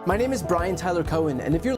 My name is Brian Tyler Cohen, and if you're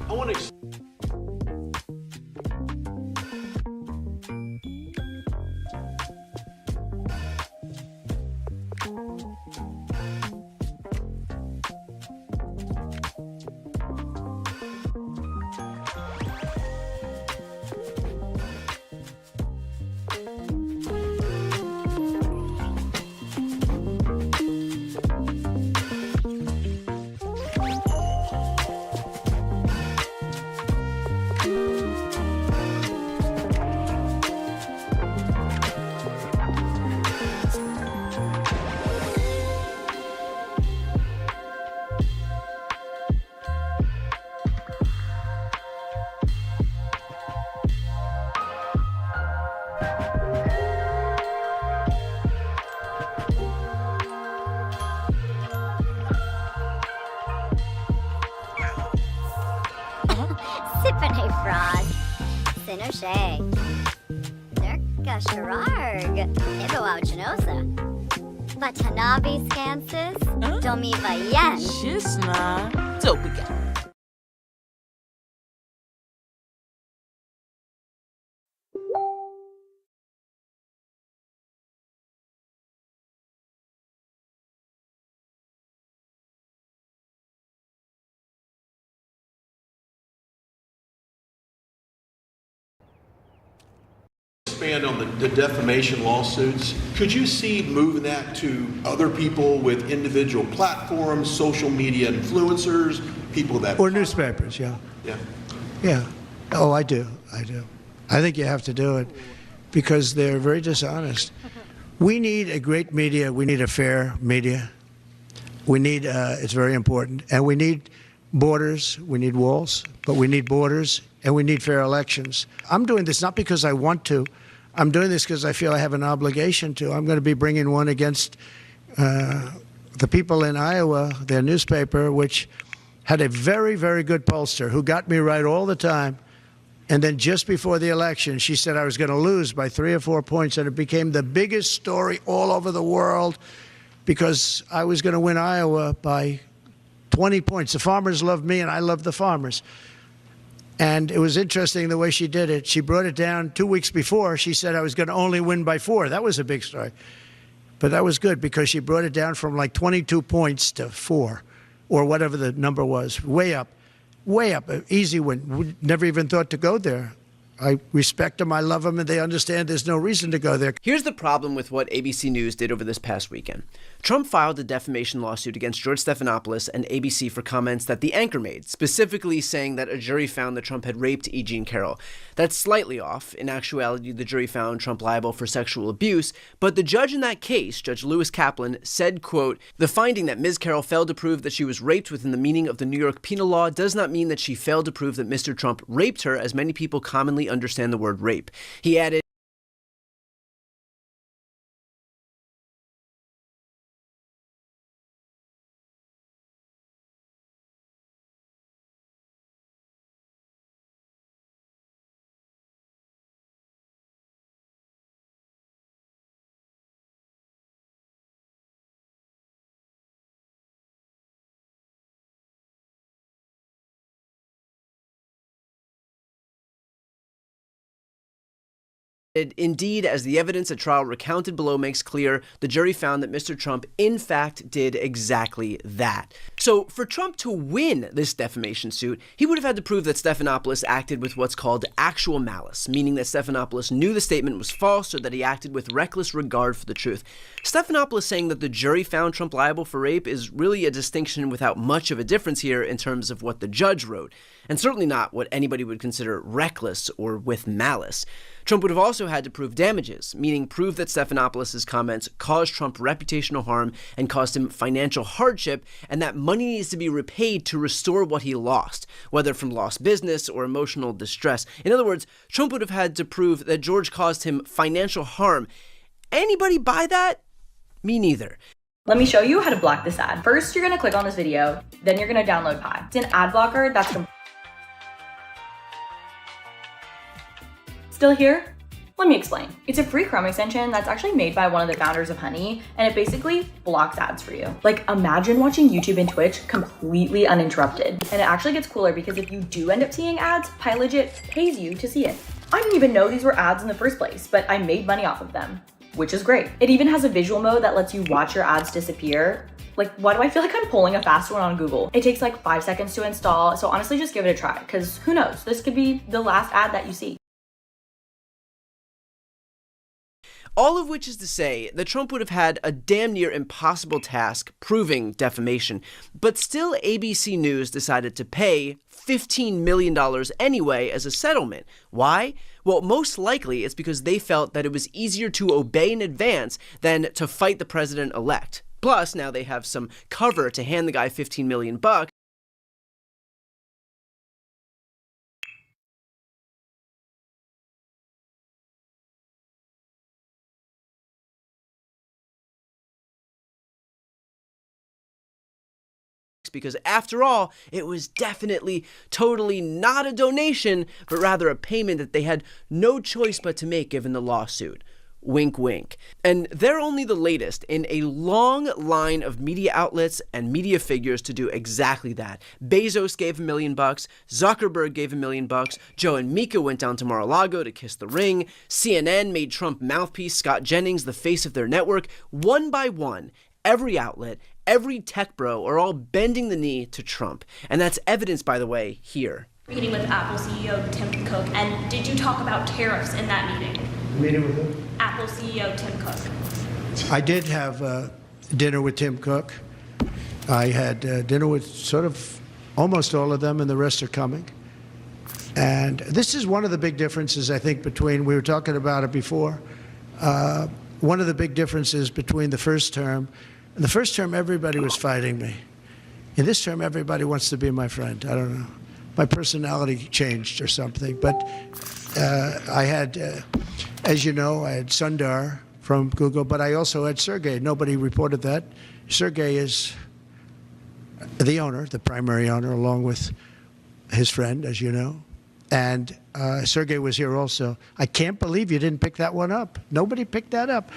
I want to. Sippany Frost, Sinoche, Nurka Shararg, Iboau Chinosa, Watanabe Scansis, Domiva Yen. Chisna, Topiga. Expand on the defamation lawsuits. Could you see moving that to other people with individual platforms, social media influencers, people that... Or newspapers, yeah. Yeah. Yeah. Oh, I do. I do. I think you have to do it because they're very dishonest. We need a great media. We need a fair media. We need, it's very important. And we need borders. We need walls, but we need borders and we need fair elections. I'm doing this not because I want to. I'm doing this because I feel I have an obligation to. I'm going to be bringing one against the people in Iowa, their newspaper, which had a very, very good pollster who got me right all the time. And then just before the election, she said I was going to lose by 3 or 4 points, and it became the biggest story all over the world because I was going to win Iowa by 20 points. The farmers loved me, and I loved the farmers. And it was interesting the way she did it. She brought it down 2 weeks before. She said I was going to only win by 4. That was a big story. But that was good because she brought it down from like 22 points to 4 or whatever the number was. Way up. Way up. An easy win. We never even thought to go there. I respect them, I love them, and they understand there's no reason to go there. Here's the problem with what ABC News did over this past weekend. Trump filed a defamation lawsuit against George Stephanopoulos and ABC for comments that the anchor made, specifically saying that a jury found that Trump had raped E. Jean Carroll. That's slightly off. In actuality, the jury found Trump liable for sexual abuse, but the judge in that case, Judge Lewis Kaplan, said, quote, "The finding that Ms. Carroll failed to prove that she was raped within the meaning of the New York penal law does not mean that she failed to prove that Mr. Trump raped her, as many people commonly understand the word rape." He added, Indeed, as the evidence at trial recounted below makes clear, the jury found that Mr. Trump, in fact, did exactly that. So, for Trump to win this defamation suit, he would have had to prove that Stephanopoulos acted with what's called actual malice, meaning that Stephanopoulos knew the statement was false or that he acted with reckless regard for the truth. Stephanopoulos saying that the jury found Trump liable for rape is really a distinction without much of a difference here in terms of what the judge wrote, and certainly not what anybody would consider reckless or with malice. Trump would have also had to prove damages, meaning prove that Stephanopoulos' comments caused Trump reputational harm and caused him financial hardship, and that money needs to be repaid to restore what he lost, whether from lost business or emotional distress. In other words, Trump would have had to prove that George caused him financial harm. Anybody buy that? Me neither. Let me show you how to block this ad. First, you're gonna click on this video, then you're gonna download Pi. It's an ad blocker that's Still here? Let me explain. It's a free Chrome extension that's actually made by one of the founders of Honey, and it basically blocks ads for you. Like, imagine watching YouTube and Twitch completely uninterrupted. And it actually gets cooler because if you do end up seeing ads, Pi legit pays you to see it. I didn't even know these were ads in the first place, but I made money off of them, which is great. It even has a visual mode that lets you watch your ads disappear. Like, why do I feel like I'm pulling a fast one on Google? It takes like 5 seconds to install, so honestly just give it a try, because who knows, this could be the last ad that you see. All of which is to say that Trump would have had a damn near impossible task proving defamation, but still ABC News decided to pay $15 million anyway as a settlement. Why? Well, most likely it's because they felt that it was easier to obey in advance than to fight the president-elect. Plus, now they have some cover to hand the guy $15 million. Because after all, it was definitely, totally not a donation, but rather a payment that they had no choice but to make given the lawsuit. Wink, wink. And they're only the latest in a long line of media outlets and media figures to do exactly that. Bezos gave $1 million, Zuckerberg gave $1 million, Joe and Mika went down to Mar-a-Lago to kiss the ring, CNN made Trump mouthpiece Scott Jennings the face of their network. One by one, every outlet, every tech bro are all bending the knee to Trump. And that's evidenced, by the way, here. Meeting with Apple CEO Tim Cook, and did you talk about tariffs in that meeting? Meeting with who? Apple CEO Tim Cook. I did have dinner with Tim Cook. I had dinner with sort of almost all of them, and the rest are coming. And this is one of the big differences, I think, between, we were talking about it before, one of the big differences between the first term. In the first term, everybody was fighting me. In this term, everybody wants to be my friend. I don't know. My personality changed or something. But I had, as you know, I had Sundar from Google, but I also had Sergey. Nobody reported that. Sergey is the owner, the primary owner, along with his friend, as you know. And Sergey was here also. I can't believe you didn't pick that one up. Nobody picked that up.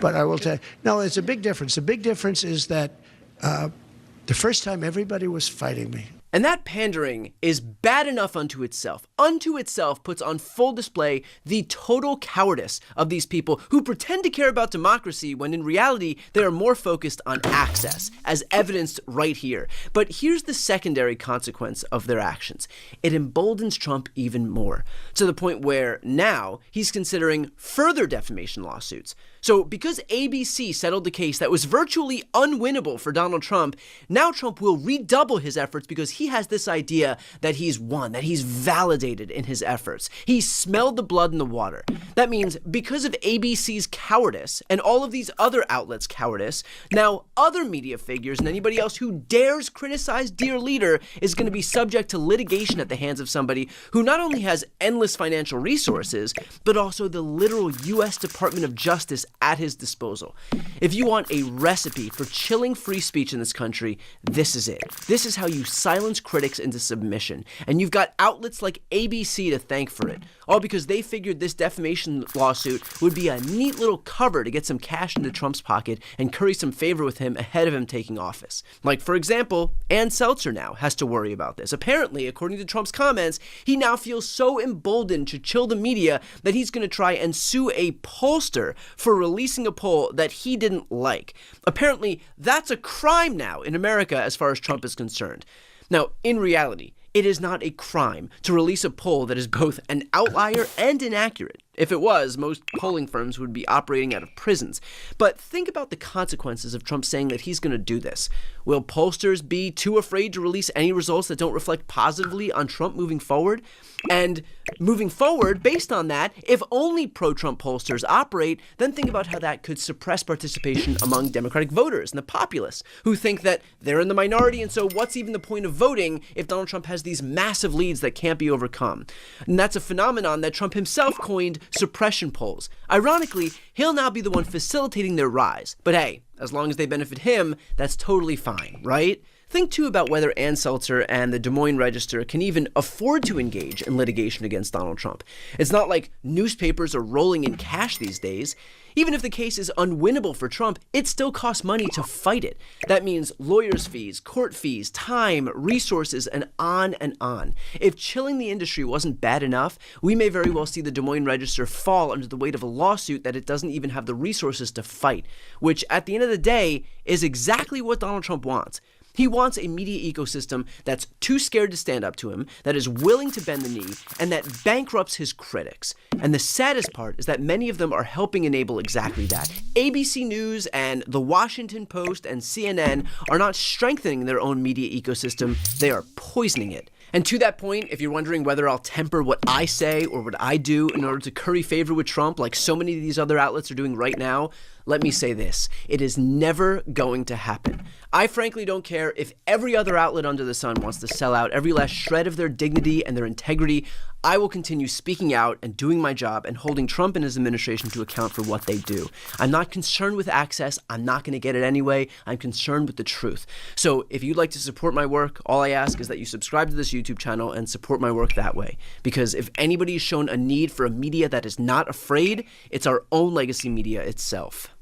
But I will tell you, no, it's a big difference. The big difference is that the first time everybody was fighting me. And that pandering is bad enough unto itself. Unto itself puts on full display the total cowardice of these people who pretend to care about democracy when in reality they are more focused on access, as evidenced right here. But here's the secondary consequence of their actions. It emboldens Trump even more, to the point where now he's considering further defamation lawsuits. So because ABC settled the case that was virtually unwinnable for Donald Trump, now Trump will redouble his efforts because he has this idea that he's won, that he's validated in his efforts. He smelled the blood in the water. That means because of ABC's cowardice and all of these other outlets' cowardice, now other media figures and anybody else who dares criticize Dear Leader is going to be subject to litigation at the hands of somebody who not only has endless financial resources, but also the literal U.S. Department of Justice at his disposal. If you want a recipe for chilling free speech in this country, this is it. This is how you silence critics into submission. And you've got outlets like ABC to thank for it. All because they figured this defamation lawsuit would be a neat little cover to get some cash into Trump's pocket and curry some favor with him ahead of him taking office. Like, for example, Ann Seltzer now has to worry about this. Apparently, according to Trump's comments, he now feels so emboldened to chill the media that he's going to try and sue a pollster for releasing a poll that he didn't like. Apparently, that's a crime now in America as far as Trump is concerned. Now, in reality, it is not a crime to release a poll that is both an outlier and inaccurate. If it was, most polling firms would be operating out of prisons. But think about the consequences of Trump saying that he's going to do this. Will pollsters be too afraid to release any results that don't reflect positively on Trump moving forward? And moving forward, based on that, if only pro-Trump pollsters operate, then think about how that could suppress participation among Democratic voters and the populace who think that they're in the minority, and so what's even the point of voting if Donald Trump has these massive leads that can't be overcome? And that's a phenomenon that Trump himself coined suppression polls. Ironically, he'll now be the one facilitating their rise. But hey, as long as they benefit him, that's totally fine, right? Think too about whether Ann Seltzer and the Des Moines Register can even afford to engage in litigation against Donald Trump. It's not like newspapers are rolling in cash these days. Even if the case is unwinnable for Trump, it still costs money to fight it. That means lawyers' fees, court fees, time, resources, and on and on. If chilling the industry wasn't bad enough, we may very well see the Des Moines Register fall under the weight of a lawsuit that it doesn't even have the resources to fight, which at the end of the day is exactly what Donald Trump wants. He wants a media ecosystem that's too scared to stand up to him, that is willing to bend the knee, and that bankrupts his critics. And the saddest part is that many of them are helping enable exactly that. ABC News and The Washington Post and CNN are not strengthening their own media ecosystem, they are poisoning it. And to that point, if you're wondering whether I'll temper what I say or what I do in order to curry favor with Trump like so many of these other outlets are doing right now, let me say this. It is never going to happen. I frankly don't care if every other outlet under the sun wants to sell out every last shred of their dignity and their integrity. I will continue speaking out and doing my job and holding Trump and his administration to account for what they do. I'm not concerned with access. I'm not going to get it anyway. I'm concerned with the truth. So if you'd like to support my work, all I ask is that you subscribe to this YouTube channel and support my work that way. Because if anybody has shown a need for a media that is not afraid, it's our own legacy media itself.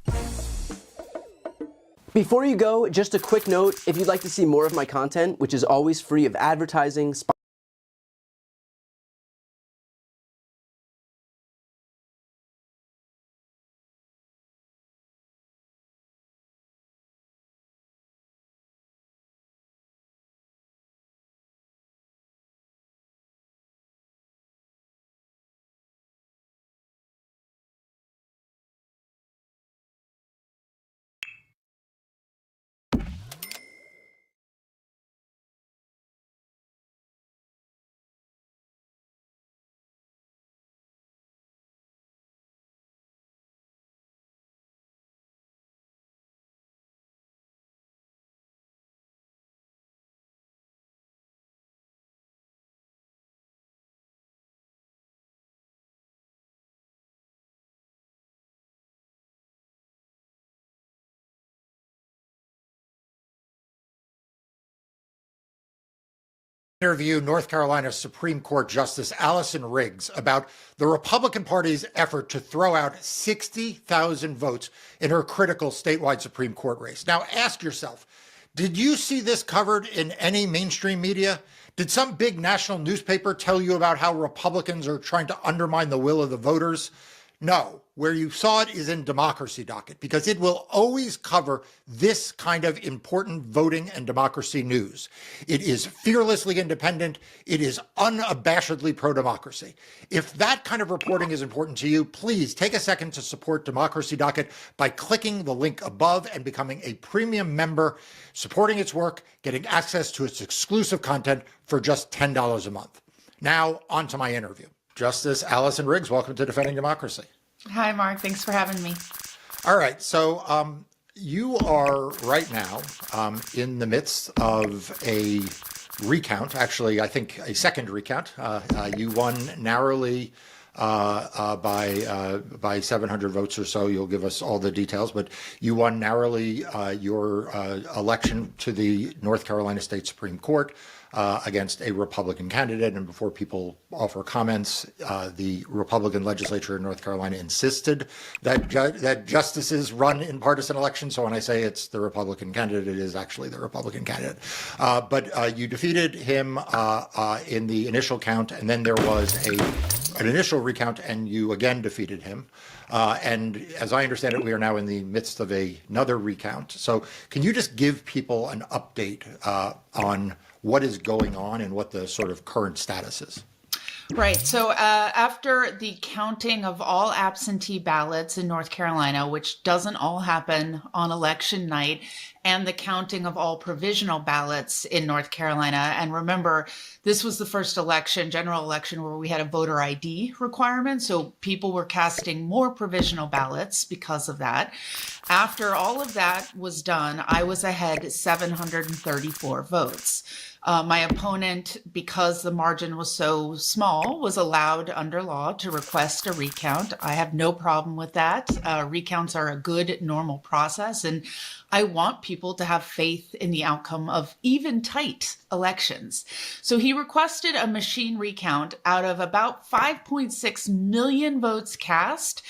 Before you go, just a quick note, if you'd like to see more of my content, which is always free of advertising, interview North Carolina Supreme Court Justice Allison Riggs about the Republican Party's effort to throw out 60,000 votes in her critical statewide Supreme Court race. Now ask yourself, did you see this covered in any mainstream media? Did some big national newspaper tell you about how Republicans are trying to undermine the will of the voters? No, where you saw it is in Democracy Docket, because it will always cover this kind of important voting and democracy news. It is fearlessly independent. It is unabashedly pro-democracy. If that kind of reporting is important to you, please take a second to support Democracy Docket by clicking the link above and becoming a premium member, supporting its work, getting access to its exclusive content for just $10 a month. Now, on to my interview. Justice Allison Riggs, welcome to Defending Democracy. Hi, Mark. Thanks for having me. All right. So you are right now in the midst of a recount, actually, I think a second recount. You won narrowly by 700 votes or so. You'll give us all the details, but you won narrowly your election to the North Carolina State Supreme Court against a Republican candidate. And before people offer comments, the Republican legislature in North Carolina insisted that justices run in partisan elections. So when I say it's the Republican candidate, it is actually the Republican candidate. But you defeated him in the initial count, and then there was an initial recount, and you again defeated him. And as I understand it, we are now in the midst of another recount. So can you just give people an update on what is going on and what the sort of current status is? Right. So after the counting of all absentee ballots in North Carolina, which doesn't all happen on election night, and the counting of all provisional ballots in North Carolina. And remember, this was the first election, general election, where we had a voter ID requirement. So people were casting more provisional ballots because of that. After all of that was done, I was ahead 734 votes. My opponent, because the margin was so small, was allowed under law to request a recount. I have no problem with that. Recounts are a good, normal process, and I want people to have faith in the outcome of even tight elections. So he requested a machine recount out of about 5.6 million votes cast.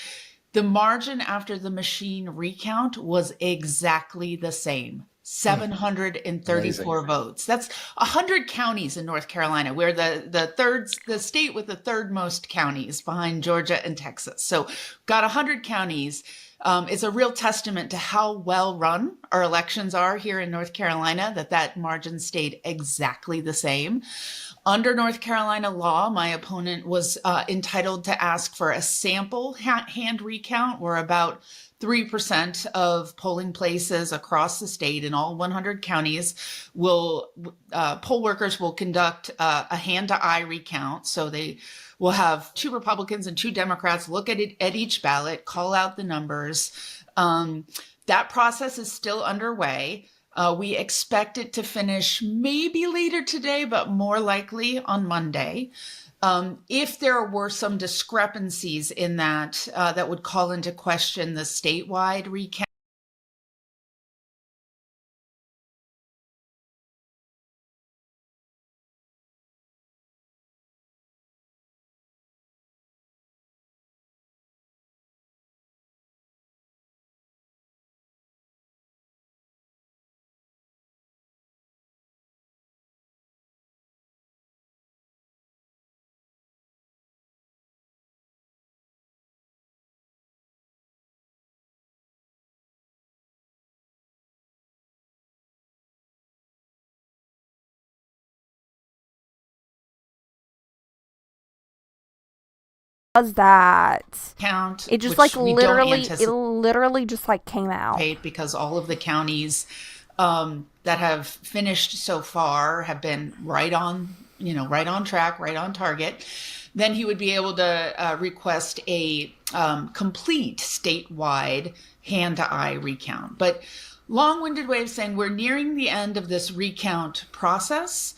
The margin after the machine recount was exactly the same. 734 votes. That's 100 counties in North Carolina. We're the state with the third most counties behind Georgia and Texas. So got 100 counties. It's a real testament to how well run our elections are here in North Carolina, that margin stayed exactly the same. Under North Carolina law, my opponent was entitled to ask for a sample hand recount, where about 3% of polling places across the state in all 100 counties poll workers will conduct a hand-to-eye recount. So they will have 2 Republicans and 2 Democrats look at each ballot, call out the numbers. That process is still underway. We expect it to finish maybe later today, but more likely on Monday. If there were some discrepancies in that that would call into question the statewide recount, was that count, it just which like we don't literally just like came out because all of the counties that have finished so far have been right on track, right on target. Then he would be able to request a complete statewide hand-to-eye recount. But long-winded way of saying we're nearing the end of this recount process.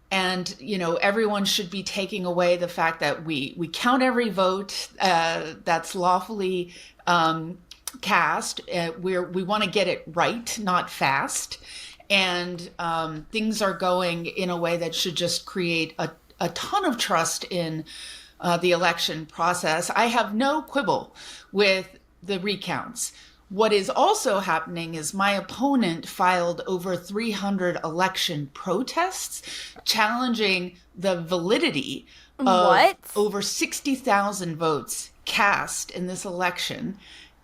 And, everyone should be taking away the fact that we count every vote that's lawfully cast. We want to get it right, not fast. And things are going in a way that should just create a ton of trust in the election process. I have no quibble with the recounts. What is also happening is my opponent filed over 300 election protests challenging the validity of over 60,000 votes cast in this election,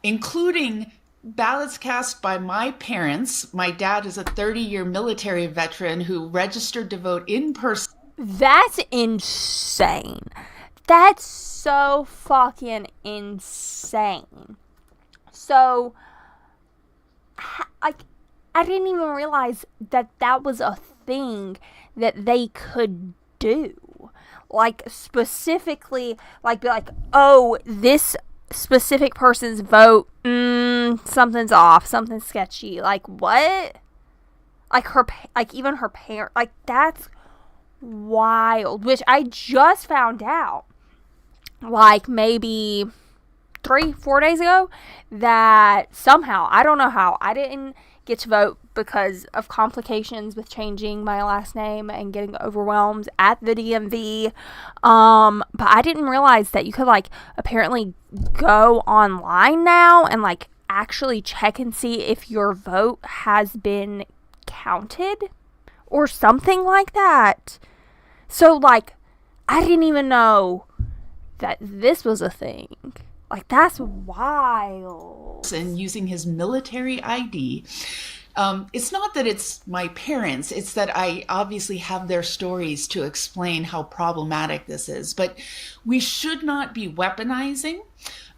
including ballots cast by my parents. My dad is a 30-year military veteran who registered to vote in person. That's insane. That's so fucking insane. So, I didn't even realize that was a thing that they could do. Like, specifically, like, be like, oh, this specific person's vote, something's off, something's sketchy. Like, what? Like, even her parent, like, that's wild. Which I just found out like maybe 3-4 days ago, that somehow, I don't know how, I didn't get to vote because of complications with changing my last name and getting overwhelmed at the DMV. But I didn't realize that you could like apparently go online now and like actually check and see if your vote has been counted or something like that. So like, I didn't even know that this was a thing. Like, that's wild. And using his military ID. It's not that it's my parents, it's that I obviously have their stories to explain how problematic this is. But we should not be weaponizing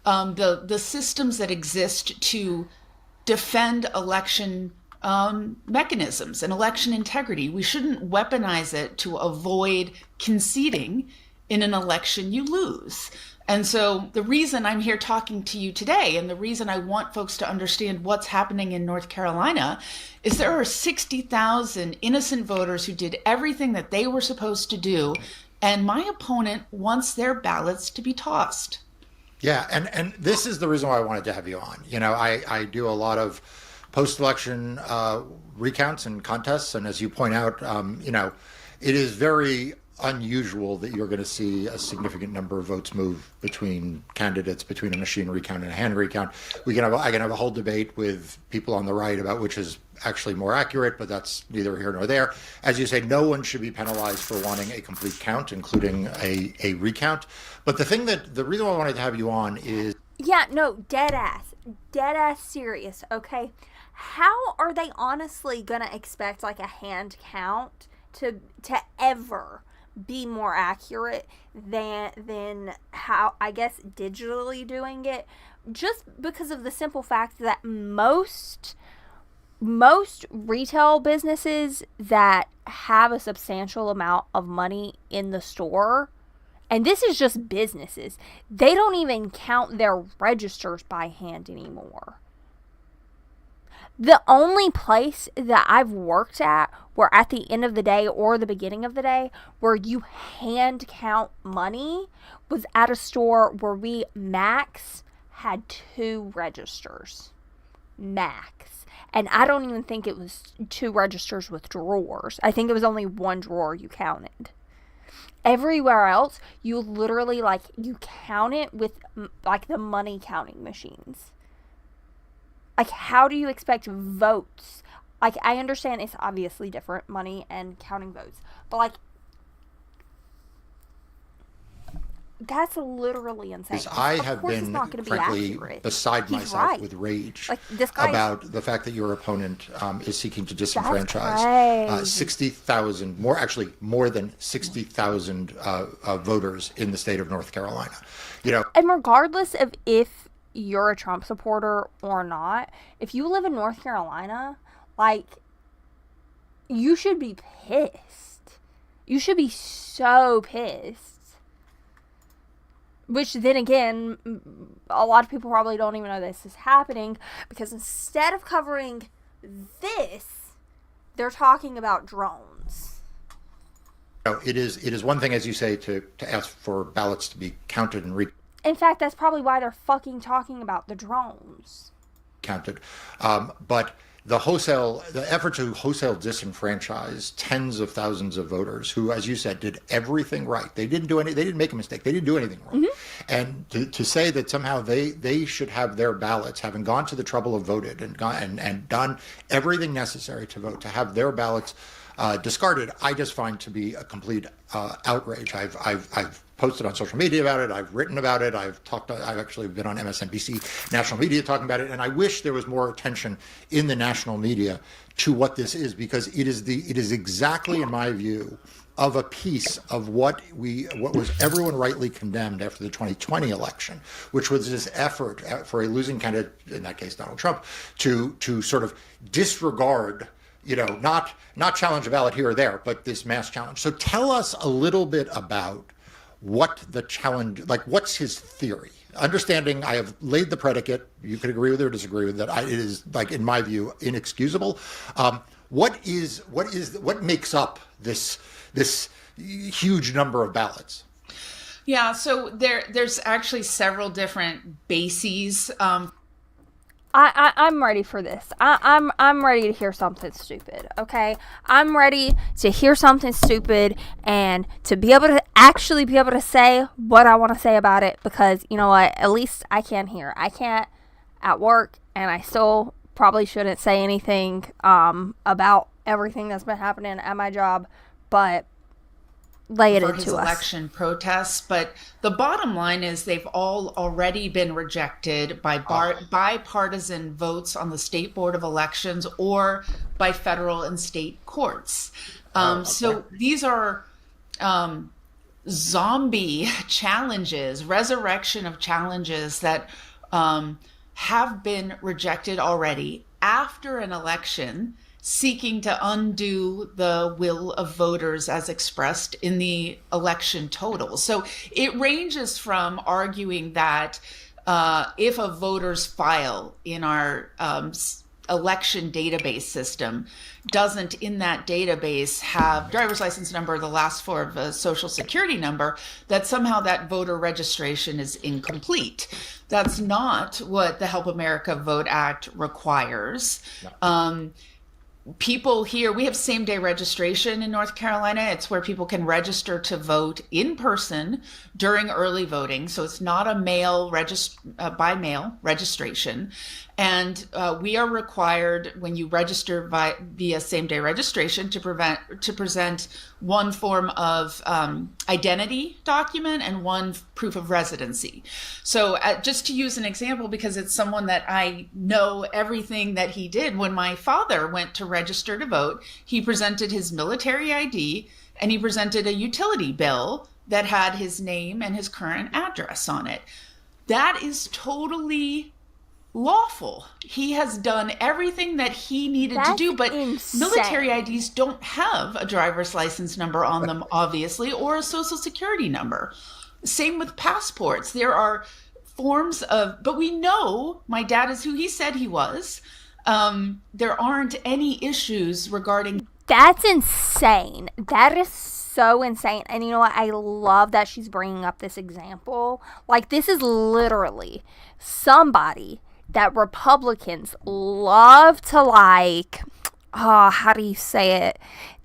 the systems that exist to defend election mechanisms and election integrity. We shouldn't weaponize it to avoid conceding in an election you lose. And so the reason I'm here talking to you today, and the reason I want folks to understand what's happening in North Carolina, is there are 60,000 innocent voters who did everything that they were supposed to do, and my opponent wants their ballots to be tossed. Yeah, and this is the reason why I wanted to have you on. You know, I do a lot of post-election recounts and contests, and as you point out, you know, it is very unusual that you're going to see a significant number of votes move between candidates, between a machine recount and a hand recount. I can have a whole debate with people on the right about which is actually more accurate, but that's neither here nor there. As you say, no one should be penalized for wanting a complete count, including a recount. But the reason why I wanted to have you on is... Yeah, no, dead ass serious, okay? How are they honestly going to expect like a hand count to ever be more accurate than how, I guess, digitally doing it, just because of the simple fact that most retail businesses that have a substantial amount of money in the store, and this is just businesses, they don't even count their registers by hand anymore. The only place that I've worked at where at the end of the day or the beginning of the day where you hand count money was at a store where we max had 2 registers. Max. And I don't even think it was 2 registers with drawers. I think it was only 1 drawer you counted. Everywhere else, you literally like, you count it with like the money counting machines. Like, how do you expect votes? Like, I understand it's obviously different, money and counting votes. But, like, that's literally insane. I have been, frankly, beside myself with rage about the fact that your opponent is seeking to disenfranchise 60,000, more than 60,000 voters in the state of North Carolina. You know, and regardless of if you're a Trump supporter or not, if you live in North Carolina, like, you should be pissed. You should be so pissed. Which then again, a lot of people probably don't even know this is happening, because instead of covering this, they're talking about drones. It is one thing, as you say, to ask for ballots to be counted and in fact, that's probably why they're fucking talking about the drones. Counted. But the effort to wholesale disenfranchise tens of thousands of voters who, as you said, did everything right. They didn't make a mistake. They didn't do anything wrong. Mm-hmm. And to say that somehow they should have their ballots, having gone to the trouble of voted and done everything necessary to vote, to have their ballots discarded, I just find to be a complete outrage. I've posted on social media about it. I've written about it. I've actually been on MSNBC national media talking about it. And I wish there was more attention in the national media to what this is, because it is exactly, in my view, of a piece of what was everyone rightly condemned after the 2020 election, which was this effort for a losing candidate, in that case Donald Trump, to sort of disregard, not challenge a ballot here or there, but this mass challenge. So tell us a little bit about what the challenge, like, what's his theory? Understanding, I have laid the predicate, you could agree with it or disagree with it, it is, like, in my view, inexcusable. What makes up this huge number of ballots? Yeah, so there's actually several different bases. I'm ready for this. I'm ready to hear something stupid. Okay, I'm ready to hear something stupid and to be able to actually be able to say what I want to say about it, because you know what? At least I can hear. I can't at work, and I still probably shouldn't say anything about everything that's been happening at my job, but lay it for into his us. election protests. But the bottom line is they've all already been rejected by bipartisan votes on the State Board of Elections or by federal and state courts. So these are zombie challenges, resurrection of challenges that have been rejected already after an election, seeking to undo the will of voters as expressed in the election total. So it ranges from arguing that if a voter's file in our election database system doesn't in that database have driver's license number, the last four of a social security number, that somehow that voter registration is incomplete. That's not what the Help America Vote Act requires. No. People here, we have same-day registration in North Carolina. It's where people can register to vote in person during early voting. So it's not a by mail registration. And we are required, when you register via same-day registration, to present one form of identity document and one proof of residency. So just to use an example, because it's someone that I know everything that he did, when my father went to register to vote, he presented his military ID and he presented a utility bill that had his name and his current address on it. That is totally lawful. He has done everything that he needed to do, but insane. Military IDs don't have a driver's license number on them, obviously, or a social security number. Same with passports. There are forms of, but we know my dad is who he said he was. There aren't any issues regarding. That's insane. That is so insane. And you know what? I love that she's bringing up this example. Like, this is literally somebody that Republicans love to, like, how do you say it?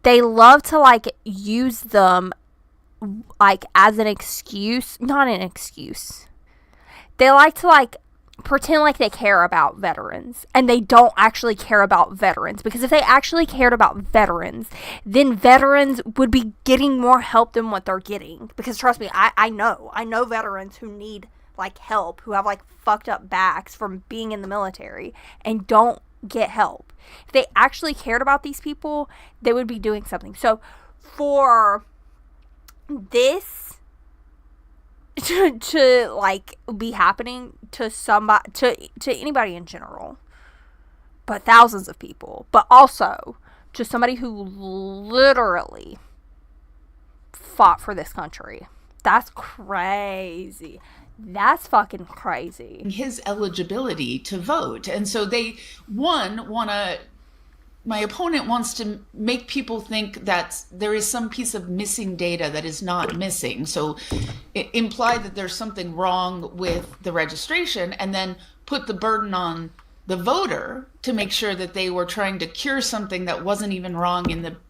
They love to, like, use them, like, as an excuse. Not an excuse. They like to, like, pretend like they care about veterans, and they don't actually care about veterans, because if they actually cared about veterans, then veterans would be getting more help than what they're getting. Because trust me, I know veterans who need, like, help, who have, like, fucked up backs from being in the military and don't get help. If they actually cared about these people, they would be doing something. So for this to like be happening to somebody, to anybody in general, but thousands of people, but also to somebody who literally fought for this country, that's crazy. That's fucking crazy. His eligibility to vote. And so my opponent wants to make people think that there is some piece of missing data that is not missing. So imply that there's something wrong with the registration, and then put the burden on the voter to make sure that they were trying to cure something that wasn't even wrong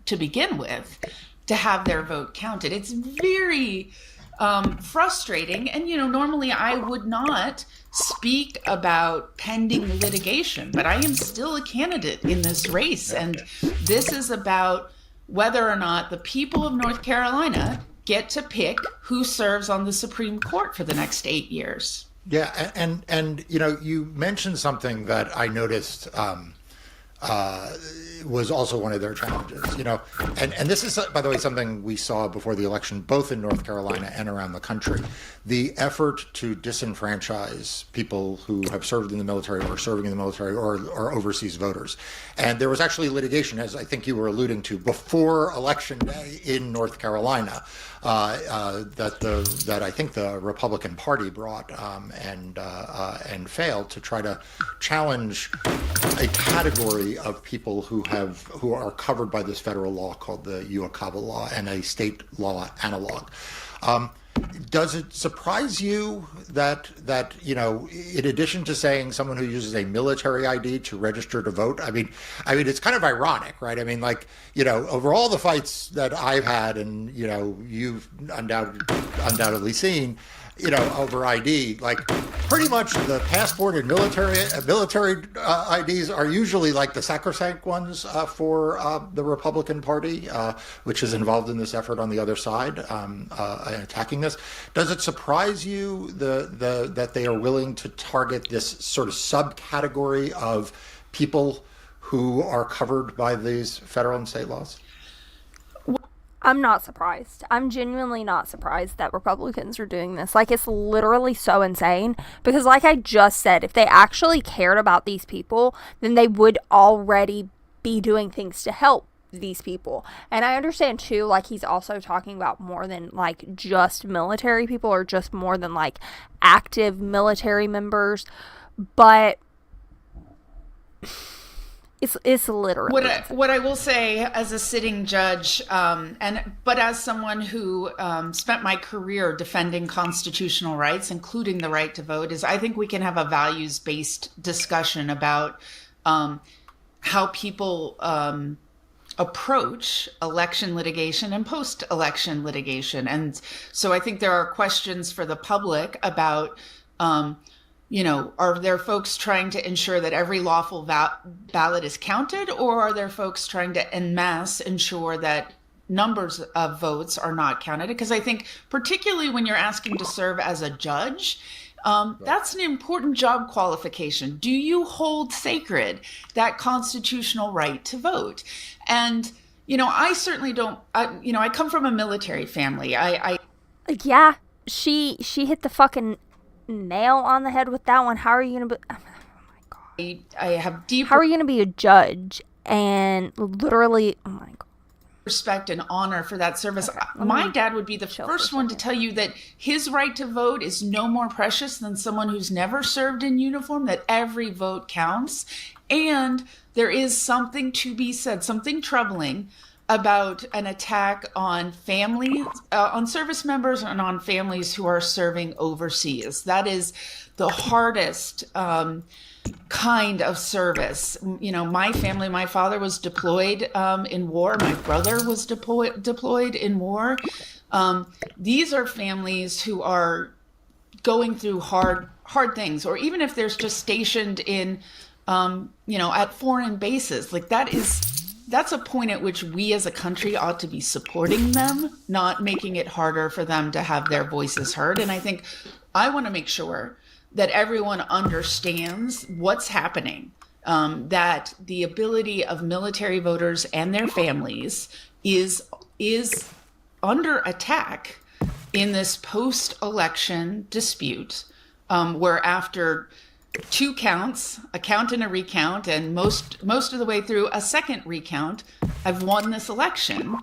to begin with, to have their vote counted. It's very frustrating. And, normally I would not speak about pending litigation, but I am still a candidate in this race. And this is about whether or not the people of North Carolina get to pick who serves on the Supreme Court for the next 8 years. Yeah. And you mentioned something that I noticed was also one of their challenges, and this is, by the way, something we saw before the election, both in North Carolina and around the country, the effort to disenfranchise people who have served in the military or serving in the military or overseas voters. And there was actually litigation, as I think you were alluding to, before Election Day in North Carolina that I think the Republican Party brought and failed, to try to challenge a category of people who are covered by this federal law called the UOCAVA law and a state law analog. Does it surprise you that in addition to saying someone who uses a military ID to register to vote, I mean, it's kind of ironic, right? I mean, over all the fights that I've had, and you've undoubtedly seen, over ID, pretty much the passport and military IDs are usually the sacrosanct ones for the Republican Party, which is involved in this effort on the other side, attacking this. Does it surprise you that they are willing to target this sort of subcategory of people who are covered by these federal and state laws? I'm not surprised. I'm genuinely not surprised that Republicans are doing this. It's literally so insane because like I just said, if they actually cared about these people, then they would already be doing things to help these people. And I understand too, he's also talking about more than just military people or just more than active military members, but it's literally what I will say as a sitting judge, but as someone who spent my career defending constitutional rights, including the right to vote, is I think we can have a values-based discussion about how people approach election litigation and post-election litigation. And so I think there are questions for the public about are there folks trying to ensure that every lawful ballot is counted, or are there folks trying to en masse ensure that numbers of votes are not counted? Because I think particularly when you're asking to serve as a judge, that's an important job qualification. Do you hold sacred that constitutional right to vote? And, I certainly don't, I come from a military family. Yeah, she hit the fucking nail on the head with that one. How are you gonna be oh my god, I have deep how are you gonna be a judge and literally oh my god respect and honor for that service? My dad would be the first one to tell you that his right to vote is no more precious than someone who's never served in uniform, that every vote counts. And there is something to be said, something troubling about an attack on families, on service members and on families who are serving overseas. That is the hardest kind of service. My family, my father was deployed in war. My brother was deployed in war. These are families who are going through hard things, or even if they're just stationed in, at foreign bases, that's a point at which we as a country ought to be supporting them, not making it harder for them to have their voices heard. And I think I want to make sure that everyone understands what's happening, that the ability of military voters and their families is under attack in this post-election dispute, where after 2 counts, a count and a recount, and most of the way through a second recount, I've won this election,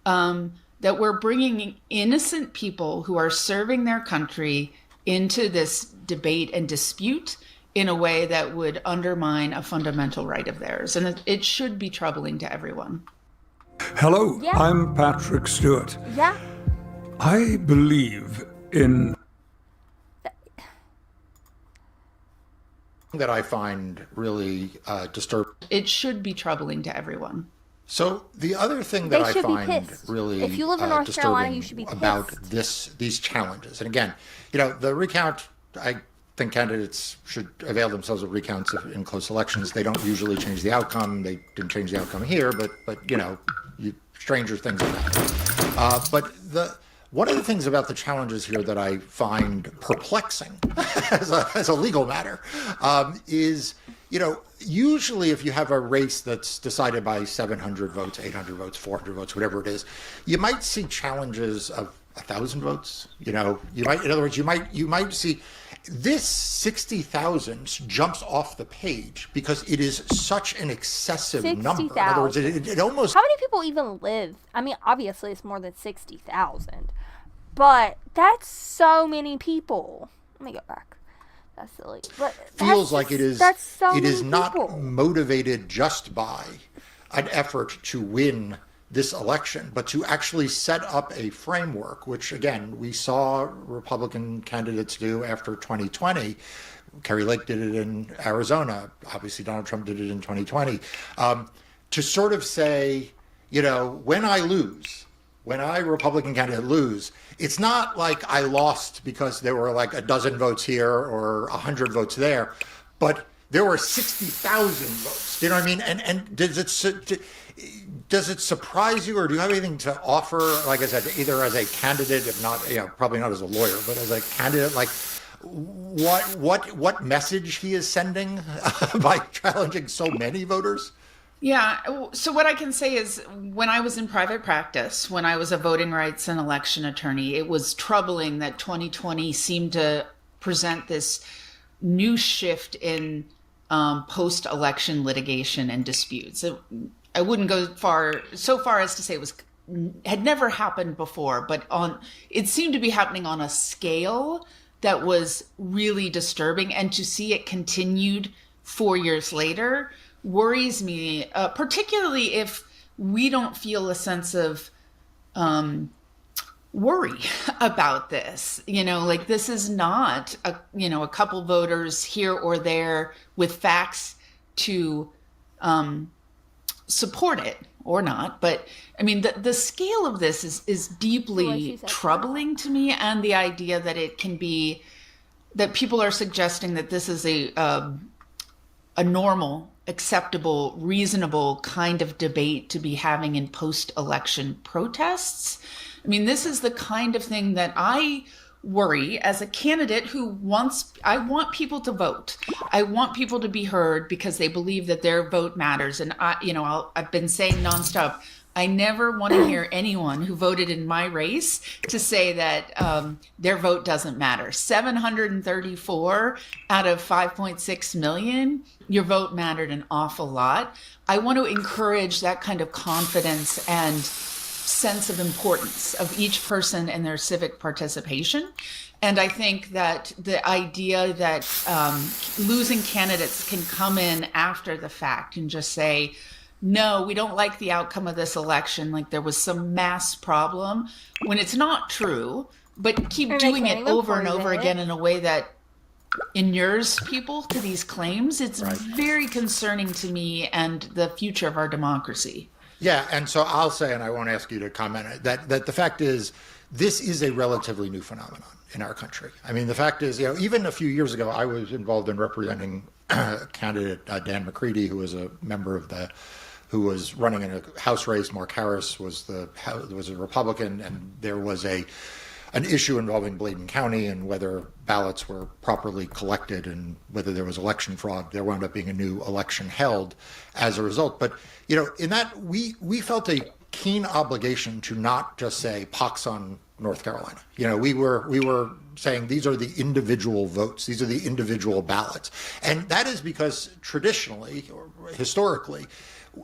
that we're bringing innocent people who are serving their country into this debate and dispute in a way that would undermine a fundamental right of theirs. And it should be troubling to everyone. Hello, yeah. I'm Patrick Stewart. Yeah. I believe in that I find really disturbing. It should be troubling to everyone. So the other thing that I find really if you live in North Carolina, you should be pissed about these challenges. And again, the recount, I think candidates should avail themselves of recounts in close elections. They don't usually change the outcome. They didn't change the outcome here, but stranger things have happened. But one of the things about the challenges here that I find perplexing as a legal matter is, usually if you have a race that's decided by 700 votes, 800 votes, 400 votes, whatever it is, you might see challenges of 1,000 votes. In other words, you might see this 60,000 jumps off the page because it is such an excessive 60, number. In other words, it almost... How many people even live? I mean, obviously it's more than 60,000, but that's so many people. Let me go back. That's silly. But feels like it is. That's so it is many not people. Motivated just by an effort to win this election, but to actually set up a framework, which again, we saw Republican candidates do after 2020. Kerry Lake did it in Arizona. Obviously, Donald Trump did it in 2020. To sort of say, when I lose, when I, Republican candidate, lose, it's not like I lost because there were like a dozen votes here or 100 votes there, but there were 60,000 votes. Do you know what I mean? And does it surprise you, or do you have anything to offer, like I said, either as a candidate, if not, probably not as a lawyer, but as a candidate, like what message he is sending by challenging so many voters? Yeah. So what I can say is when I was in private practice, when I was a voting rights and election attorney, it was troubling that 2020 seemed to present this new shift in post-election litigation and disputes. I wouldn't go so far as to say it had never happened before, but it seemed to be happening on a scale that was really disturbing. And to see it continued 4 years later worries me, particularly if we don't feel a sense of worry about this. Like this is not a couple voters here or there with facts to support it or not. But I mean, the scale of this is deeply troubling to me, and the idea that it can be that people are suggesting that this is a normal, acceptable, reasonable kind of debate to be having in post-election protests. I mean, this is the kind of thing that I worry as a candidate I want people to vote. I want people to be heard because they believe that their vote matters. And I've been saying nonstop, I never want to hear anyone who voted in my race to say that their vote doesn't matter. 734 out of 5.6 million, your vote mattered an awful lot. I want to encourage that kind of confidence and sense of importance of each person and their civic participation. And I think that the idea that losing candidates can come in after the fact and just say, no, we don't like the outcome of this election, like there was some mass problem, when it's not true, but keep doing it over and over again in a way that inures people to these claims, it's very concerning to me and the future of our democracy. Yeah, and so I'll say, and I won't ask you to comment, that the fact is, this is a relatively new phenomenon in our country. I mean, the fact is, even a few years ago, I was involved in representing candidate Dan McCready, who was a member of who was running in a House race. Mark Harris was a Republican, and there was an issue involving Bladen County and whether ballots were properly collected and whether there was election fraud. There wound up being a new election held as a result. But, in that we felt a keen obligation to not just say pox on North Carolina. We were saying these are the individual votes. These are the individual ballots. And that is because traditionally or historically,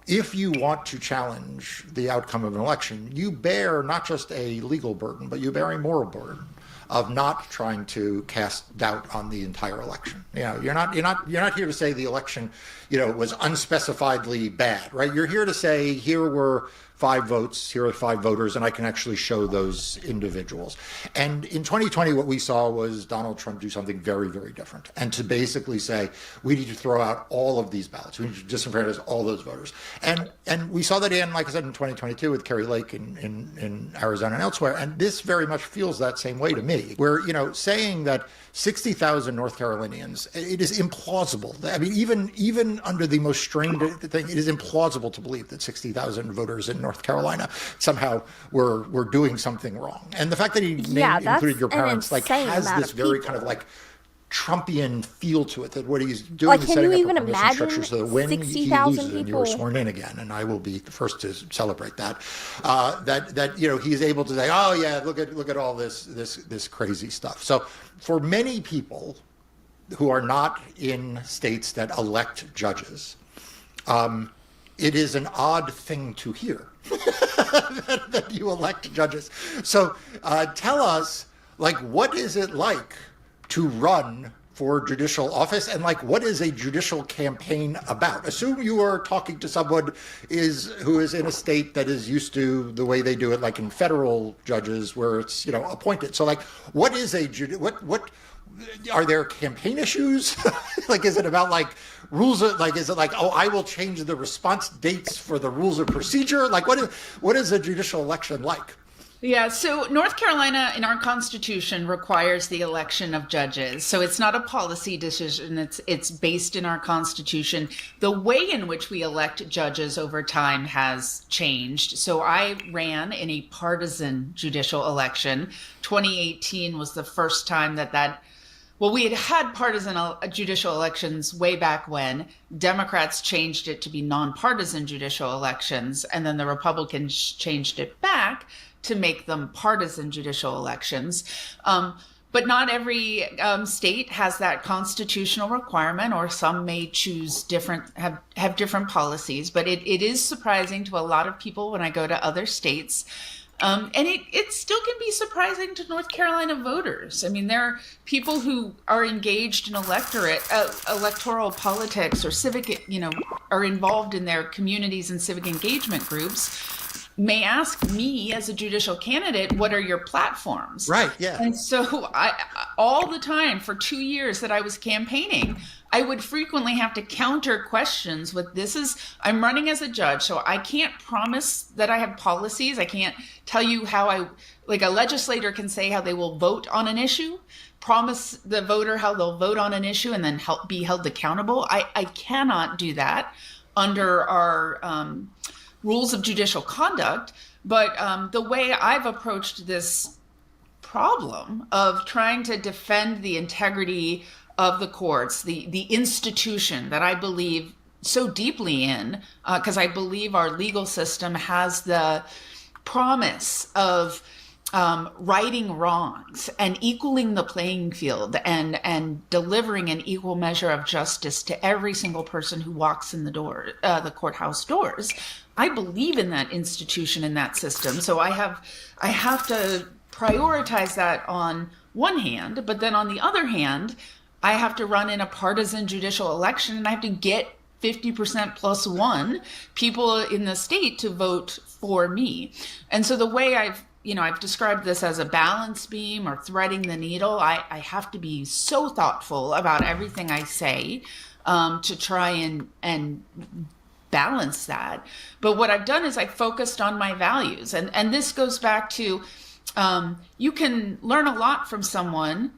if you want to challenge the outcome of an election, you bear not just a legal burden, but you bear a moral burden of not trying to cast doubt on the entire election. You're not here to say the election, was unspecifiedly bad, right? You're here to say here were 5 votes, here are 5 voters, and I can actually show those individuals. And in 2020, what we saw was Donald Trump do something very, very different, and to basically say, we need to throw out all of these ballots. We need to disenfranchise all those voters. And we saw that like I said, in 2022 with Kerry Lake in Arizona and elsewhere. And this very much feels that same way to me, where, saying that 60,000 North Carolinians, it is implausible. I mean, even under the most strained thing, it is implausible to believe that 60,000 voters in North Carolina somehow were doing something wrong. And the fact that he included your parents has this very kind of like Trumpian feel to it, that what he's doing is setting up a permission structure so that when he loses and you're sworn in again, and I will be the first to celebrate that, that he is able to say, oh yeah, look at all this crazy stuff. So for many people who are not in states that elect judges, it is an odd thing to hear that you elect judges. So tell us, what is it like to run for judicial office? And like, what is a judicial campaign about? Assume you are talking to someone who is in a state that is used to the way they do it, like in federal judges where it's, appointed. So like, what is what are there campaign issues? Like, is it about like rules of, like, is it like, oh, I will change the response dates for the rules of procedure? Like, what is a judicial election like? Yeah, so North Carolina in our Constitution requires the election of judges. So it's not a policy decision. It's based in our Constitution. The way in which we elect judges over time has changed. So I ran in a partisan judicial election. 2018 was the first time we had partisan judicial elections way back when. Democrats changed it to be nonpartisan judicial elections, and then the Republicans changed it back to make them partisan judicial elections. But not every state has that constitutional requirement, or some may choose have different policies. But it is surprising to a lot of people when I go to other states. And it still can be surprising to North Carolina voters. I mean, there are people who are engaged in electoral politics or civic, are involved in their communities and civic engagement groups, may ask me as a judicial candidate, what are your platforms? Right, yeah. And so all the time for 2 years that I was campaigning, I would frequently have to counter questions with, I'm running as a judge, so I can't promise that I have policies. I can't tell you like a legislator can say how they will vote on an issue, promise the voter how they'll vote on an issue, and then be held accountable. I cannot do that under our rules of judicial conduct. But the way I've approached this problem of trying to defend the integrity of the courts, the institution that I believe so deeply in, because I believe our legal system has the promise of righting wrongs and equaling the playing field and delivering an equal measure of justice to every single person who walks in the courthouse doors. I believe in that institution and that system. So I have to prioritize that on one hand, but then on the other hand, I have to run in a partisan judicial election, and I have to get 50% plus one people in the state to vote for me. And so the way I've described this as a balance beam or threading the needle. I have to be so thoughtful about everything I say to try and balance that. But what I've done is I focused on my values. And this goes back to, you can learn a lot from someone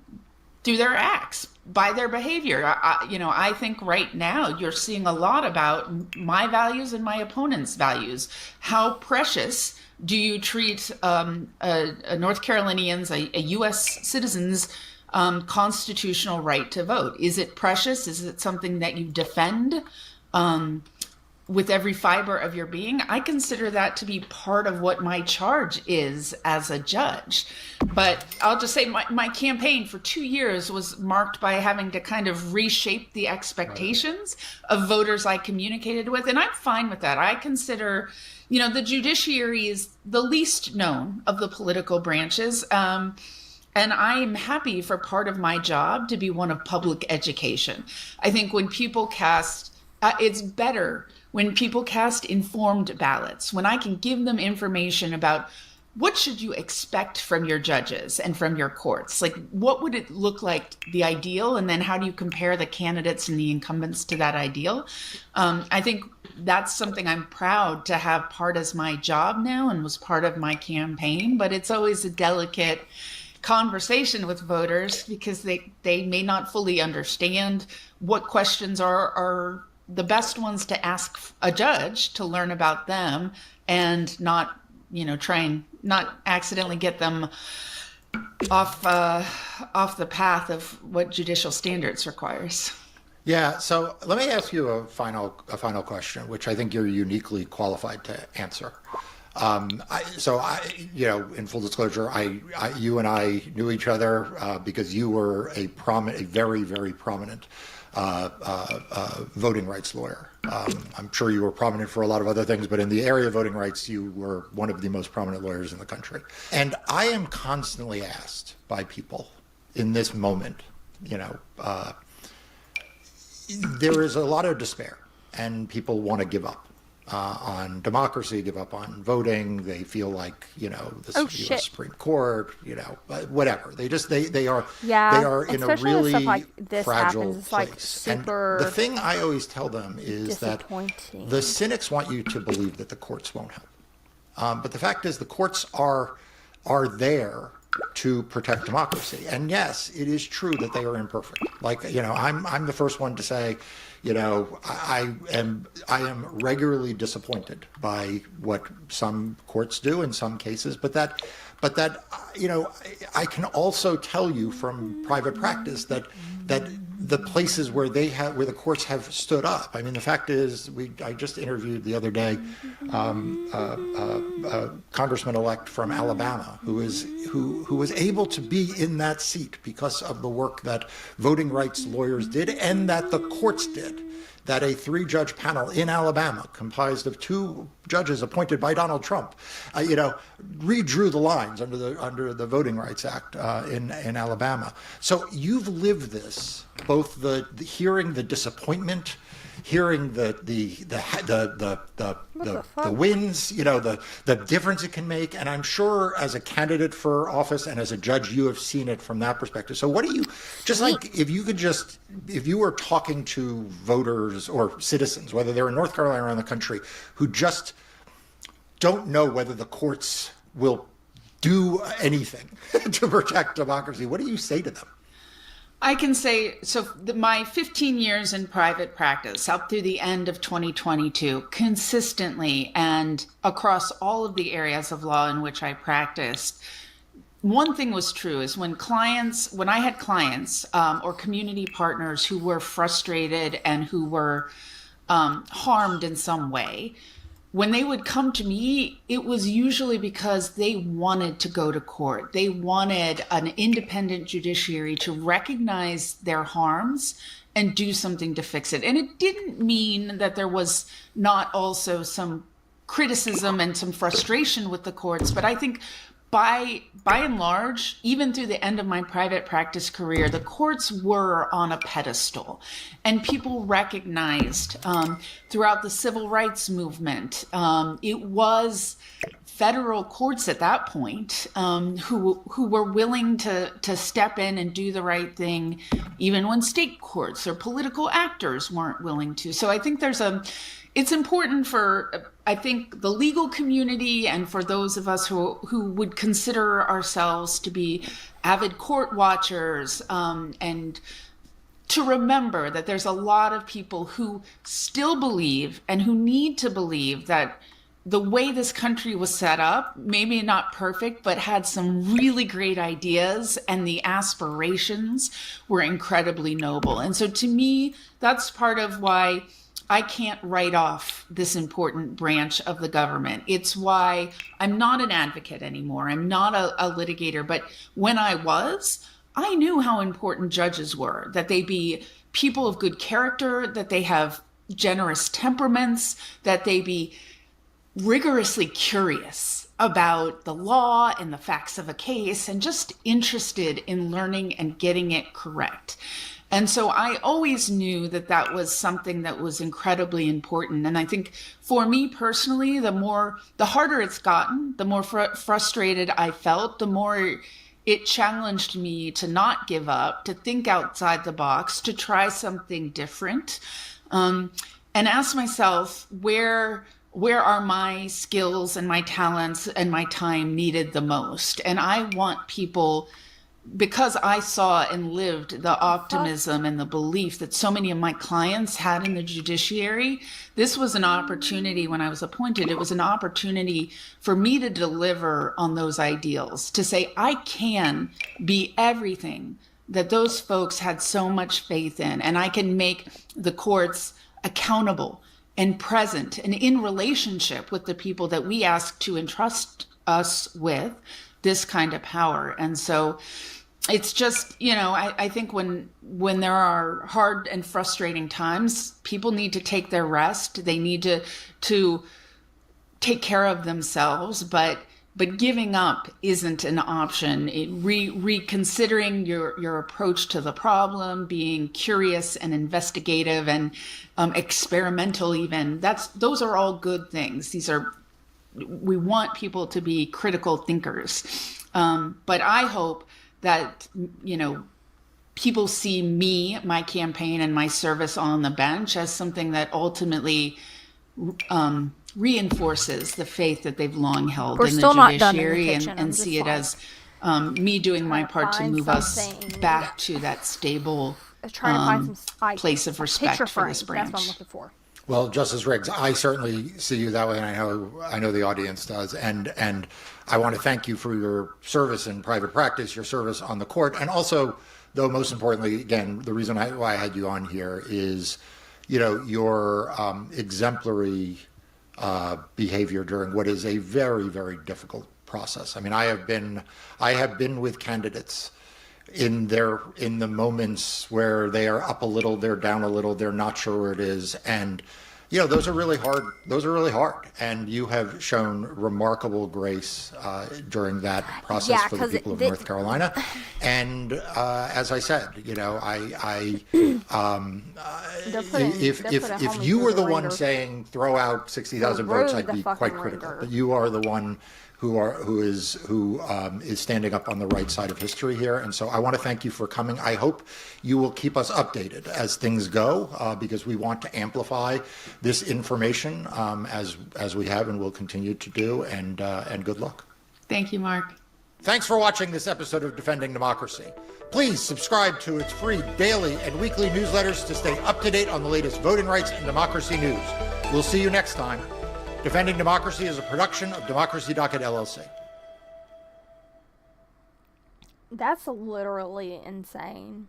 through their acts, by their behavior. I think right now you're seeing a lot about my values and my opponent's values. How precious do you treat a North Carolinian's, a U.S. citizen's constitutional right to vote? Is it precious? Is it something that you defend with every fiber of your being? I consider that to be part of what my charge is as a judge. But I'll just say my campaign for 2 years was marked by having to kind of reshape the expectations of voters I communicated with. And I'm fine with that. I consider, the judiciary is the least known of the political branches. And I am happy for part of my job to be one of public education. I think when people it's better when people cast informed ballots, when I can give them information about what should you expect from your judges and from your courts? Like, what would it look like, the ideal? And then how do you compare the candidates and the incumbents to that ideal? I think that's something I'm proud to have part as my job now and was part of my campaign, but it's always a delicate conversation with voters because they may not fully understand what questions are the best ones to ask a judge to learn about them and not, try and not accidentally get them off the path of what judicial standards requires. Yeah. So let me ask you a final question, which I think you're uniquely qualified to answer. In full disclosure, you and I knew each other because you were a very, very prominent voting rights lawyer. I'm sure you were prominent for a lot of other things, but in the area of voting rights, you were one of the most prominent lawyers in the country. And I am constantly asked by people in this moment there is a lot of despair, and people want to give up on democracy, give up on voting. They feel like, the U.S. Supreme Court, whatever. They are in a really fragile place. And the thing I always tell them is that the cynics want you to believe that the courts won't help. But the fact is, the courts are there to protect democracy. And yes, it is true that they are imperfect. Like, I'm the first one to say, I am regularly disappointed by what some courts do in some cases, but that I can also tell you from private practice that the places where the courts have stood up. I mean, the fact is, I just interviewed the other day a congressman-elect from Alabama who was able to be in that seat because of the work that voting rights lawyers did and that the courts did. That a 3-judge panel in Alabama, comprised of 2 judges appointed by Donald Trump, redrew the lines under the Voting Rights Act in Alabama. So you've lived this, both the hearing the disappointment, hearing the wins, the difference it can make, and I'm sure as a candidate for office and as a judge, you have seen it from that perspective. So what do you, if you were talking to voters or citizens, whether they're in North Carolina or around the country, who just don't know whether the courts will do anything to protect democracy, what do you say to them? I can say, my 15 years in private practice up through the end of 2022, consistently and across all of the areas of law in which I practiced, one thing was true is when I had clients or community partners who were frustrated and who were harmed in some way, when they would come to me, it was usually because they wanted to go to court. They wanted an independent judiciary to recognize their harms and do something to fix it. And it didn't mean that there was not also some criticism and some frustration with the courts, but I think by and large, even through the end of my private practice career, the courts were on a pedestal, and people recognized throughout the civil rights movement, it was federal courts at that point who were willing to step in and do the right thing, even when state courts or political actors weren't willing to. So I think it's important for, I think, the legal community and for those of us who would consider ourselves to be avid court watchers, and to remember that there's a lot of people who still believe and who need to believe that the way this country was set up, maybe not perfect, but had some really great ideas, and the aspirations were incredibly noble. And so to me, that's part of why I can't write off this important branch of the government. It's why I'm not an advocate anymore. I'm not a litigator. But when I was, I knew how important judges were, that they be people of good character, that they have generous temperaments, that they be rigorously curious about the law and the facts of a case, and just interested in learning and getting it correct. And so I always knew that was something that was incredibly important. And I think for me personally, the harder it's gotten, the more frustrated I felt, the more it challenged me to not give up, to think outside the box, to try something different, and ask myself, where are my skills and my talents and my time needed the most? And I want people, because I saw and lived the optimism and the belief that so many of my clients had in the judiciary, this was an opportunity when I was appointed. It was an opportunity for me to deliver on those ideals, to say I can be everything that those folks had so much faith in, and I can make the courts accountable and present and in relationship with the people that we ask to entrust us with this kind of power. And so it's just, I think when there are hard and frustrating times, people need to take their rest. They need to take care of themselves. But but giving up isn't an option. Reconsidering your approach to the problem, being curious and investigative and experimental, even those are all good things. We want people to be critical thinkers, but I hope that people see me, my campaign, and my service on the bench as something that ultimately reinforces the faith that they've long held in the judiciary, and see it as me doing my part to move us back to that stable place of respect for this branch. That's what I'm looking for. Well, Justice Riggs, I certainly see you that way, and I know the audience does. And I want to thank you for your service in private practice, your service on the court, and also, though most importantly, again, the reason why I had you on here is, your exemplary behavior during what is a very, very difficult process. I mean, I have been with candidates in the moments where they are up a little, they're down a little, they're not sure where it is, and those are really hard. And you have shown remarkable grace during that process for the people of North Carolina. And as I said, if you were the one saying throw out 60,000 votes, I'd be quite critical. But you are the one who is standing up on the right side of history here. And so I want to thank you for coming. I hope you will keep us updated as things go, because we want to amplify this information as we have and will continue to do. And good luck. Thank you, Mark. Thanks for watching this episode of Defending Democracy. Please subscribe to its free daily and weekly newsletters to stay up to date on the latest voting rights and democracy news. We'll see you next time. Defending Democracy is a production of Democracy Docket LLC. That's literally insane.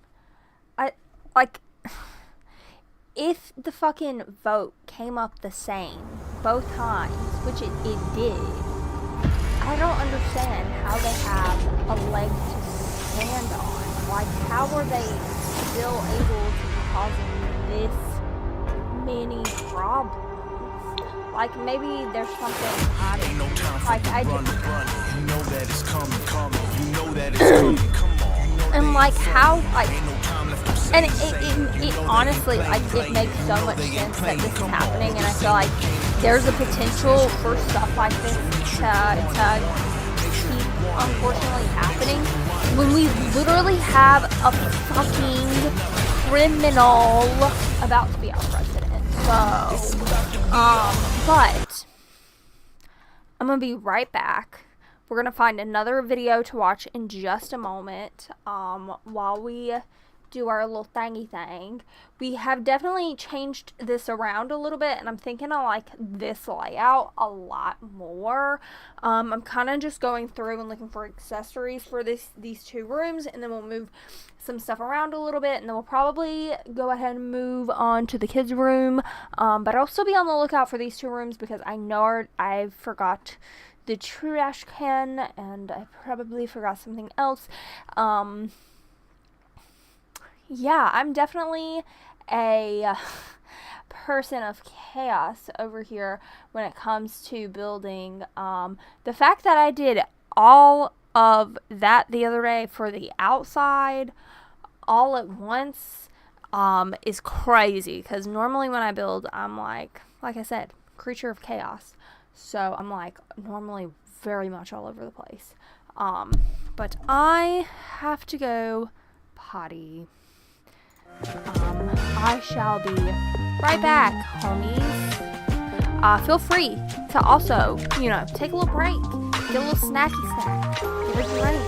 If the fucking vote came up the same both times, which it did, I don't understand how they have a leg to stand on. How are they still able to be causing this many problems? Maybe there's something I don't know. I just you know that it's coming. You know that it's coming. Come on. And how and it honestly it makes so much sense that this is happening, and I feel like there's a potential for stuff like this to keep unfortunately happening when we literally have a fucking criminal about to be our president. So, but I'm gonna be right back. We're gonna find another video to watch in just a moment. While we do our little thingy thing, we have definitely changed this around a little bit, and I'm thinking I like this layout a lot more. I'm kind of just going through and looking for accessories for these two rooms, and then we'll move some stuff around a little bit, and then we'll probably go ahead and move on to the kids' room. But I'll still be on the lookout for these two rooms because I know I forgot the trash can, and I probably forgot something else. Yeah, I'm definitely a person of chaos over here when it comes to building. The fact that I did all of that the other day for the outside all at once is crazy, because normally when I build, I'm like I said, creature of chaos. So I'm normally very much all over the place. But I have to go potty. I shall be right back, homies. Feel free to also, take a little break, get a little snacky snack, get it ready.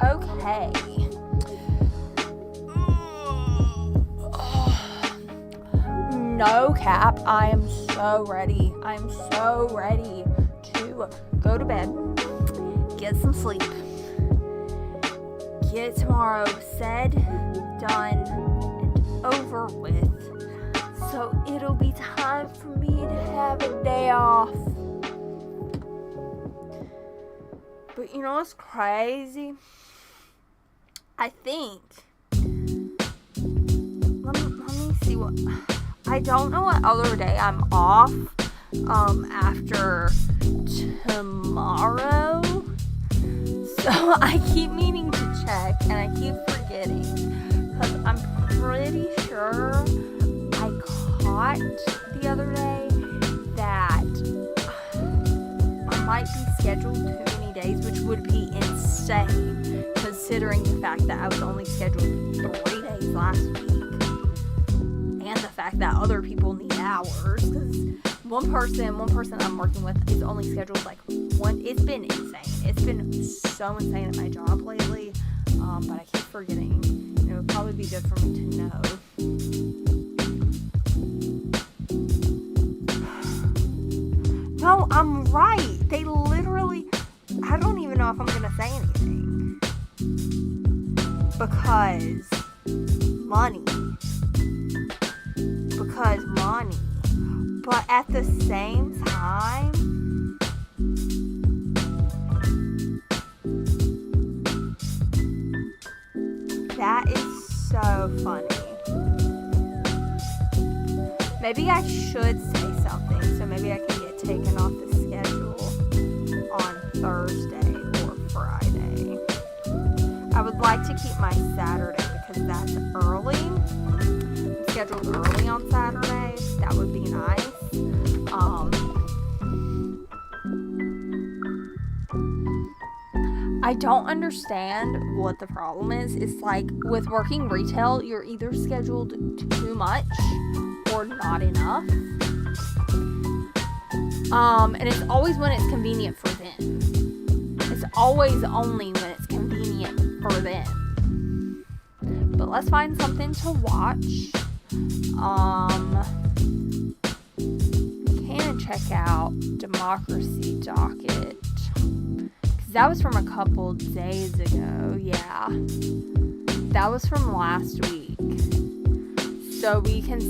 Okay. No cap, I am so ready. I'm so ready to go to bed, get some sleep, get tomorrow said, done, and over with. So it'll be time for me to have a day off. But you know what's crazy? I think, let me see what, I don't know what other day I'm off, after tomorrow, so I keep meaning to check, and I keep forgetting, because I'm pretty sure I caught the other day that I might be scheduled too many days, which would be insane, considering the fact that I was only scheduled 3 days last week, and the fact that other people need hours, because one person I'm working with is only scheduled like one. It's been insane. It's been so insane at my job lately, but I keep forgetting. It would probably be good for me to know. No, I'm right. They literally, I don't even know if I'm going to say anything. Because money. Because money. But at the same time, that is so funny. Maybe I should say something, so maybe I can get taken off the schedule on Thursday or Friday. I would like to keep my Saturday because that's early. I'm scheduled early on Saturday. That would be nice. I don't understand what the problem is. It's like with working retail, you're either scheduled too much or not enough. And it's always when it's convenient for them. It's always only when it's convenient for them. But let's find something to watch. Can check out Democracy Docket. Because that was from a couple days ago. Yeah. That was from last week. So we can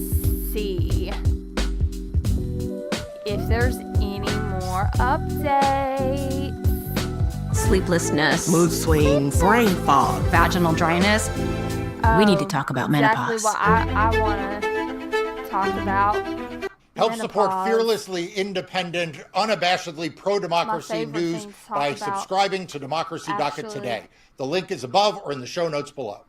see if there's any more updates. Sleeplessness, mood swings, brain fog, vaginal dryness. We need to talk about menopause. Exactly what I want to talk about. Help menopause. support fearlessly independent, unabashedly pro-democracy news by subscribing to Democracy Docket today. The link is above or in the show notes below.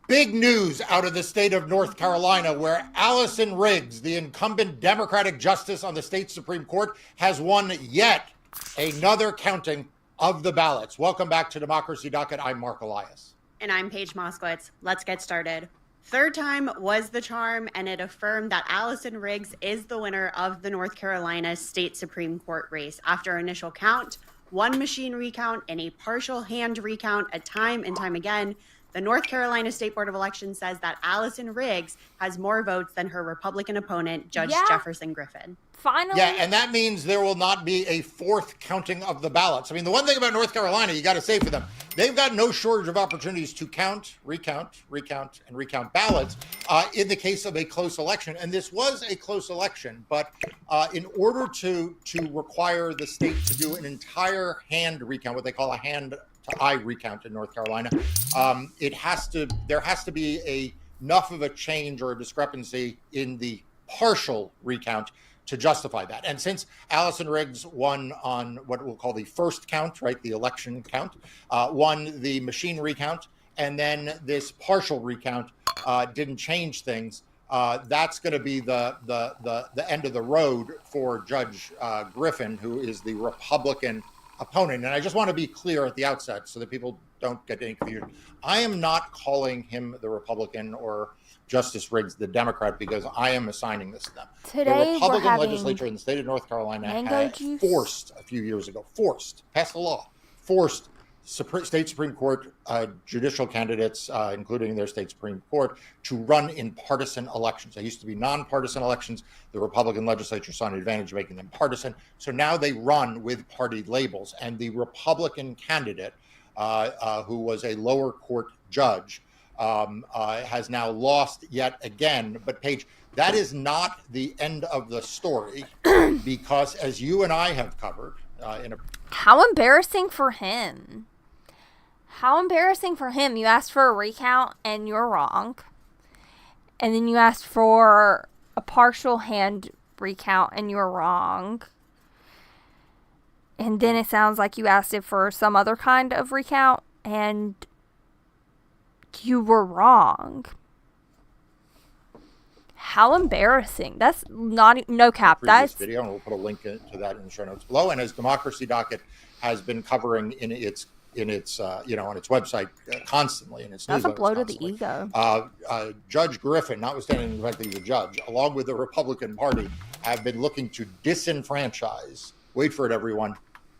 Big news out of the state of North Carolina, where Allison Riggs, the incumbent Democratic justice on the state Supreme Court, has won yet another counting of the ballots. Welcome back to Democracy Docket. I'm Mark Elias. And I'm Paige Moskowitz. Let's get started. Third time was the charm, and it affirmed that Allison Riggs is the winner of the North Carolina State Supreme Court race. After initial count, one machine recount, and a partial hand recount, time and time again, the North Carolina State Board of Elections says that Allison Riggs has more votes than her Republican opponent, Judge Jefferson Griffin. Finally. Yeah, and that means there will not be a fourth counting of the ballots. I mean, the one thing about North Carolina, you got to say for them, they've got no shortage of opportunities to count, recount, and recount ballots in the case of a close election. And this was a close election, but in order to require the state to do an entire hand recount, what they call a hand to eye recount in North Carolina, there has to be enough of a change or a discrepancy in the partial recount to justify that. And since Allison Riggs won on what we'll call the first count, right, the election count, won the machine recount, and then this partial recount didn't change things, that's going to be the end of the road for Judge Griffin, who is the Republican opponent. And I just want to be clear at the outset so that people don't get any confusion. I am not calling him the Republican or Justice Riggs the Democrat because I am assigning this to them. Today the Republican legislature in the state of North Carolina had forced a few years ago, passed a law, forced state Supreme Court judicial candidates, including their state Supreme Court, to run in partisan elections. They used to be nonpartisan elections. The Republican legislature saw an advantage of making them partisan. So now they run with party labels. And the Republican candidate, who was a lower court judge, has now lost yet again. But Paige, that is not the end of the story because as you and I have covered How embarrassing for him. How embarrassing for him. You asked for a recount and you're wrong. And then you asked for a partial hand recount and you're wrong. And then it sounds like you asked it for some other kind of recount and you were wrong. How embarrassing. That's no cap. That's video, and we'll put a link to that in the show notes below. And as Democracy Docket has been covering in its on its website constantly, and its that's a blow to the ego. Judge Griffin, notwithstanding the fact that he's a judge, along with the Republican Party, have been looking to disenfranchise, wait for it everyone,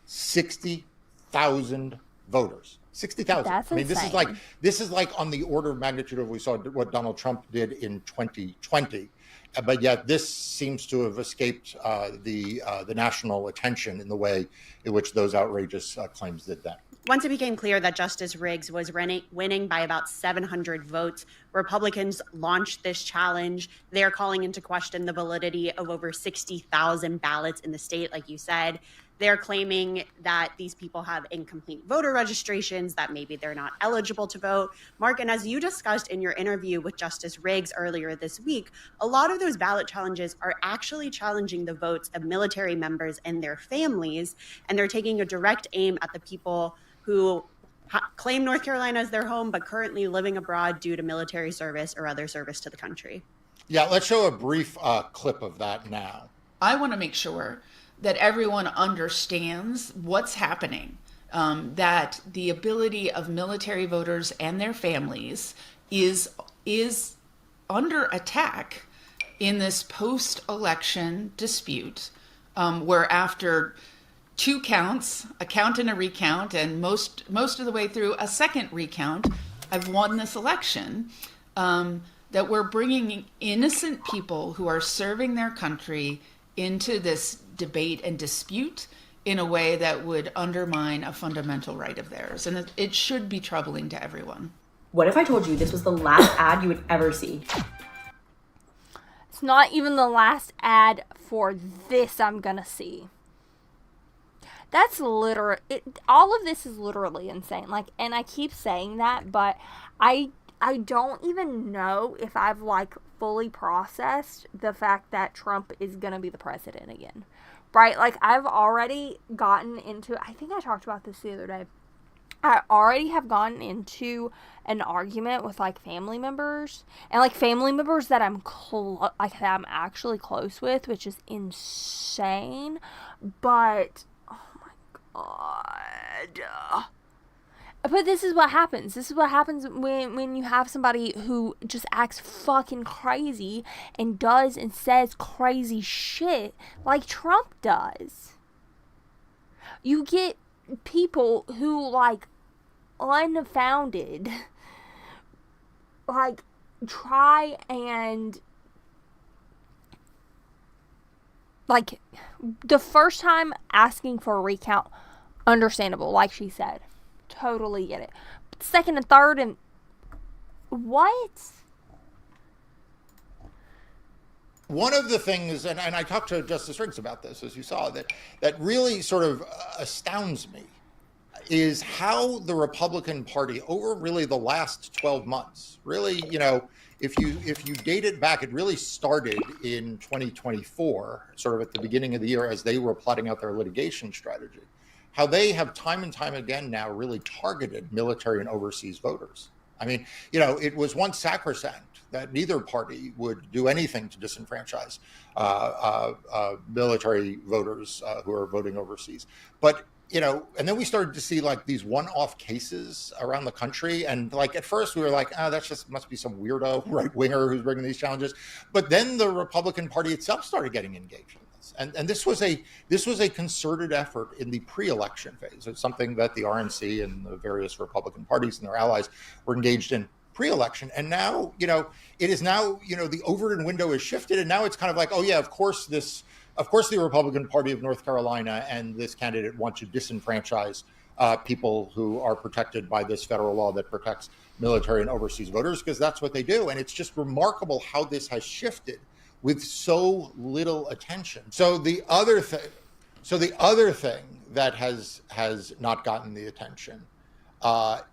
60,000 voters. 60,000. That's I mean, insane. this is like on the order of magnitude of what Donald Trump did in 2020. But yet this seems to have escaped the national attention in the way in which those outrageous claims did then. Once it became clear that Justice Riggs was winning by about 700 votes, Republicans launched this challenge. They're calling into question the validity of over 60,000 ballots in the state, like you said. They're claiming that these people have incomplete voter registrations, that maybe they're not eligible to vote. Mark, and as you discussed in your interview with Justice Riggs earlier this week, a lot of those ballot challenges are actually challenging the votes of military members and their families, and they're taking a direct aim at the people who claim North Carolina as their home, but currently living abroad due to military service or other service to the country. Yeah, let's show a brief clip of that now. I want to make sure that everyone understands what's happening, that the ability of military voters and their families is under attack in this post-election dispute, where after 2 counts, a count and a recount, and most of the way through a second recount, I've won this election, that we're bringing innocent people who are serving their country into this debate and dispute in a way that would undermine a fundamental right of theirs. And it should be troubling to everyone. What if I told you this was the last ad you would ever see? It's not even the last ad for this I'm gonna see. That's literal. All of this is literally insane. Like, and I keep saying that, but I don't even know if I've fully processed the fact that Trump is gonna be the president again, right? Like, I've already gotten into, I think I talked about this the other day, I already have gotten into an argument with family members, and family members that I'm that I'm actually close with, which is insane. But oh my god. But this is what happens. This is what happens when you have somebody who just acts fucking crazy and does and says crazy shit like Trump does. You get people who, unfounded, try and, the first time asking for a recount, understandable, like she said. Totally get it. But second and third, and what? One of the things, and I talked to Justice Riggs about this, as you saw, that really sort of astounds me is how the Republican Party over really the last 12 months, really, if you date it back, it really started in 2024, sort of at the beginning of the year as they were plotting out their litigation strategy. How they have time and time again now really targeted military and overseas voters. I mean, it was once sacrosanct that neither party would do anything to disenfranchise military voters who are voting overseas. But, and then we started to see these one-off cases around the country. And at first we were that just must be some weirdo right-winger who's bringing these challenges. But then the Republican Party itself started getting engaged. And this was a concerted effort in the pre-election phase. It's something that the RNC and the various Republican parties and their allies were engaged in pre-election. And now, it is now, the Overton window is shifted. And now it's kind of of course the Republican Party of North Carolina and this candidate want to disenfranchise people who are protected by this federal law that protects military and overseas voters, because that's what they do. And it's just remarkable how this has shifted with so little attention. So the other thing that has not gotten the attention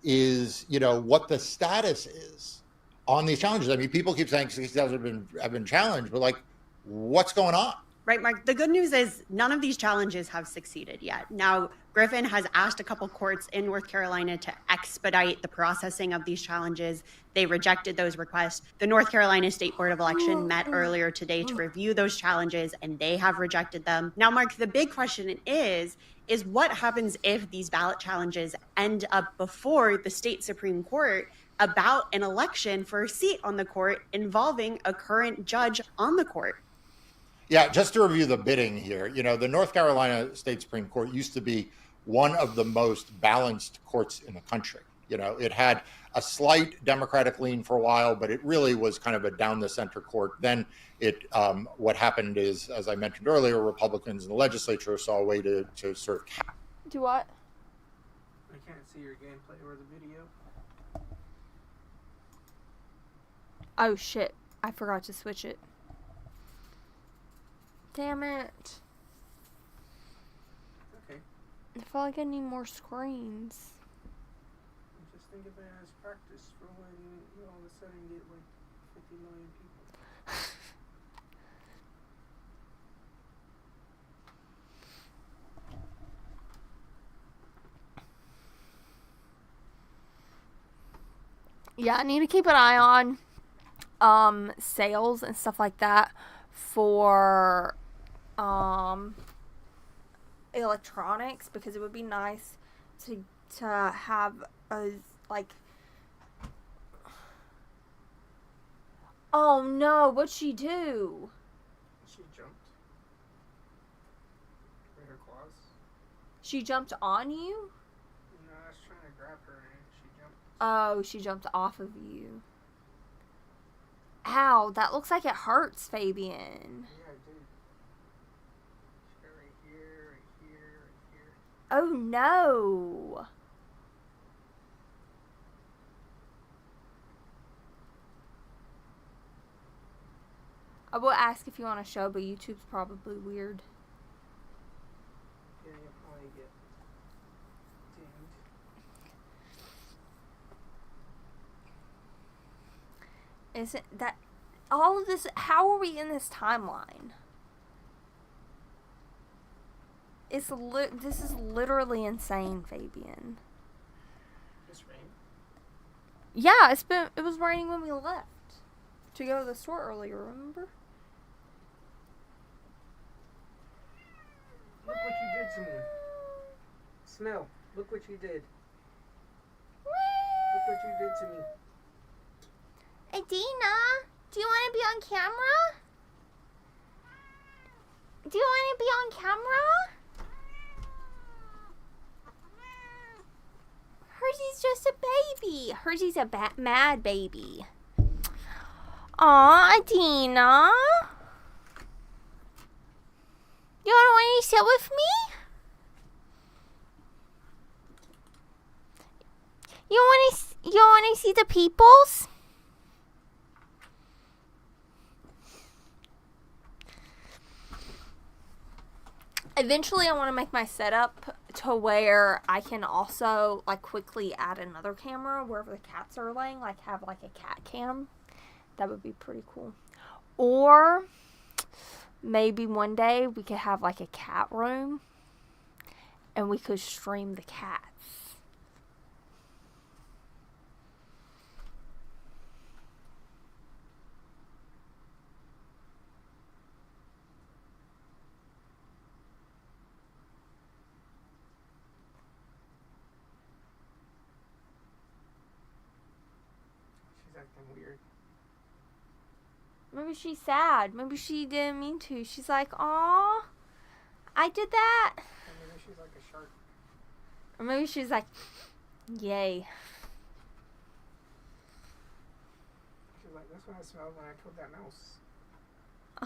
is what the status is on these challenges. I mean, people keep saying 60,000 have been challenged, but what's going on? Right, Mark. The good news is none of these challenges have succeeded yet. Now, Griffin has asked a couple courts in North Carolina to expedite the processing of these challenges. They rejected those requests. The North Carolina State Board of Election met earlier today to review those challenges, and they have rejected them. Now, Mark, the big question is what happens if these ballot challenges end up before the state Supreme Court about an election for a seat on the court involving a current judge on the court? Yeah, just to review the bidding here, the North Carolina State Supreme Court used to be one of the most balanced courts in the country. You know, it had a slight Democratic lean for a while, but it really was kind of a down the center court. Then what happened is, as I mentioned earlier, Republicans in the legislature saw a way to sort of. Do what? I can't see your gameplay or the video. Oh shit, I forgot to switch it. Damn it. Okay. I feel like I need more screens. Just think of it as practice for when you all of a sudden get like 50 million people. Yeah, I need to keep an eye on sales and stuff like that for electronics, because it would be nice to have a like. Oh no, what'd she do? She jumped. With her claws. She jumped on you? No, I was trying to grab her and she jumped. Oh, she jumped off of you. Ow, that looks like it hurts, Fabian. Yeah, it did. She got right here, right here, right here. Oh no. I will ask if you want to show, but YouTube's probably weird. Yeah, you'll probably get dinged. Isn't that all of this? How are we in this timeline? This is literally insane, Fabian. This rain? Yeah, it was raining when we left to go to the store earlier, remember? Look what you did to me. Smell. Look what you did. Look what you did to me. Adina, do you want to be on camera? Do you want to be on camera? Hershey's just a baby. Hershey's a mad baby. Aw, Adina. You don't want to sit with me? You want to see the peoples? Eventually, I want to make my setup to where I can also like quickly add another camera wherever the cats are laying, like have like a cat cam. That would be pretty cool. Or maybe one day we could have like a cat room and we could stream the cats. She's acting weird. Maybe she's sad. Maybe she didn't mean to. She's like, aw, I did that. Or maybe she's like a shark. Or maybe she's like, yay. She's like, that's what I smelled when I killed that mouse.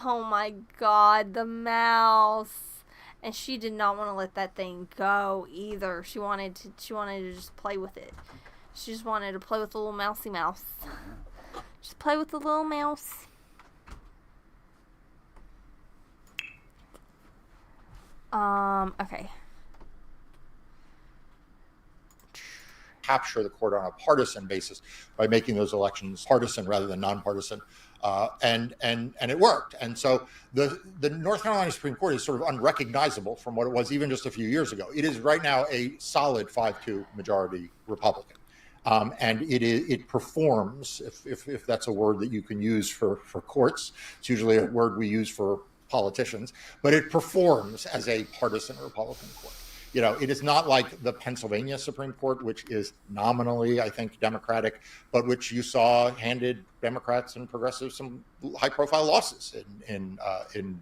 Oh my god, the mouse. And she did not want to let that thing go either. She wanted to just play with it. She just wanted to play with the little mousy mouse. Just play with the little mouse. Okay. Capture the court on a partisan basis by making those elections partisan rather than nonpartisan. And it worked. And so the North Carolina Supreme Court is sort of unrecognizable from what it was even just a few years ago. It is right now a solid 5-2 majority Republican. And it performs, if that's a word that you can use for courts. It's usually a word we use for politicians, but it performs as a partisan Republican court. it is not like the Pennsylvania Supreme Court, which is nominally, I think, Democratic, but which you saw handed Democrats and progressives some high-profile losses in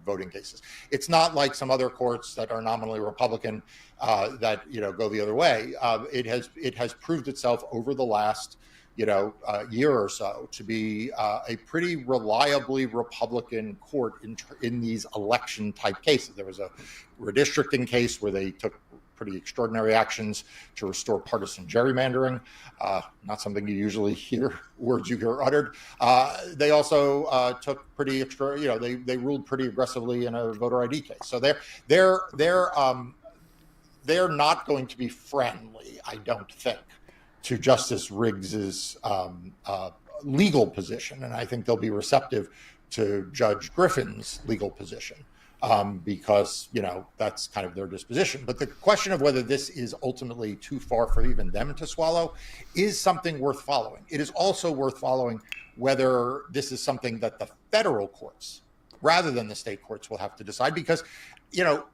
voting cases. It's not like some other courts that are nominally Republican that go the other way. It has proved itself over the last year or so to be a pretty reliably Republican court in these election type cases. There was a redistricting case where they took pretty extraordinary actions to restore partisan gerrymandering. Not something you usually hear words you hear uttered. They also took pretty extra. They ruled pretty aggressively in a voter ID case. So they're not going to be friendly, I don't think, to Justice Riggs's legal position, and I think they'll be receptive to Judge Griffin's legal position because that's kind of their disposition. But the question of whether this is ultimately too far for even them to swallow is something worth following. It is also worth following whether this is something that the federal courts, rather than the state courts, will have to decide. Because,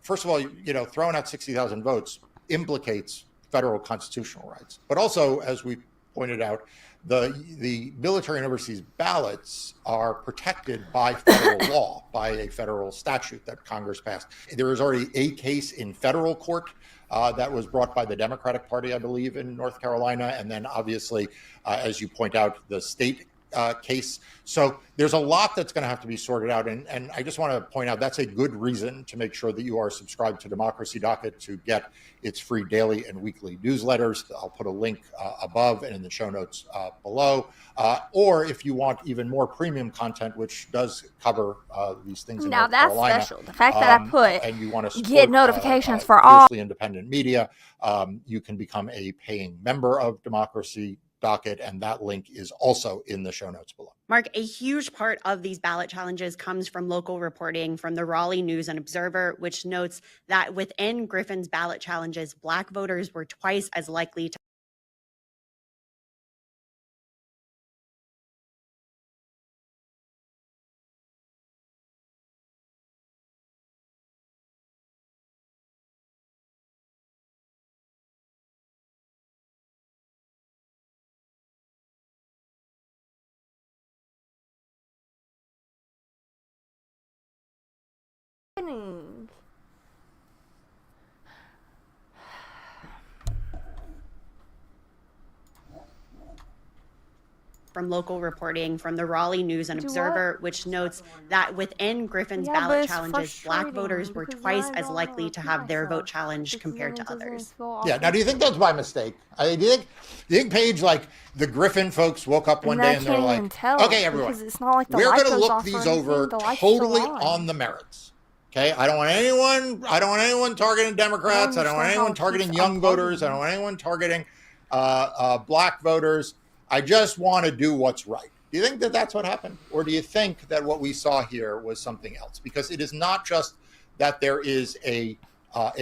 first of all, throwing out 60,000 votes implicates federal constitutional rights. But also, as we pointed out, the military universities' ballots are protected by federal law, by a federal statute that Congress passed. There is already a case in federal court that was brought by the Democratic Party, I believe, in North Carolina. And then obviously, as you point out, the state case. So there's a lot that's going to have to be sorted out. And I just want to point out that's a good reason to make sure that you are subscribed to Democracy Docket to get its free daily and weekly newsletters. I'll put a link above and in the show notes below. Or if you want even more premium content, which does cover these things in North Carolina. Now that's special. The fact that I put and you want to support, get notifications for all independent media, you can become a paying member of Democracy Docket, and that link is also in the show notes below. Mark, a huge part of these ballot challenges comes from local reporting from the Raleigh News and Observer, which notes that within Griffin's ballot challenges, Black voters were twice as likely to from local reporting from the Raleigh News and Observer, which notes that within Griffin's ballot challenges, Black voters were twice as likely to have their vote challenged compared to others. Yeah. Now, do you think that's by mistake? Do you think Paige, like the Griffin folks, woke up one day and they're like, "Okay, everyone, we're going to look these over totally on the merits." Okay, I don't want anyone targeting Democrats. I don't want anyone targeting young voters. I don't want anyone targeting Black voters. I just want to do what's right. Do you think that that's what happened? Or do you think that what we saw here was something else? Because it is not just that there is a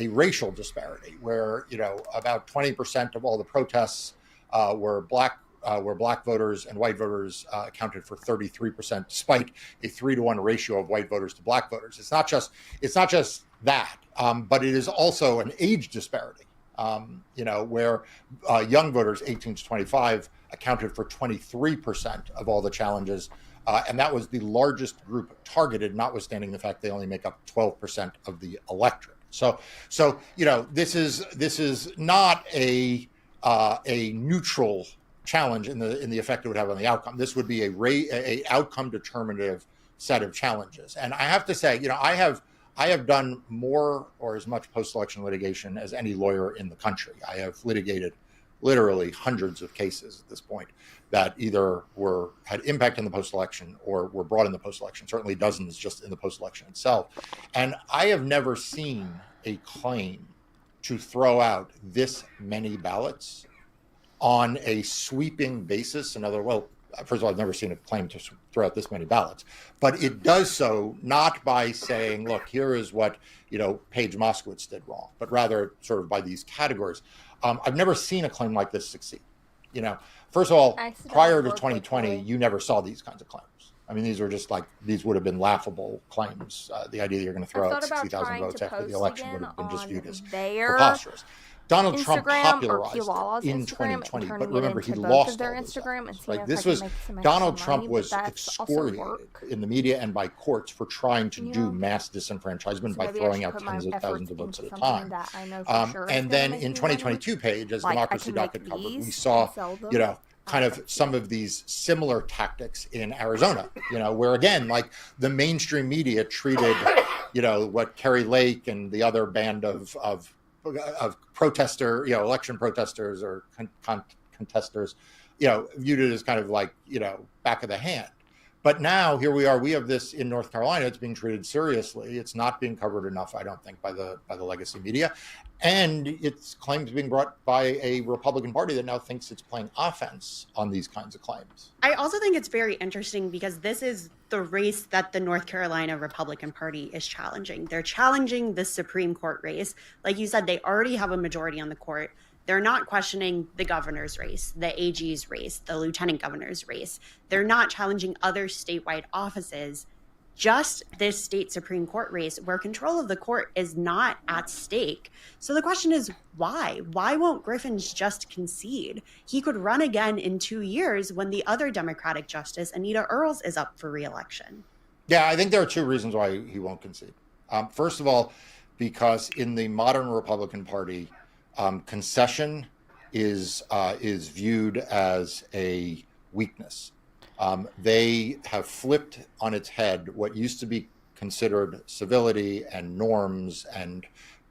racial disparity where, about 20% of all the protests were black voters, and white voters accounted for 33%, despite a 3-to-1 ratio of white voters to Black voters. It's not just that, but it is also an age disparity. Where young voters, 18 to 25, accounted for 23% of all the challenges. And that was the largest group targeted, notwithstanding the fact they only make up 12% of the electorate. So this is not a neutral challenge in the effect it would have on the outcome. This would be a outcome determinative set of challenges. And I have to say, I have done more or as much post-election litigation as any lawyer in the country. I have litigated literally hundreds of cases at this point that either had impact in the post-election or were brought in the post-election, certainly dozens just in the post-election itself. And I have never seen a claim to throw out this many ballots on a sweeping basis. First of all, I've never seen a claim to throw out this many ballots, but it does so not by saying, look, here is what, Paige Moskowitz did wrong, but rather sort of by these categories. I've never seen a claim like this succeed. First of all, prior to 2020, you never saw these kinds of claims. I mean, these would have been laughable claims. The idea that you're going to throw out 60,000 votes after the election would have been just viewed as preposterous. Donald Trump popularized it in 2020, but remember, he lost all those efforts, right? This was, Donald Trump was excoriated in the media and by courts for trying to do mass disenfranchisement by throwing out tens of thousands of votes at a time. And then in 2022 page, as Democracy Docket covered, we saw, kind of some of these similar tactics in Arizona, where again, like the mainstream media treated, what Kerry Lake and the other band of protester, election protesters or contesters, viewed it as kind of like, back of the hand. But now here we are. We have this in North Carolina. It's being treated seriously. It's not being covered enough, I don't think, by the legacy media, and its claims being brought by a Republican Party that now thinks it's playing offense on these kinds of claims. I also think it's very interesting because this is the race that the North Carolina Republican Party is challenging. They're challenging the Supreme Court race. Like you said, they already have a majority on the court. They're not questioning the governor's race, the AG's race, the lieutenant governor's race. They're not challenging other statewide offices, just this state Supreme Court race where control of the court is not at stake. So the question is, why? Why won't Griffins just concede? He could run again in 2 years when the other Democratic justice, Anita Earls, is up for re-election. Yeah, I think there are two reasons why he won't concede. First of all, because in the modern Republican Party, concession is viewed as a weakness. They have flipped on its head what used to be considered civility and norms and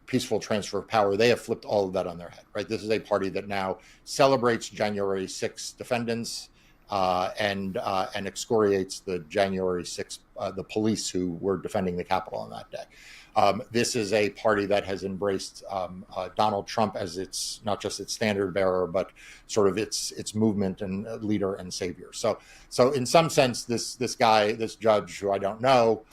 peaceful transfer of power. They have flipped all of that on their head, right? This is a party that now celebrates January 6th defendants and excoriates the January 6th, the police who were defending the Capitol on that day. This is a party that has embraced Donald Trump as its, not just its standard bearer, but sort of its movement and leader and savior. So in some sense, this judge who I don't know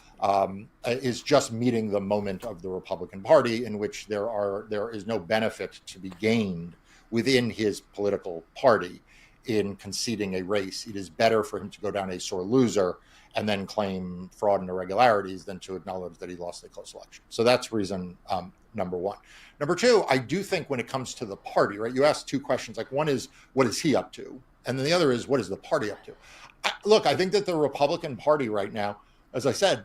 is just meeting the moment of the Republican Party in which there is no benefit to be gained within his political party in conceding a race. It is better for him to go down a sore loser and then claim fraud and irregularities than to acknowledge that he lost a close election. So that's reason number one. Number two, I do think when it comes to the party, right, you asked two questions. Like one is, what is he up to? And then the other is, what is the party up to? Look, I think that the Republican Party right now, as I said,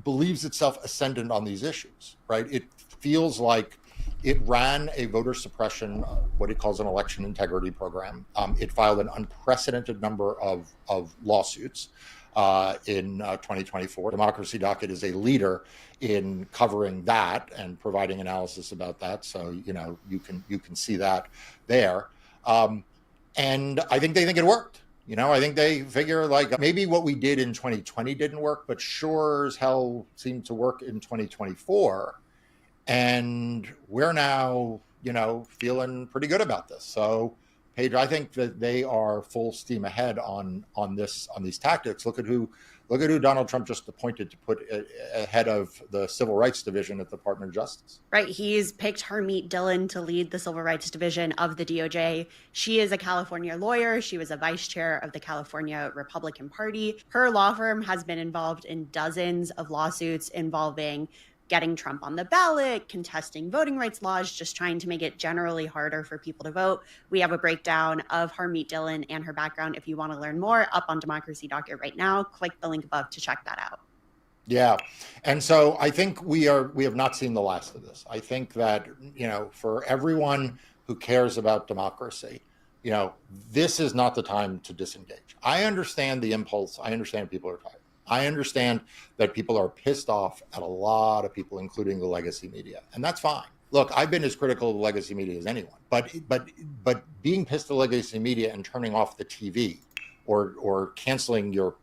believes itself ascendant on these issues, right? It feels like it ran a voter suppression, what it calls an election integrity program. It filed an unprecedented number of lawsuits in 2024. Democracy Docket is a leader in covering that and providing analysis about that. So, you can see that there. And I think they think it worked. I think they figure like maybe what we did in 2020 didn't work, but sure as hell seemed to work in 2024. And we're now, feeling pretty good about this. So, Paige, I think that they are full steam ahead on these tactics. Look at who Donald Trump just appointed to put ahead of the Civil Rights Division at the Department of Justice. Right. He's picked Harmeet Dillon to lead the Civil Rights Division of the DOJ. She is a California lawyer. She was a vice chair of the California Republican Party. Her law firm has been involved in dozens of lawsuits involving getting Trump on the ballot, contesting voting rights laws, just trying to make it generally harder for people to vote. We have a breakdown of Harmeet Dillon and her background. If you want to learn more, up on Democracy Docket right now, click the link above to check that out. Yeah. And so I think we have not seen the last of this. I think that, for everyone who cares about democracy, this is not the time to disengage. I understand the impulse. I understand people are tired. I understand that people are pissed off at a lot of people, including the legacy media, and that's fine. Look, I've been as critical of the legacy media as anyone, but being pissed at the legacy media and turning off the TV or canceling your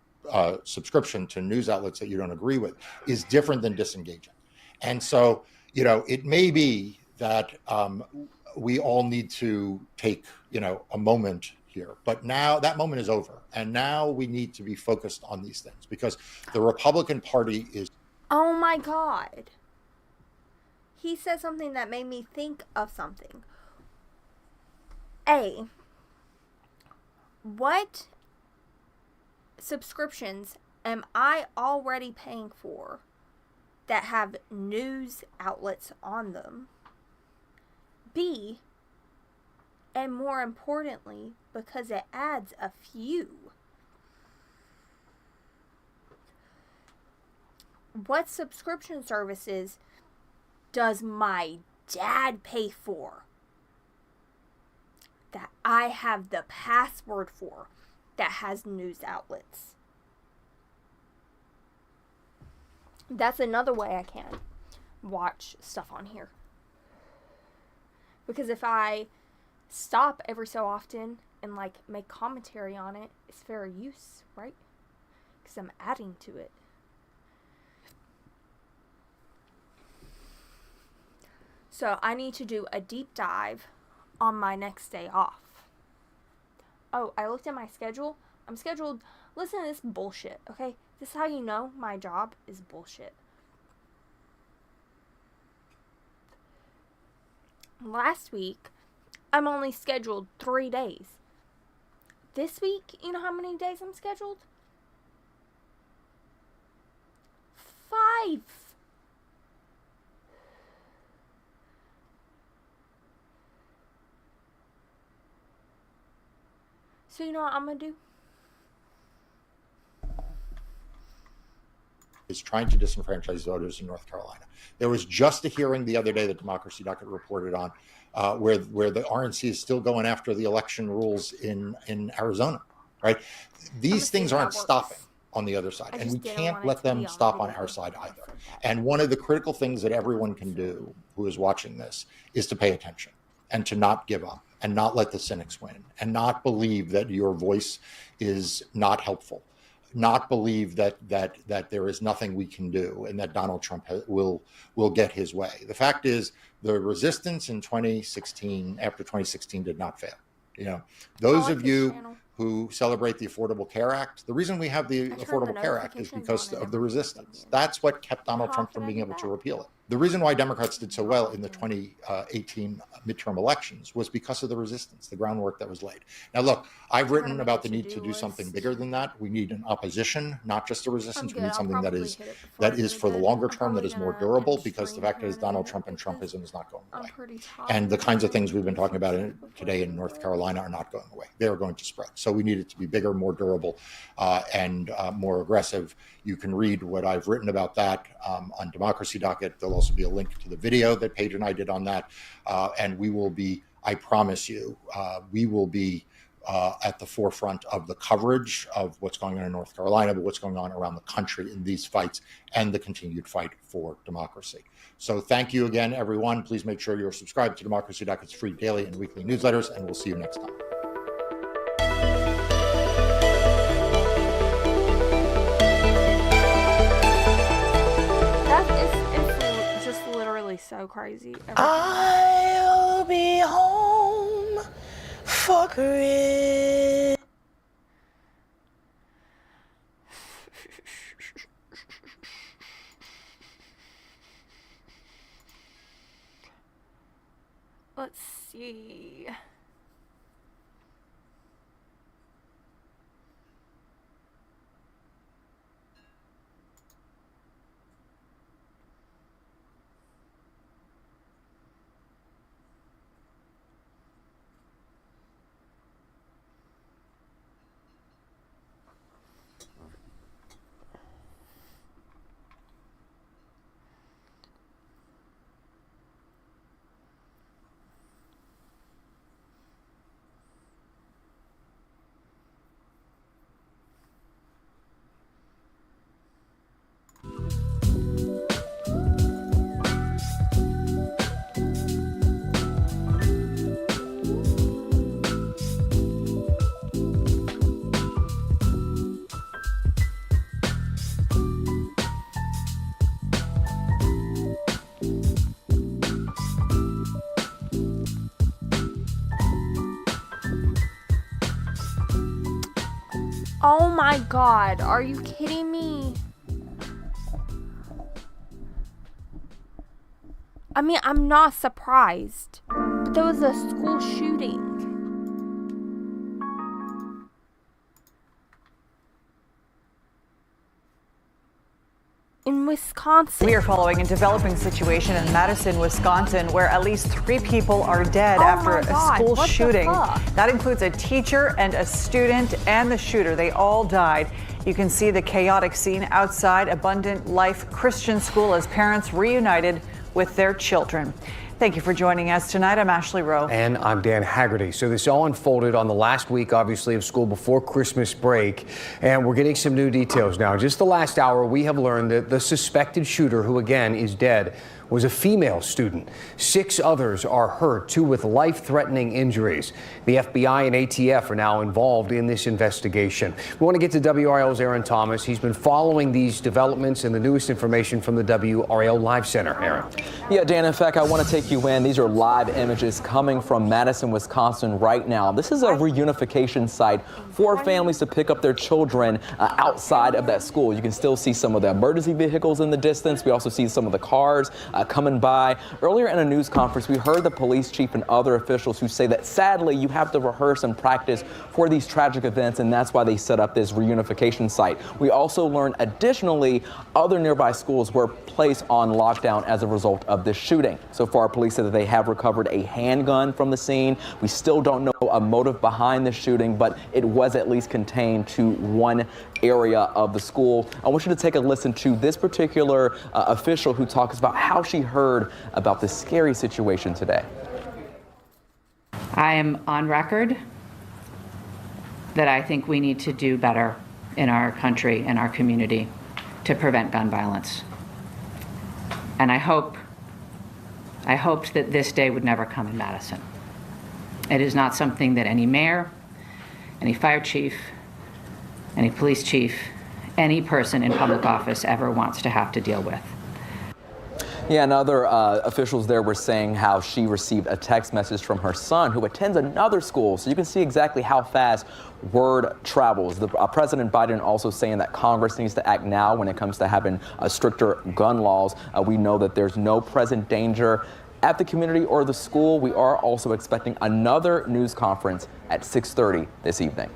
subscription to news outlets that you don't agree with is different than disengaging. And so, it may be that we all need to take, a moment here, but now that moment is over, and now we need to be focused on these things because the Republican Party is. Oh my God. He said something that made me think of something. What subscriptions am I already paying for that have news outlets on them? B, and more importantly, because it adds a few. What subscription services does my dad pay for that I have the password for that has news outlets? That's another way I can watch stuff on here. Because if I stop every so often and like make commentary on it, it's fair use, right? Because I'm adding to it. So I need to do a deep dive on my next day off. Oh, I looked at my schedule. I'm scheduled. Listen to this bullshit, okay? This is how you know my job is bullshit. Last week, I'm only scheduled 3 days. This week, you know how many days I'm scheduled? 5. So you know what I'm going to do? Is trying to disenfranchise voters in North Carolina. There was just a hearing the other day that Democracy Docket reported on where the RNC is still going after the election rules in Arizona, right? These things aren't stopping on the other side, and we can't let them stop on our side either. And one of the critical things that everyone can do who is watching this is to pay attention and to not give up and not let the cynics win and not believe that your voice is not helpful. Not believe that there is nothing we can do and that Donald Trump will get his way. The fact is, the resistance in 2016, after 2016, did not fail. You know, those of you who celebrate the Affordable Care Act, the reason we have the Affordable Care Act is because of the resistance. That's what kept Donald Trump from being able to repeal it. The reason why Democrats did so well in the 2018 midterm elections was because of the resistance, the groundwork that was laid. Now, look, I've written about the need to do something bigger than that. We need an opposition, not just a resistance. We need something that is for the longer term, that is more durable, because the fact is Donald Trump and Trumpism is not going away. And the kinds of things we've been talking about today in North Carolina are not going away. They are going to spread. So we need it to be bigger, more durable, and more aggressive. You can read what I've written about that on Democracy Docket. There'll also be a link to the video that Paige and I did on that. And we will be, I promise you, we will be at the forefront of the coverage of what's going on in North Carolina, but what's going on around the country in these fights and the continued fight for democracy. So thank you again, everyone. Please make sure you're subscribed to Democracy Docket's free daily and weekly newsletters, and we'll see you next time. So crazy. I'll be home for Christmas. Let's see. Oh my God, are you kidding me? I mean, I'm not surprised, but there was a school shooting. in Wisconsin. We are following a developing situation in Madison, Wisconsin, where at least 3 people are dead after a school shooting. That includes a teacher and a student and the shooter. They all died. You can see the chaotic scene outside Abundant Life Christian School as parents reunited with their children. Thank you for joining us tonight. I'm Ashley Rowe. And I'm Dan Haggerty. So this all unfolded on the last week, obviously, of school before Christmas break. And we're getting some new details now. Just the last hour, we have learned that the suspected shooter, who again is dead, was a female student. 6 others are hurt, 2 with life-threatening injuries. The FBI and ATF are now involved in this investigation. We want to get to WRL's Aaron Thomas. He's been following these developments and the newest information from the WRL Live Center. Aaron. Yeah, Dan, in fact, I want to take you in. These are live images coming from Madison, Wisconsin right now. This is a reunification site for families to pick up their children outside of that school. You can still see some of the emergency vehicles in the distance. We also see some of the cars coming by. Earlier in a news conference, we heard the police chief and other officials who say that sadly you have to rehearse and practice for these tragic events, and that's why they set up this reunification site. We also learned additionally other nearby schools were placed on lockdown as a result of this shooting. So far, police said that they have recovered a handgun from the scene. We still don't know a motive behind the shooting, but it was at least contained to one area of the school. I want you to take a listen to this particular official who talks about how she heard about this scary situation today. I am on record that I think we need to do better in our country and our community to prevent gun violence. And I hoped that this day would never come in Madison. It is not something that any mayor, any fire chief, any police chief, any person in public office ever wants to have to deal with. Yeah, and other officials there were saying how she received a text message from her son who attends another school. So you can see exactly how fast word travels. President Biden also saying that Congress needs to act now when it comes to having stricter gun laws. We know that there's no present danger at the community or the school. We are also expecting another news conference at 6:30 this evening.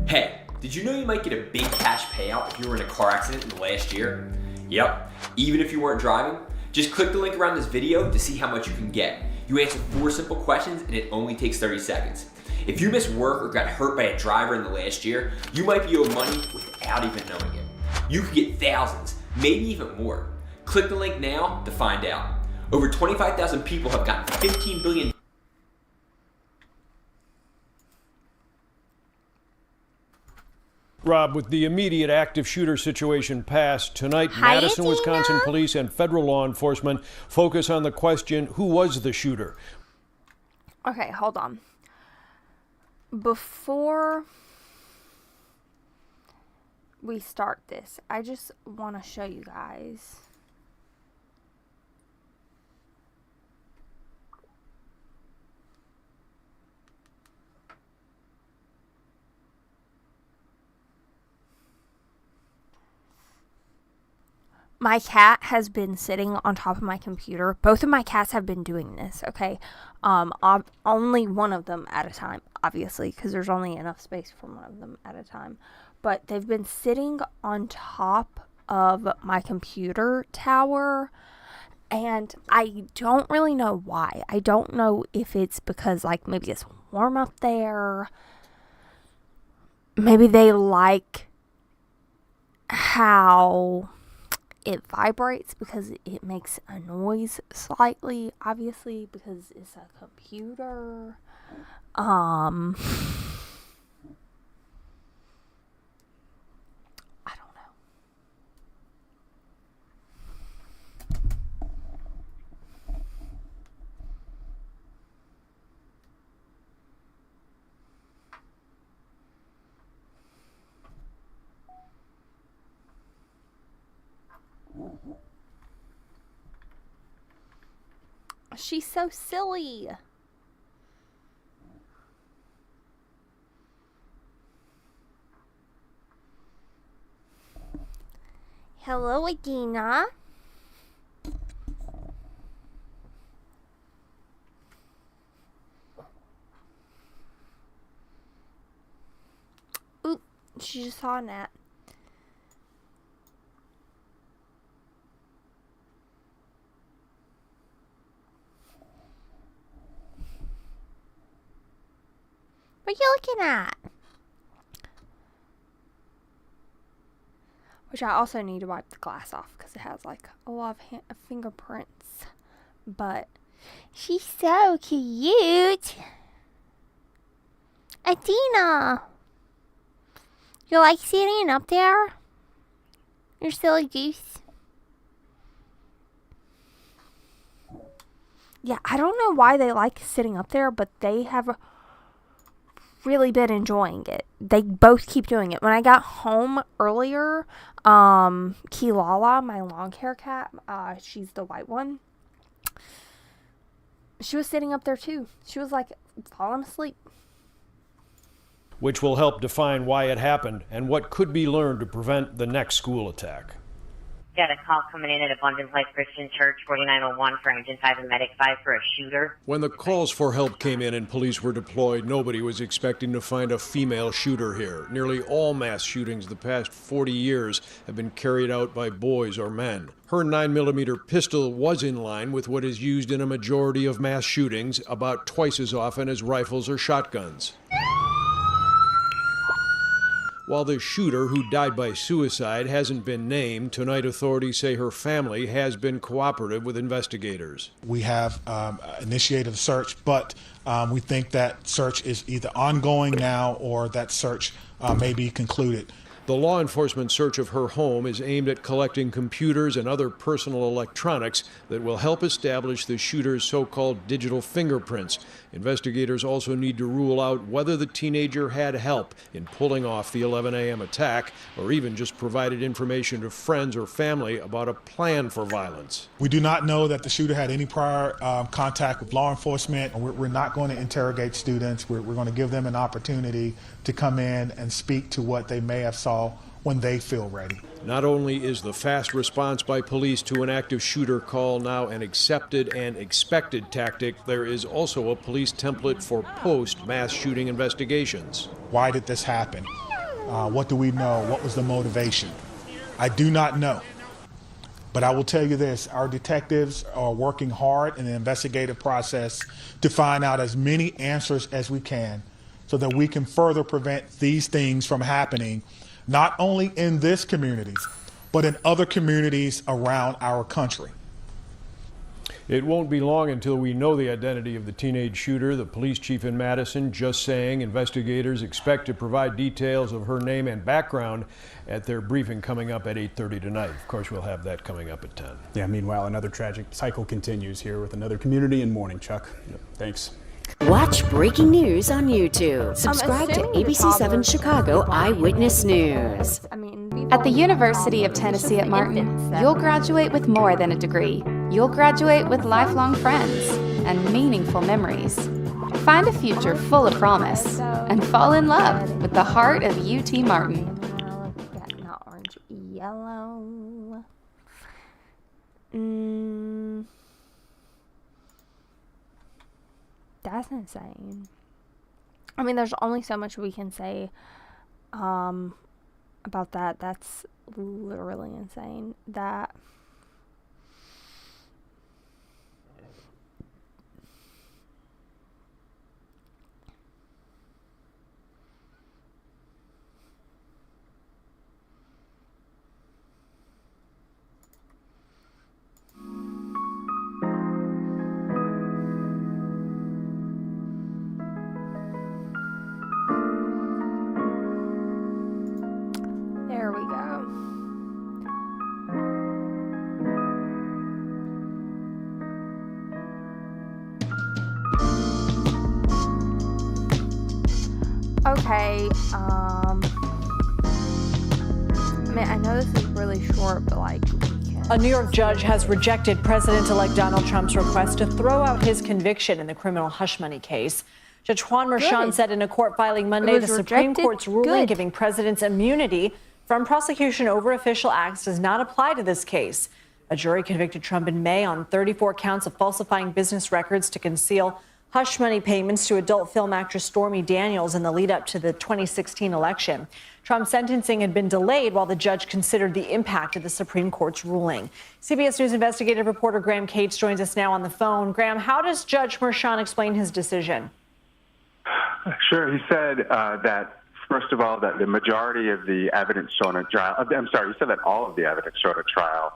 Hey, did you know you might get a big cash payout if you were in a car accident in the last year? Yep, even if you weren't driving. Just click the link around this video to see how much you can get. You answer 4 simple questions and it only takes 30 seconds. If you missed work or got hurt by a driver in the last year, you might be owed money without even knowing it. You could get thousands, maybe even more. Click the link now to find out. Over 25,000 people have gotten $15 billion. Rob, with the immediate active shooter situation passed, tonight Madison, Wisconsin police and federal law enforcement focus on the question, who was the shooter? Okay, hold on. Before we start this, I just want to show you guys. My cat has been sitting on top of my computer. Both of my cats have been doing this, okay? Only one of them at a time, obviously, because there's only enough space for one of them at a time. But they've been sitting on top of my computer tower, and I don't really know why. I don't know if it's because, like, maybe it's warm up there. Maybe they like how it vibrates because it makes a noise slightly, obviously, because it's a computer. I don't know. She's so silly. Hello, Adina. Oop, she just saw a gnat. What are you looking at? Which I also need to wipe the glass off because it has like a lot of fingerprints. But she's so cute. Adina, you like sitting up there? You're silly goose. Yeah, I don't know why they like sitting up there, but they have really been enjoying it. They both keep doing it. When I got home earlier, Kilala, my long hair cat, she's the white one, she was sitting up there too. She was like falling asleep. Which will help define why it happened and what could be learned to prevent the next school attack. Got a call coming in at Abundant Life Christian Church, 4901 for Engine 5 and Medic 5 for a shooter. When the calls for help came in and police were deployed, nobody was expecting to find a female shooter here. Nearly all mass shootings the past 40 years have been carried out by boys or men. Her 9mm pistol was in line with what is used in a majority of mass shootings, about twice as often as rifles or shotguns. While the shooter, who died by suicide, hasn't been named, tonight authorities say her family has been cooperative with investigators. We have initiated a search, but we think that search is either ongoing now or that search may be concluded. The law enforcement search of her home is aimed at collecting computers and other personal electronics that will help establish the shooter's so-called digital fingerprints. Investigators also need to rule out whether the teenager had help in pulling off the 11 a.m. attack or even just provided information to friends or family about a plan for violence. We do not know that the shooter had any prior contact with law enforcement. We're not going to interrogate students. We're going to give them an opportunity to come in and speak to what they may have saw when they feel ready. Not only is the fast response by police to an active shooter call now an accepted and expected tactic, there is also a police template for post-mass shooting investigations. Why did this happen? What do we know? What was the motivation? I do not know. But I will tell you this, our detectives are working hard in the investigative process to find out as many answers as we can so that we can further prevent these things from happening, not only in this community, but in other communities around our country. It won't be long until we know the identity of the teenage shooter. The police chief in Madison just saying investigators expect to provide details of her name and background at their briefing coming up at 8:30 tonight. Of course, we'll have that coming up at 10. Yeah, meanwhile, another tragic cycle continues here with another community in mourning, Chuck. Yep. Thanks. Watch breaking news on YouTube. Subscribe to ABC7 Chicago Eyewitness News. At the University of Tennessee at Martin, you'll graduate with more than a degree. You'll graduate with lifelong friends and meaningful memories. Find a future full of promise and fall in love with the heart of UT Martin. Not orange, yellow. That's insane. I mean, there's only so much we can say about that. That's literally insane. That there we go. Okay, I mean, I know this is really short, but like, a New York judge has rejected President-elect Donald Trump's request to throw out his conviction in the criminal hush money case. Judge Juan Merchan said in a court filing Monday the Supreme Court's ruling giving presidents immunity from prosecution over official acts does not apply to this case. A jury convicted Trump in May on 34 counts of falsifying business records to conceal hush money payments to adult film actress Stormy Daniels in the lead up to the 2016 election. Trump's sentencing had been delayed while the judge considered the impact of the Supreme Court's ruling. CBS News investigative reporter Graham Cates joins us now on the phone. Graham, how does Judge Merchan explain his decision? Sure. He said that, first of all, that the majority of the evidence shown at trial, I'm sorry, he said that all of the evidence shown at trial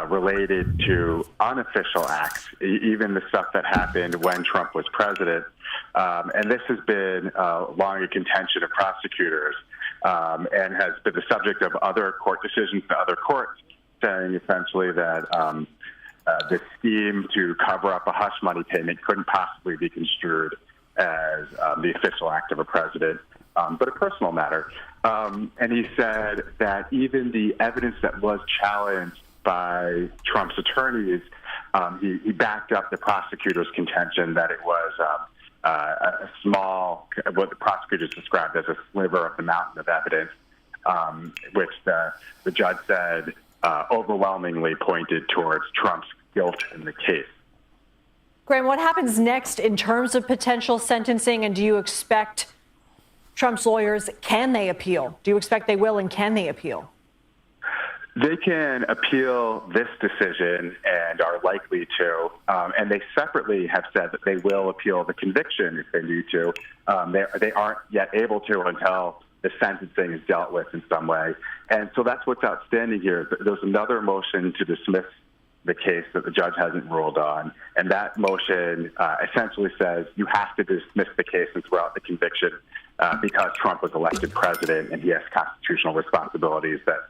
related to unofficial acts, even the stuff that happened when Trump was president. And this has been long a contention of prosecutors and has been the subject of other court decisions to other courts, saying essentially that the scheme to cover up a hush money payment couldn't possibly be construed as the official act of a president, but a personal matter. And he said that even the evidence that was challenged by Trump's attorneys, he backed up the prosecutor's contention that it was a small, what the prosecutors described as a sliver of the mountain of evidence, which the judge said overwhelmingly pointed towards Trump's guilt in the case. Graham, what happens next in terms of potential sentencing, and do you expect Trump's lawyers, can they appeal? Do you expect they will, and can they appeal? They can appeal this decision and are likely to, and they separately have said that they will appeal the conviction if they need to. They aren't yet able to until the sentencing is dealt with in some way. And so that's what's outstanding here. There's another motion to dismiss the case that the judge hasn't ruled on, and that motion essentially says you have to dismiss the case and throw out the conviction because Trump was elected president and he has constitutional responsibilities that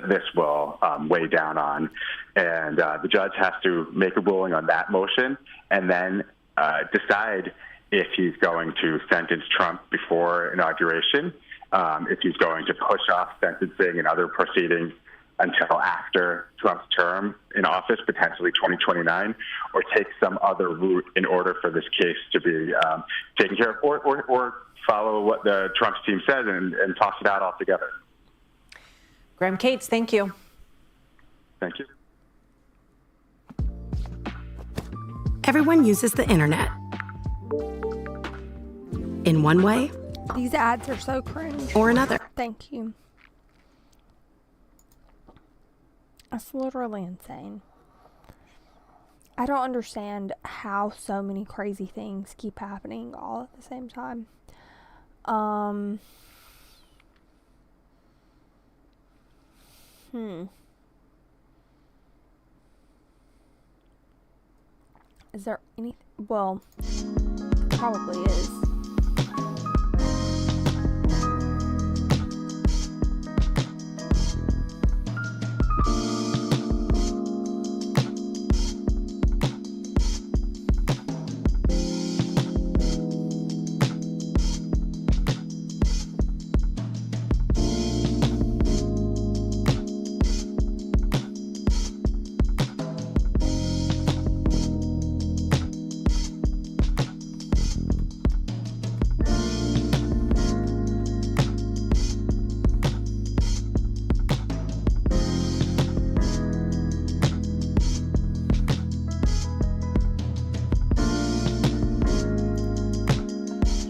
this will weigh down on. And the judge has to make a ruling on that motion and then decide if he's going to sentence Trump before inauguration, if he's going to push off sentencing and other proceedings until after Trump's term in office, potentially 2029, or take some other route in order for this case to be taken care of, or follow what the Trump's team says and toss it out altogether. Graham Cates, thank you. Thank you. Everyone uses the internet. In one way These ads are so cringe. or another. Thank you. That's literally insane. I don't understand how so many crazy things keep happening all at the same time. Is there anything? Well, probably is.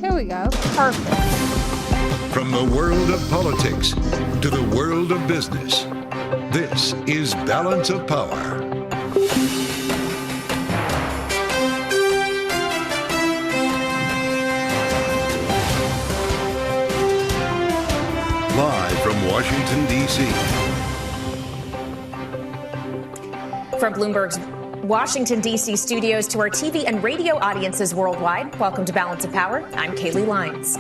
Here we go. Perfect. From the world of politics to the world of business, this is Balance of Power. Live from Washington, D.C. From Bloomberg's Washington, D.C. studios to our TV and radio audiences worldwide, welcome to Balance of Power. I'm Kaylee Lyons.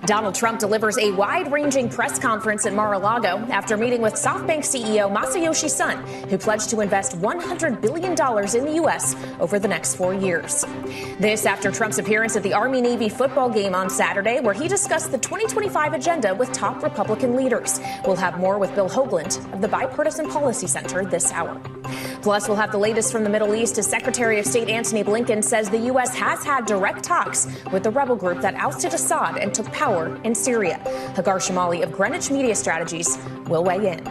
Donald Trump delivers a wide-ranging press conference at Mar-a-Lago after meeting with SoftBank CEO Masayoshi Son, who pledged to invest $100 billion in the U.S. over the next 4 years. This after Trump's appearance at the Army-Navy football game on Saturday, where he discussed the 2025 agenda with top Republican leaders. We'll have more with Bill Hoagland of the Bipartisan Policy Center this hour. Plus, we'll have the latest from the Middle East as Secretary of State Antony Blinken says the U.S. has had direct talks with the rebel group that ousted Assad and took power in Syria. Hagar Shamali of Greenwich Media Strategies will weigh in.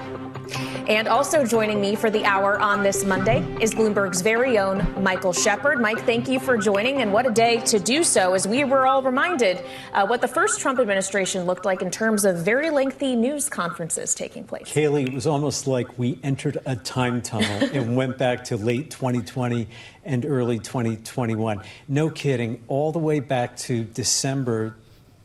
And also joining me for the hour on this Monday is Bloomberg's very own Michael Shepard. Mike, thank you for joining, and what a day to do so, as we were all reminded what the first Trump administration looked like in terms of very lengthy news conferences taking place. Kaylee, it was almost like we entered a time tunnel and went back to late 2020 and early 2021. No kidding, all the way back to December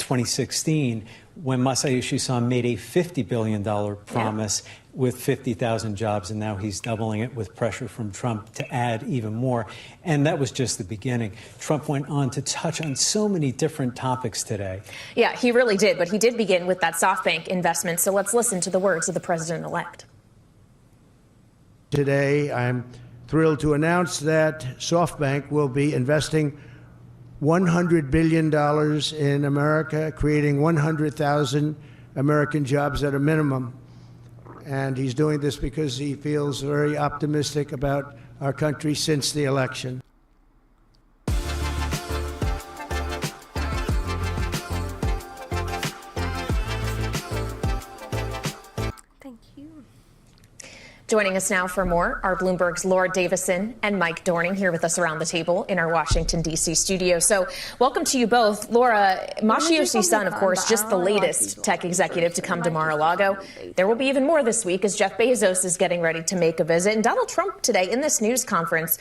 2016 when Masayoshi Son made a $50 billion promise with 50,000 jobs, and now he's doubling it with pressure from Trump to add even more. And that was just the beginning. Trump went on to touch on so many different topics today. Yeah, he really did, but he did begin with that SoftBank investment. So let's listen to the words of the president-elect. Today, I'm thrilled to announce that SoftBank will be investing $100 billion in America, creating 100,000 American jobs at a minimum. And he's doing this because he feels very optimistic about our country since the election. Joining us now for more are Bloomberg's Laura Davison and Mike Dorning here with us around the table in our Washington, D.C. studio. So welcome to you both. Laura, Masayoshi Son, of course, just the latest tech executive to come to Mar-a-Lago. There will be even more this week as Jeff Bezos is getting ready to make a visit. And Donald Trump today in this news conference,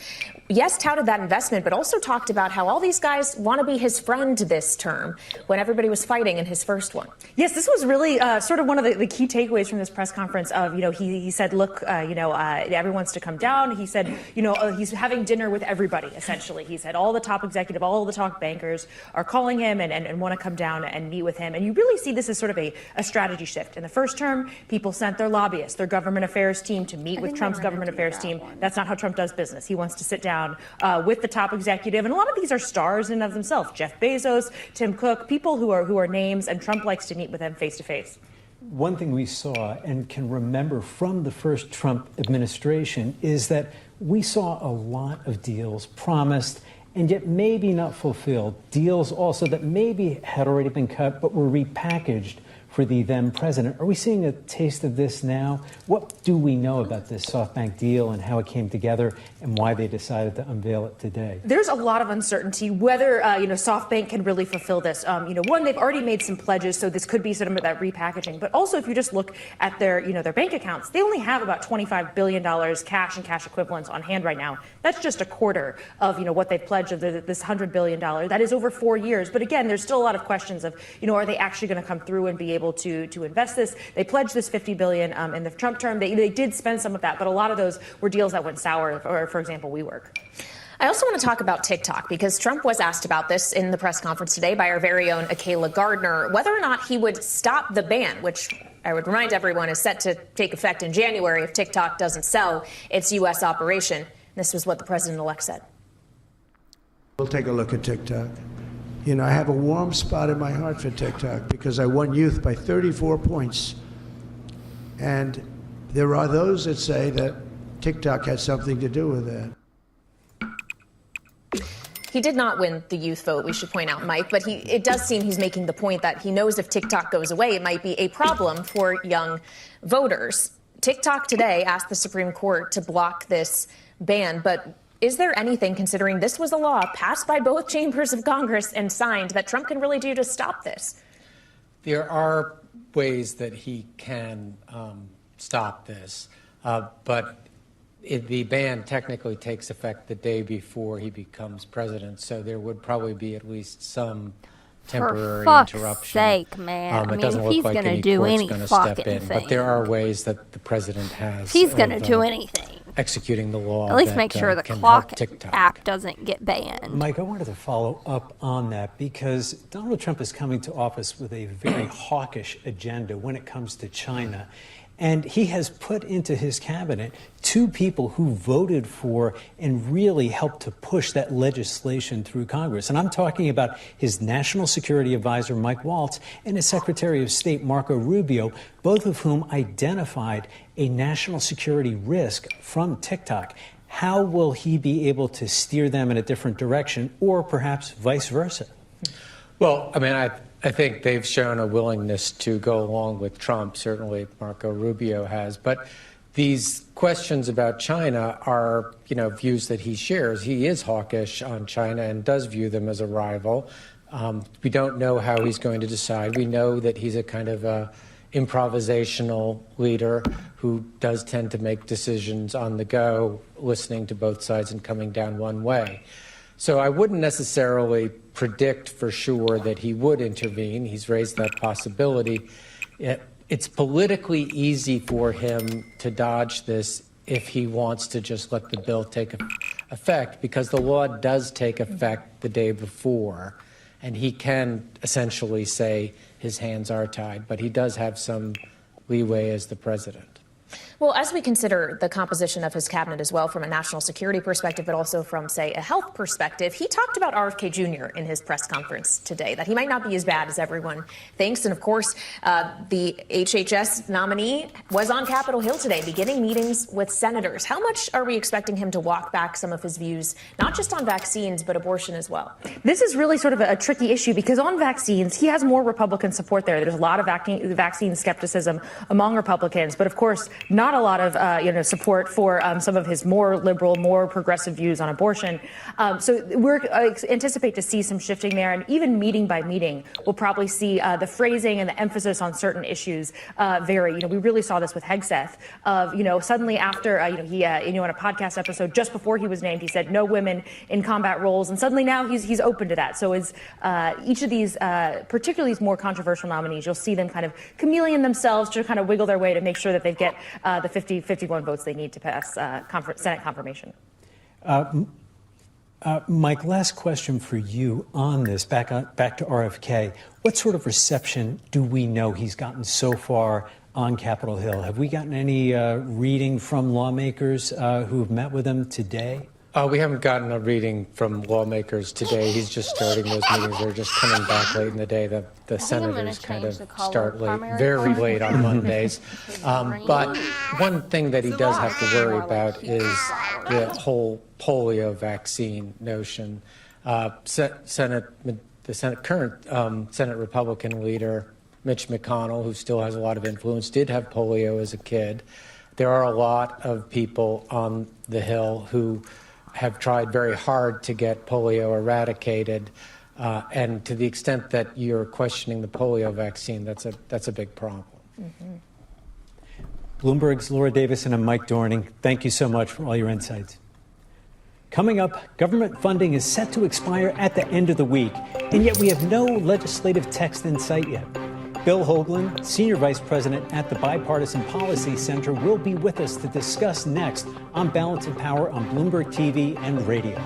yes, touted that investment, but also talked about how all these guys want to be his friend this term when everybody was fighting in his first one. Yes, this was really sort of one of the key takeaways from this press conference of, he said, look, everyone's to come down. He said, he's having dinner with everybody, essentially. He said all the top executive, all the top bankers are calling him and want to come down and meet with him. And you really see this as sort of a strategy shift. In the first term, people sent their lobbyists, their government affairs team to meet with Trump's government affairs team. That's not how Trump does business. He wants to sit down with the top executive. And a lot of these are stars in and of themselves. Jeff Bezos, Tim Cook, people who are names, and Trump likes to meet with them face to face. One thing we saw and can remember from the first Trump administration is that we saw a lot of deals promised and yet maybe not fulfilled. Deals also that maybe had already been cut but were repackaged for the then president. Are we seeing a taste of this now? What do we know about this SoftBank deal and how it came together and why they decided to unveil it today? There's a lot of uncertainty whether SoftBank can really fulfill this. One, they've already made some pledges, so this could be sort of that repackaging. But also, if you just look at their bank accounts, they only have about $25 billion cash and cash equivalents on hand right now. That's just a quarter of what they've pledged of this $100 billion. That is over 4 years. But again, there's still a lot of questions of are they actually going to come through and be able to invest this? They pledged this $50 billion in the Trump term. They did spend some of that, but a lot of those were deals that went sour, or for example, WeWork. I also want to talk about TikTok because Trump was asked about this in the press conference today by our very own Akayla Gardner, whether or not he would stop the ban, which I would remind everyone is set to take effect in January if TikTok doesn't sell its U.S. operation. This was what the president-elect said. We'll take a look at TikTok. I have a warm spot in my heart for TikTok because I won youth by 34 points. And there are those that say that TikTok has something to do with that. He did not win the youth vote, we should point out, Mike, but it does seem he's making the point that he knows if TikTok goes away, it might be a problem for young voters. TikTok today asked the Supreme Court to block this ban, but is there anything, considering this was a law passed by both chambers of Congress and signed, that Trump can really do to stop this? There are ways that he can stop this, but the ban technically takes effect the day before he becomes president, so there would probably be at least some temporary interruption. For fuck's sake, man. It doesn't look like any court's going to step in, but there are ways that the president has. He's going to do anything. Executing the law. At least make sure the Clock app doesn't get banned. Mike, I wanted to follow up on that because Donald Trump is coming to office with a very hawkish agenda when it comes to China. And he has put into his cabinet two people who voted for and really helped to push that legislation through Congress. And I'm talking about his National Security Advisor, Mike Waltz, and his Secretary of State, Marco Rubio, both of whom identified a national security risk from TikTok. How will he be able to steer them in a different direction, or perhaps vice versa? Well, I think they've shown a willingness to go along with Trump. Certainly Marco Rubio has. But these questions about China are, views that he shares. He is hawkish on China and does view them as a rival. We don't know how he's going to decide. We know that he's a kind of improvisational leader who does tend to make decisions on the go, listening to both sides and coming down one way. So I wouldn't necessarily predict for sure that he would intervene. He's raised that possibility. It's politically easy for him to dodge this if he wants to just let the bill take effect, because the law does take effect the day before, and he can essentially say his hands are tied, but he does have some leeway as the president. Well, as we consider the composition of his cabinet as well from a national security perspective, but also from, say, a health perspective, he talked about RFK Jr. in his press conference today, that he might not be as bad as everyone thinks. And of course, the HHS nominee was on Capitol Hill today, beginning meetings with senators. How much are we expecting him to walk back some of his views, not just on vaccines, but abortion as well? This is really sort of a tricky issue because on vaccines, he has more Republican support there. There's a lot of vaccine skepticism among Republicans, but of course, not a lot of support for some of his more liberal, more progressive views on abortion. So we're anticipate to see some shifting there, and even meeting by meeting, we'll probably see the phrasing and the emphasis on certain issues vary. We really saw this with Hegseth. Suddenly after he on a podcast episode just before he was named, he said no women in combat roles, and suddenly now he's open to that. So as each of these, particularly these more controversial nominees, you'll see them kind of chameleon themselves to kind of wiggle their way to make sure that they get the 51 votes they need to pass Senate confirmation. Mike, last question for you on this, back to RFK. What sort of reception do we know he's gotten so far on Capitol Hill? Have we gotten any reading from lawmakers who have met with him today? We haven't gotten a reading from lawmakers today. He's just starting those meetings. They're just coming back late in the day. The senators kind of start late, very late on Mondays. But one thing that he does have to worry about is the whole polio vaccine notion. Current Senate Republican leader Mitch McConnell, who still has a lot of influence, did have polio as a kid. There are a lot of people on the Hill who have tried very hard to get polio eradicated, and to the extent that you're questioning the polio vaccine, that's a big problem. Mm-hmm. Bloomberg's Laura Davison and Mike Dorning, thank you so much for all your insights. Coming up, government funding is set to expire at the end of the week, and yet we have no legislative text in sight yet. Bill Hoagland, Senior Vice President at the Bipartisan Policy Center, will be with us to discuss next on Balance of Power on Bloomberg TV and radio.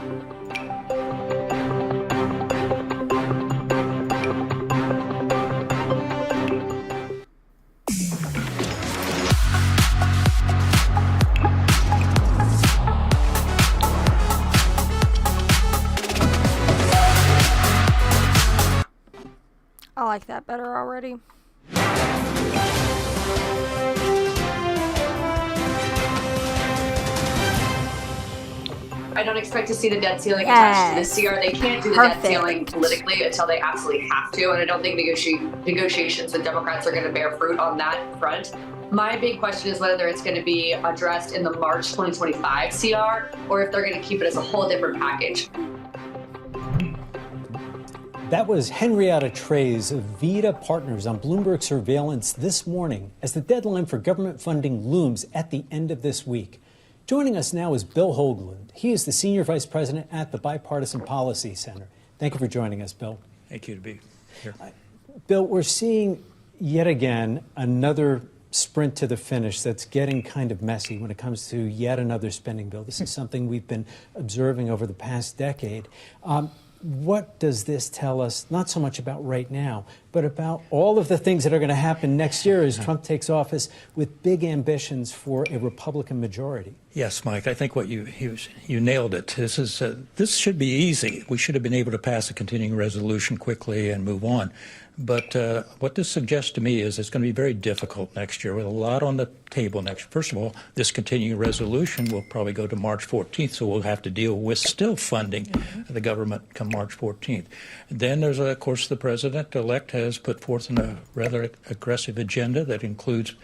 I like that better already. I don't expect to see the debt ceiling attached to the CR. They can't do the debt ceiling politically until they absolutely have to, and I don't think negotiations with Democrats are going to bear fruit on that front. My big question is whether it's going to be addressed in the March 2025 CR or if they're going to keep it as a whole different package. That was Henrietta Trey's of Vita Partners on Bloomberg Surveillance this morning as the deadline for government funding looms at the end of this week. Joining us now is Bill Hoagland. He is the Senior Vice President at the Bipartisan Policy Center. Thank you for joining us, Bill. Thank you to be here. Bill, we're seeing yet again another sprint to the finish that's getting kind of messy when it comes to yet another spending bill. This is something we've been observing over the past decade. What does this tell us, not so much about right now, but about all of the things that are going to happen next year as Trump takes office with big ambitions for a Republican majority? Yes, Mike, I think what you nailed it. This should be easy. We should have been able to pass a continuing resolution quickly and move on. But what this suggests to me is it's going to be very difficult next year with a lot on the table next year. First of all, this continuing resolution will probably go to March 14th, so we'll have to deal with still funding the government come March 14th. Then there's, of course, the president-elect has put forth a rather aggressive agenda that includes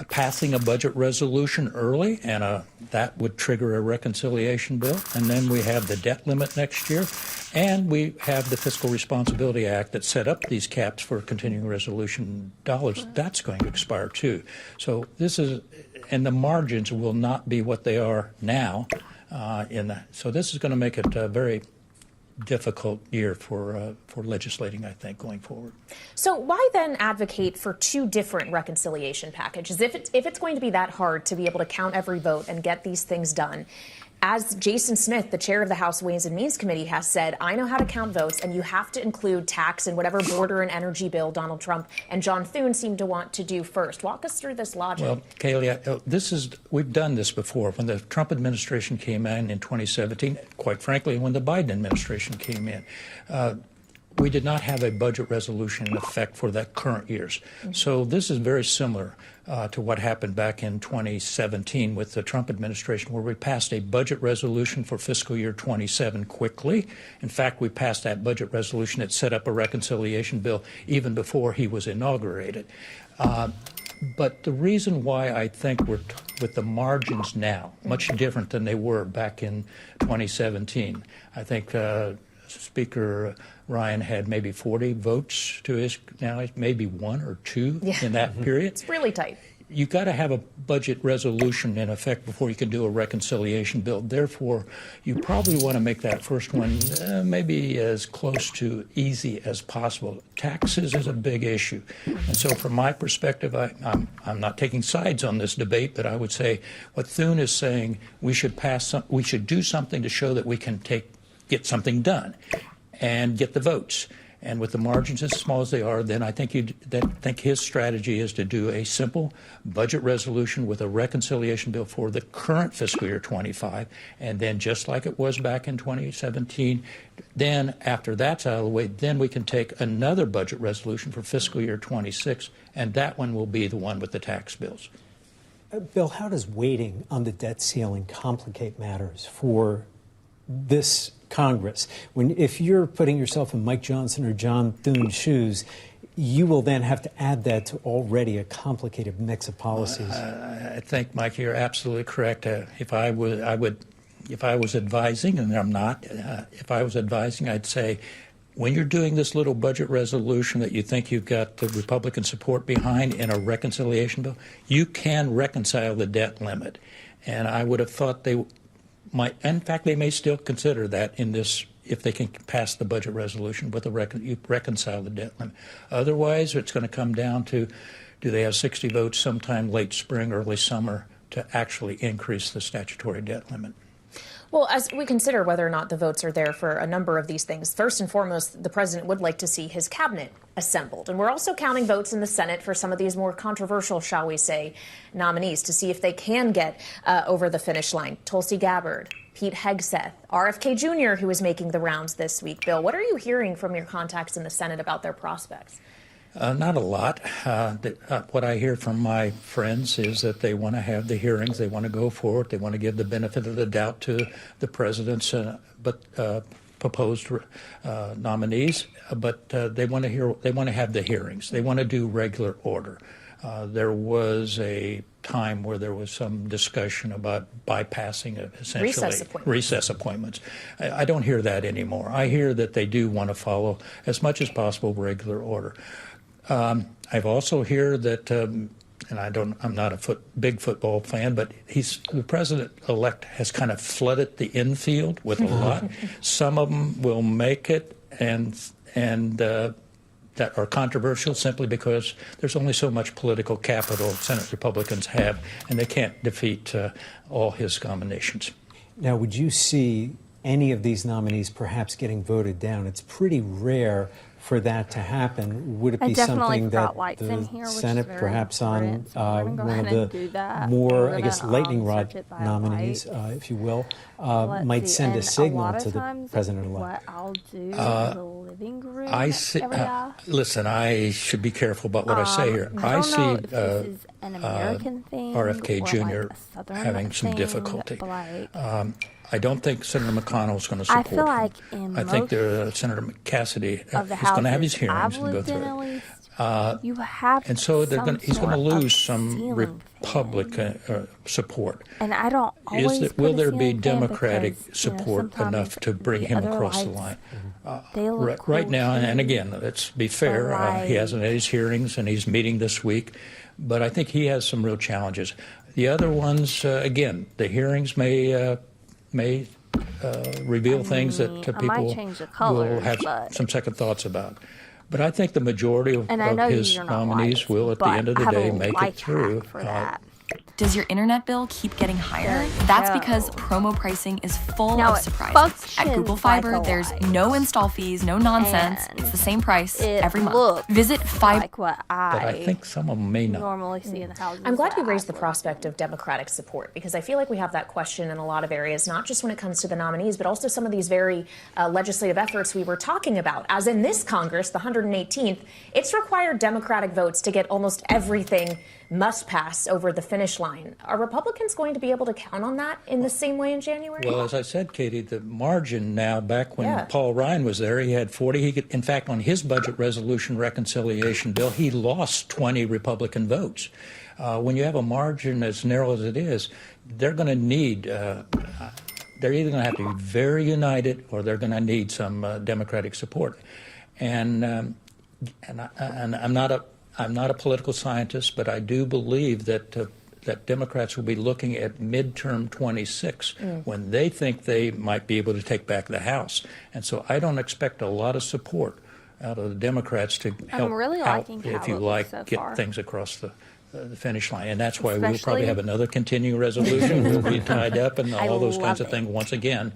passing a budget resolution early, and that would trigger a reconciliation bill. And then we have the debt limit next year, and we have the Fiscal Responsibility Act that set up these caps for continuing resolution dollars. That's going to expire too. So this is, and the margins will not be what they are now. So this is going to make it very difficult year for legislating, I think, going forward. So why then advocate for two different reconciliation packages? If it's going to be that hard to be able to count every vote and get these things done, as Jason Smith, the chair of the House Ways and Means Committee, has said, I know how to count votes, and you have to include tax in whatever border and energy bill Donald Trump and John Thune seem to want to do first. Walk us through this logic. Well, Kaylee, we've done this before. When the Trump administration came in 2017, quite frankly, when the Biden administration came in, we did not have a budget resolution in effect for that current years. So this is very similar to what happened back in 2017 with the Trump administration, where we passed a budget resolution for fiscal year 27 quickly. In fact, we passed that budget resolution that set up a reconciliation bill even before he was inaugurated. But the reason why I think we're with the margins now much different than they were back in 2017, I think Speaker Ryan had maybe 40 votes to his, now maybe 1 or 2 in that period. It's really tight. You've got to have a budget resolution in effect before you can do a reconciliation bill. Therefore, you probably want to make that first one maybe as close to easy as possible. Taxes is a big issue. And so from my perspective, I'm not taking sides on this debate, but I would say what Thune is saying, we should do something to show that we can get something done and get the votes. And with the margins as small as they are, then I think his strategy is to do a simple budget resolution with a reconciliation bill for the current fiscal year 25, and then just like it was back in 2017, then after that's out of the way, then we can take another budget resolution for fiscal year 26, and that one will be the one with the tax bills. Bill, how does waiting on the debt ceiling complicate matters for this Congress? If you're putting yourself in Mike Johnson or John Thune's shoes, you will then have to add that to already a complicated mix of policies. I think, Mike, you're absolutely correct. If I was advising, and I'm not, if I was advising, I'd say, when you're doing this little budget resolution that you think you've got the Republican support behind in a reconciliation bill, you can reconcile the debt limit. And I would have thought they might, in fact, they may still consider that in this, if they can pass the budget resolution with you reconcile the debt limit. Otherwise, it's going to come down to, do they have 60 votes sometime late spring, early summer to actually increase the statutory debt limit? Well, as we consider whether or not the votes are there for a number of these things, first and foremost, the president would like to see his cabinet assembled. And we're also counting votes in the Senate for some of these more controversial, shall we say, nominees to see if they can get over the finish line. Tulsi Gabbard, Pete Hegseth, RFK Jr., who is making the rounds this week. Bill, what are you hearing from your contacts in the Senate about their prospects? Not a lot. What I hear from my friends is that they want to have the hearings, they want to go forward, they want to give the benefit of the doubt to the president's proposed nominees, but they want to have the hearings. They want to do regular order. There was a time where there was some discussion about bypassing essentially recess appointments. I don't hear that anymore. I hear that they do want to follow as much as possible regular order. I've also heard that, and I'm not a big football fan, but the president-elect has kind of flooded the infield with a lot. Some of them will make it, and that are controversial simply because there's only so much political capital Senate Republicans have, and they can't defeat all his nominations. Now, would you see any of these nominees perhaps getting voted down? It's pretty rare for that to happen. Would it be something that the Senate, perhaps on one of the more, I guess, lightning rod nominees, if you will, might send a signal to the president-elect? What I'll do in the living room area. Listen, I should be careful about what I say here. I see an American thing RFK Jr. having some difficulty. I don't think Senator McConnell is going to support him. I think Senator Cassidy is going to have his hearings and go through it. And so he's going to lose some Republican support. And I don't always will there be Democratic support enough to bring him across the line? Right now, and again, let's be fair, he hasn't had his hearings and he's meeting this week, but I think he has some real challenges. The other ones, again, the hearings may reveal things that people change the colors, will have but some second thoughts about. But I think the majority of his nominees will, at the end of the day, make it through. Does your internet bill keep getting higher? That's because promo pricing is full of surprises. At Google Fiber, there's no install fees, no nonsense. It's the same price every month. Visit Fiber. Like what But I think some of them may not. normally see in the houses. I'm glad you raised the prospect of Democratic support, because I feel like we have that question in a lot of areas, not just when it comes to the nominees, but also some of these very legislative efforts we were talking about. As in this Congress, the 118th, it's required Democratic votes to get almost everything must pass over the finish line. Are Republicans going to be able to count on that in the same way in January? Well, as I said, Katie, the margin now, back when Paul Ryan was there, he had 40. In fact, on his budget resolution reconciliation bill, he lost 20 Republican votes. When you have a margin as narrow as it is, they're going to need, they're either going to have to be very united or they're going to need some Democratic support. And I'm not a political scientist, but I do believe that that Democrats will be looking at midterm 26 when they think they might be able to take back the House. And so I don't expect a lot of support out of the Democrats to help out, if you like, get things across the finish line. And that's why we'll probably have another continuing resolution. We'll be tied up and all those kinds of things once again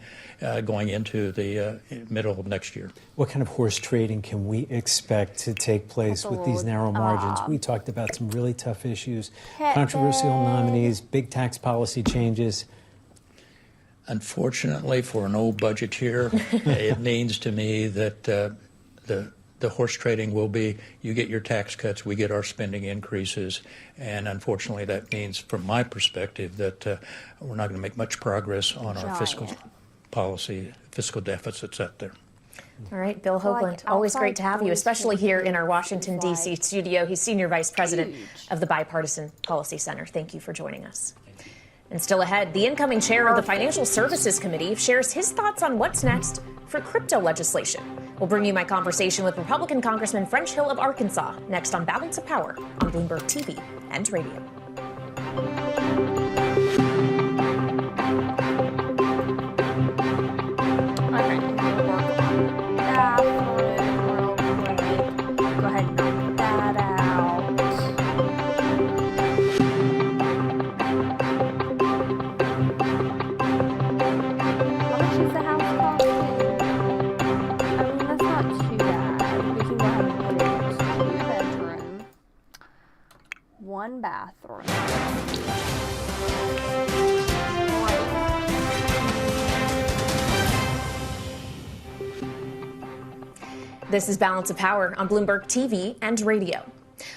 going into the middle of next year. What kind of horse trading can we expect to take place with these narrow margins? We talked about some really tough issues, controversial nominees, big tax policy changes. Unfortunately, for an old budgeteer, it means to me that the horse trading will be, you get your tax cuts, we get our spending increases, and unfortunately that means, from my perspective, that we're not going to make much progress on our fiscal policy, fiscal deficits out there. All right, Bill Hoagland, always great to have you, especially here in our Washington, D.C. studio. He's Senior Vice President of the Bipartisan Policy Center. Thank you for joining us. And still ahead, the incoming chair of the Financial Services Committee shares his thoughts on what's next for crypto legislation. We'll bring you my conversation with Republican Congressman French Hill of Arkansas next on Balance of Power on Bloomberg TV and radio. Go ahead and knock that out. How much is the house costing? I mean, that's not too bad. We can go ahead and put it in 2-bedroom, 1 bathroom. This is Balance of Power on Bloomberg TV and radio.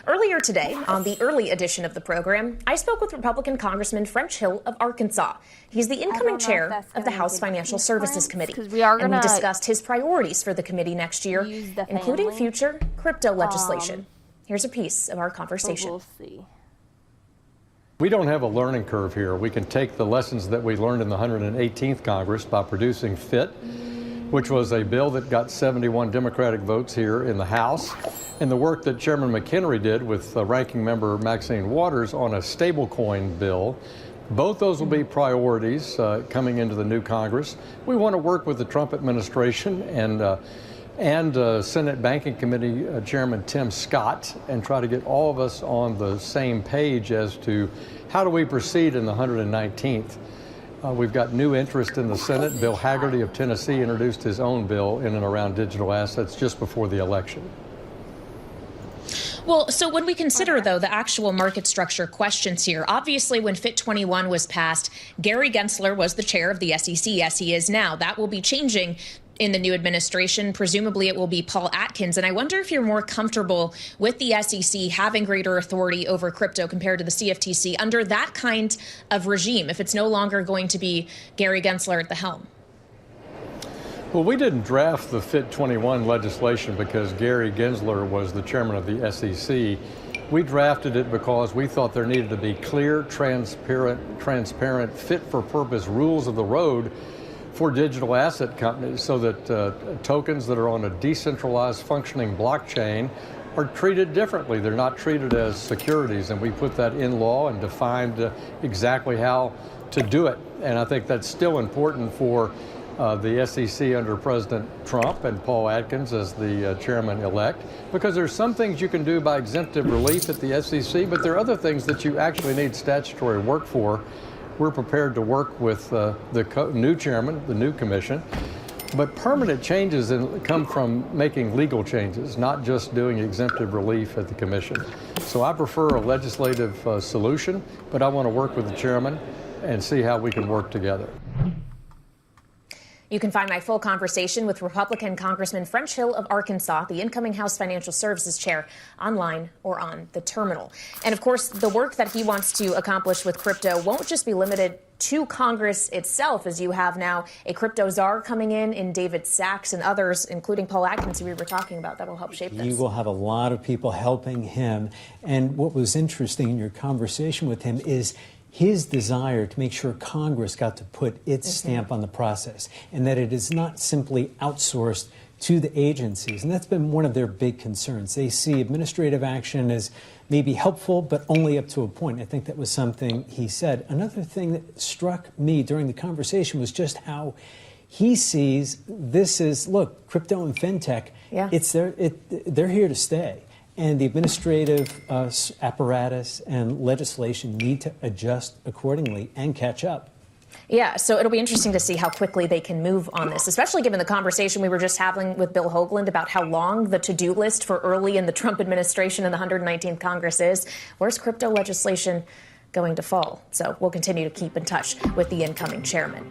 Earlier today, on the early edition of the program, I spoke with Republican Congressman French Hill of Arkansas. He's the incoming chair of the House Financial Services Committee. And we discussed his priorities for the committee next year, including future crypto legislation. Here's a piece of our conversation. We'll see. We don't have a learning curve here. We can take the lessons that we learned in the 118th Congress by producing FIT, which was a bill that got 71 Democratic votes here in the House, and the work that Chairman McHenry did with Ranking Member Maxine Waters on a stablecoin bill. Both those will be priorities coming into the new Congress. We want to work with the Trump administration and Senate Banking Committee Chairman Tim Scott and try to get all of us on the same page as to how do we proceed in the 119th. We've got new interest in the Senate. Bill Hagerty of Tennessee introduced his own bill in and around digital assets just before the election. Well, so when we consider, though, the actual market structure questions here, obviously when FIT 21 was passed, Gary Gensler was the chair of the SEC, as he is now. That will be changing in the new administration. Presumably it will be Paul Atkins. And I wonder if you're more comfortable with the SEC having greater authority over crypto compared to the CFTC under that kind of regime, if it's no longer going to be Gary Gensler at the helm. Well, we didn't draft the FIT 21 legislation because Gary Gensler was the chairman of the SEC. We drafted it because we thought there needed to be clear, transparent, fit-for-purpose rules of the road for digital asset companies so that tokens that are on a decentralized functioning blockchain are treated differently. They're not treated as securities, and we put that in law and defined exactly how to do it. And I think that's still important for the SEC under President Trump and Paul Atkins as the chairman-elect, because there's some things you can do by exemptive relief at the SEC, but there are other things that you actually need statutory work for. We're prepared to work with the new chairman, the new commission, but permanent changes come from making legal changes, not just doing exemptive relief at the commission. So I prefer a legislative solution, but I want to work with the chairman and see how we can work together. You can find my full conversation with Republican Congressman French Hill of Arkansas, the incoming House Financial Services Chair, online or on the terminal. And of course, the work that he wants to accomplish with crypto won't just be limited to Congress itself, as you have now a crypto czar coming in David Sachs and others, including Paul Atkins, who we were talking about, that will help shape this. You will have a lot of people helping him. And what was interesting in your conversation with him is his desire to make sure Congress got to put its stamp on the process and that it is not simply outsourced to the agencies. And that's been one of their big concerns. They see administrative action as maybe helpful, but only up to a point. I think that was something he said. Another thing that struck me during the conversation was just how he sees this as, look, crypto and fintech, they're here to stay. And the administrative apparatus and legislation need to adjust accordingly and catch up. Yeah, so it'll be interesting to see how quickly they can move on this, especially given the conversation we were just having with Bill Hoagland about how long the to-do list for early in the Trump administration and the 119th Congress is. Where's crypto legislation going to fall? So we'll continue to keep in touch with the incoming chairman.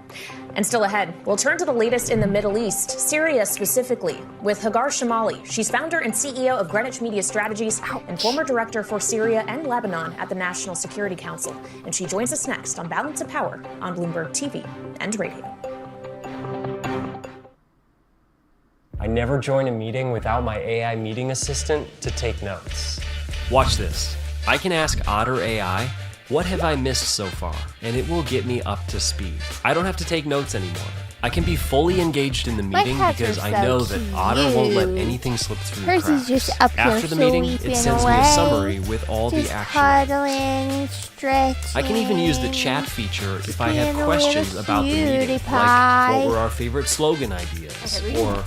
And still ahead, we'll turn to the latest in the Middle East, Syria specifically, with Hagar Shamali. She's founder and CEO of Greenwich Media Strategies and former director for Syria and Lebanon at the National Security Council. And she joins us next on Balance of Power on Bloomberg TV and radio. I never join a meeting without my AI meeting assistant to take notes. Watch this. I can ask Otter AI, what have I missed so far? And it will get me up to speed. I don't have to take notes anymore. I can be fully engaged in the meeting because I know that Otter won't let anything slip through the cracks. Just up here After the meeting, it sends me a summary with all the action items. Stretching. I can even use the chat feature if I have questions about the meeting, like what were our favorite slogan ideas, or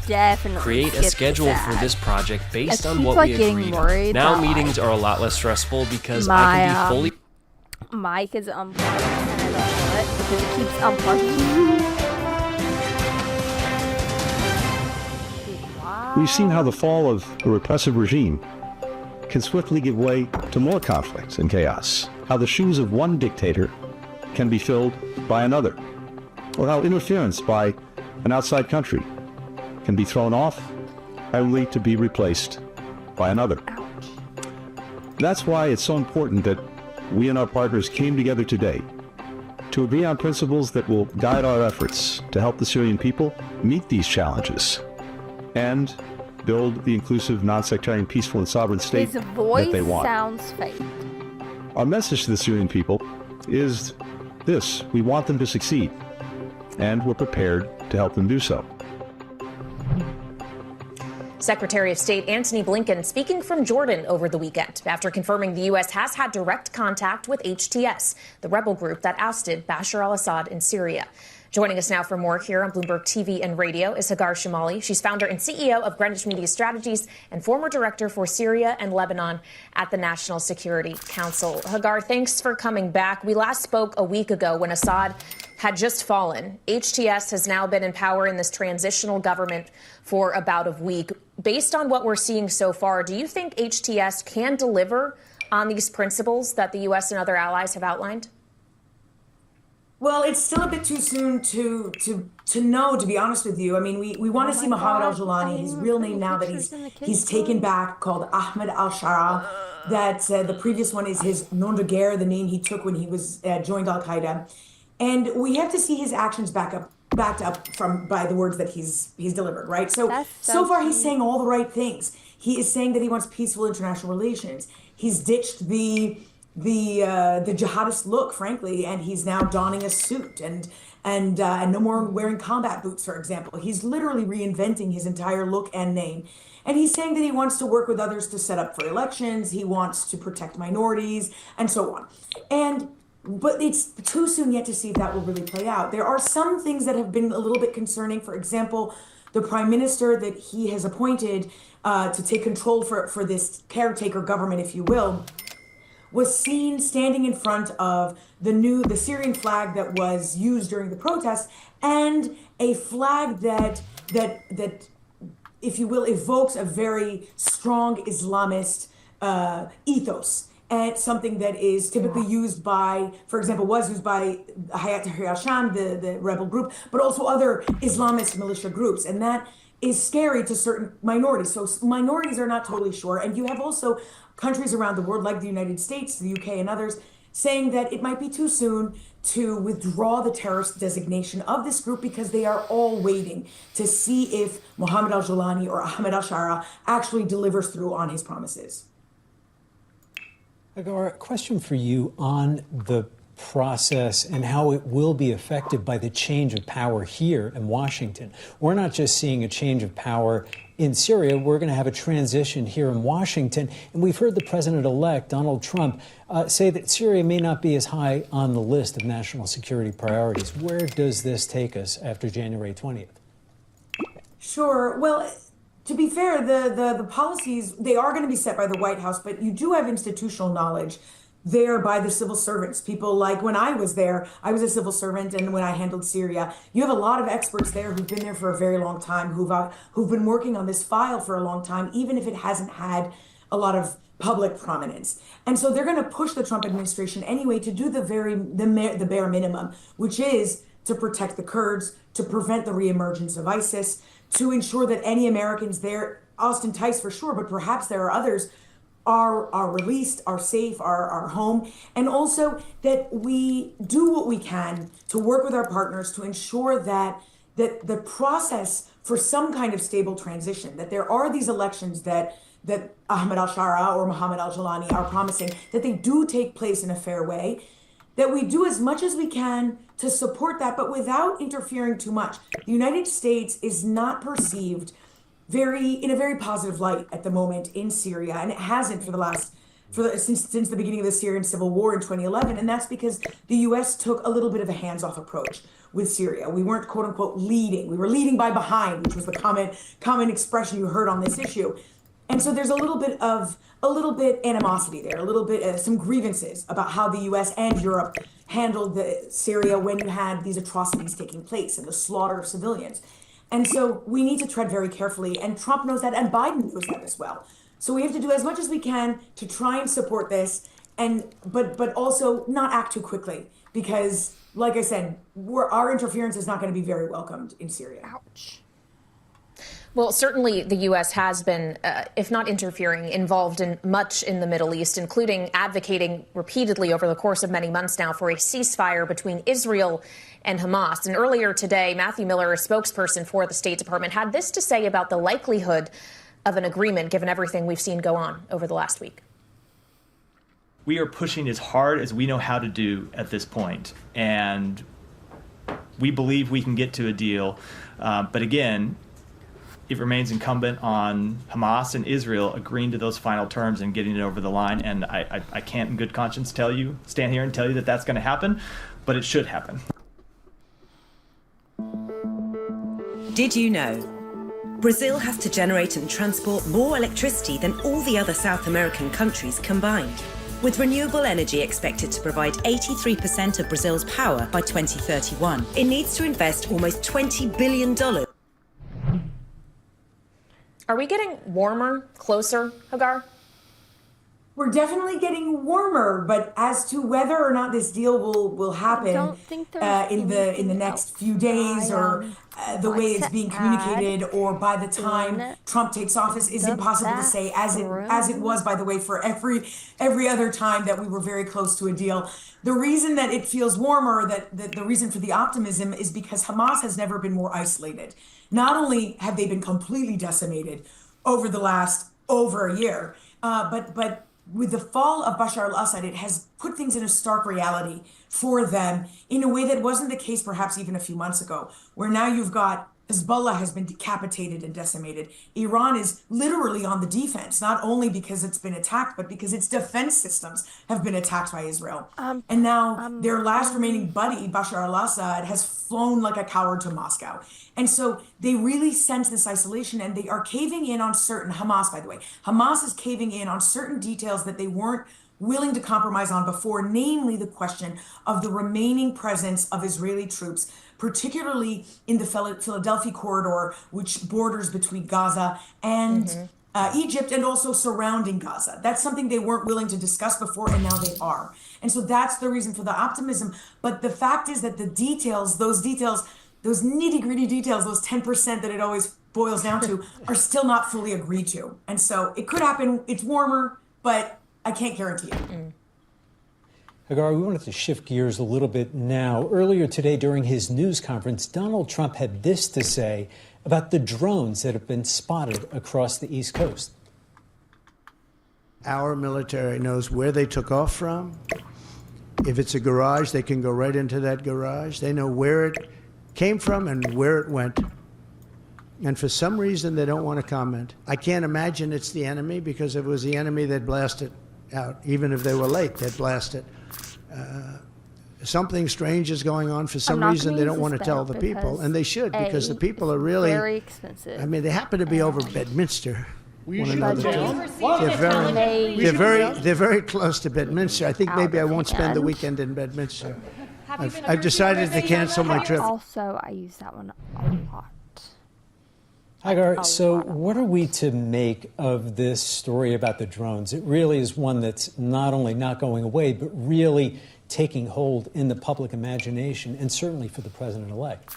create a schedule for this project based on what we agreed on. Now meetings are a lot less stressful because I can be fully... Mic is unplugged and I don't know it because it keeps unplugging. We've seen how the fall of a repressive regime can swiftly give way to more conflict and chaos, how the shoes of one dictator can be filled by another, or how interference by an outside country can be thrown off only to be replaced by another. That's why it's so important that we and our partners came together today to agree on principles that will guide our efforts to help the Syrian people meet these challenges and build the inclusive, non-sectarian, peaceful, and sovereign state that they want. His voice sounds fake. Our message to the Syrian people is this: we want them to succeed, and we're prepared to help them do so. Secretary of State Antony Blinken speaking from Jordan over the weekend after confirming the U.S. has had direct contact with HTS, the rebel group that ousted Bashar al-Assad in Syria. Joining us now for more here on Bloomberg TV and radio is Hagar Shamali. She's founder and CEO of Greenwich Media Strategies and former director for Syria and Lebanon at the National Security Council. Hagar, thanks for coming back. We last spoke a week ago when Assad had just fallen. HTS has now been in power in this transitional government for about a week. Based on what we're seeing so far, do you think HTS can deliver on these principles that the U.S. and other allies have outlined? Well, it's still a bit too soon to know, to be honest with you. I mean, we want to see Mohammed al-Jawlani, his real name now that he's taken back, called Ahmed al-Shara. That the previous one is his nom de guerre, the name he took when he was joined Al-Qaeda. And we have to see his actions backed up by the words that he's delivered, right? So far he's saying all the right things. He is saying that he wants peaceful international relations. He's ditched the jihadist look, frankly, and he's now donning a suit and no more wearing combat boots, for example. He's literally reinventing his entire look and name. And he's saying that he wants to work with others to set up for elections. He wants to protect minorities and so on. And But it's too soon yet to see if that will really play out. There are some things that have been a little bit concerning. For example, the prime minister that he has appointed to take control for this caretaker government, if you will, was seen standing in front of the Syrian flag that was used during the protests, and a flag that if you will, evokes a very strong Islamist ethos. And something that is typically used by, for example, was used by Hayat Tahrir al-Sham, the rebel group, but also other Islamist militia groups. And that is scary to certain minorities. So minorities are not totally sure. And you have also countries around the world, like the United States, the UK, and others, saying that it might be too soon to withdraw the terrorist designation of this group because they are all waiting to see if Mohammed al-Jolani or Ahmed al-Shara actually delivers through on his promises. Hagar, a question for you on the process and how it will be affected by the change of power here in Washington. We're not just seeing a change of power in Syria, we're going to have a transition here in Washington. And we've heard the president-elect, Donald Trump, say that Syria may not be as high on the list of national security priorities. Where does this take us after January 20th? Sure. Well, to be fair, the policies, they are going to be set by the White House, but you do have institutional knowledge there by the civil servants. People like when I was there, I was a civil servant, and when I handled Syria, you have a lot of experts there who've been there for a very long time, who've been working on this file for a long time, even if it hasn't had a lot of public prominence. And so they're going to push the Trump administration anyway to do the bare minimum, which is to protect the Kurds, to prevent the reemergence of ISIS, to ensure that any Americans there, Austin Tice for sure, but perhaps there are others, are released, are safe, are home, and also that we do what we can to work with our partners to ensure that the process for some kind of stable transition, that there are these elections that Ahmed al-Shara or Mohammed al-Jolani are promising, that they do take place in a fair way, that we do as much as we can to support that, but without interfering too much. The United States is not perceived in a very positive light at the moment in Syria, and it hasn't since the beginning of the Syrian civil war in 2011, and that's because the U.S. took a little bit of a hands-off approach with Syria. We weren't quote unquote leading; we were leading by behind, which was the common expression you heard on this issue. And so there's a little bit animosity there, a little bit some grievances about how the U.S. and Europe handled Syria when you had these atrocities taking place and the slaughter of civilians. And so we need to tread very carefully, and Trump knows that, and Biden knows that as well. So we have to do as much as we can to try and support this, but also not act too quickly, because, like I said, our interference is not going to be very welcomed in Syria. Ouch. Well, certainly the U.S. has been, if not interfering, involved in much in the Middle East, including advocating repeatedly over the course of many months now for a ceasefire between Israel and Hamas. And earlier today, Matthew Miller, a spokesperson for the State Department, had this to say about the likelihood of an agreement, given everything we've seen go on over the last week. We are pushing as hard as we know how to do at this point, and we believe we can get to a deal. But again, it remains incumbent on Hamas and Israel agreeing to those final terms and getting it over the line. And I can't in good conscience stand here and tell you that that's going to happen, but it should happen. Did you know? Brazil has to generate and transport more electricity than all the other South American countries combined. With renewable energy expected to provide 83% of Brazil's power by 2031, it needs to invest almost $20 billion. Are we getting warmer, closer, Hagar? We're definitely getting warmer, but as to whether or not this deal will happen in the next few days, or the way it's being communicated, or by the time Trump takes office, is impossible to say. As it was, by the way, for every other time that we were very close to a deal. The reason that it feels warmer, that the reason for the optimism, is because Hamas has never been more isolated. Not only have they been completely decimated over a year, but with the fall of Bashar al-Assad, it has put things in a stark reality for them in a way that wasn't the case perhaps even a few months ago, where now you've got Hezbollah has been decapitated and decimated. Iran is literally on the defense, not only because it's been attacked, but because its defense systems have been attacked by Israel. And now their last remaining buddy, Bashar al-Assad, has flown like a coward to Moscow. And so they really sense this isolation, and they are caving in on certain, Hamas, by the way, Hamas is caving in on certain details that they weren't willing to compromise on before, namely the question of the remaining presence of Israeli troops, particularly in the Philadelphia corridor, which borders between Gaza and Egypt, and also surrounding Gaza. That's something they weren't willing to discuss before, and now they are. And so that's the reason for the optimism. But the fact is that the details, those nitty-gritty details, those 10% that it always boils down to, are still not fully agreed to. And so it could happen. It's warmer, but I can't guarantee it. Hagar, we wanted to shift gears a little bit now. Earlier today during his news conference, Donald Trump had this to say about the drones that have been spotted across the East Coast. Our military knows where they took off from. If it's a garage, they can go right into that garage. They know where it came from and where it went. And for some reason, they don't want to comment. I can't imagine it's the enemy, because if it was the enemy, they'd blast it out. Even if they were late, they'd blast it. Something strange is going on. For some reason, they don't want to tell the people, and they should, because the people are really very expensive. I mean, they happen to be over Bedminster. They're very close to Bedminster. I think maybe I won't spend the weekend in Bedminster. I've decided to cancel my trip. Also, I use that one a lot. Hagar, so what are we to make of this story about the drones? It really is one that's not only not going away, but really taking hold in the public imagination, and certainly for the president-elect.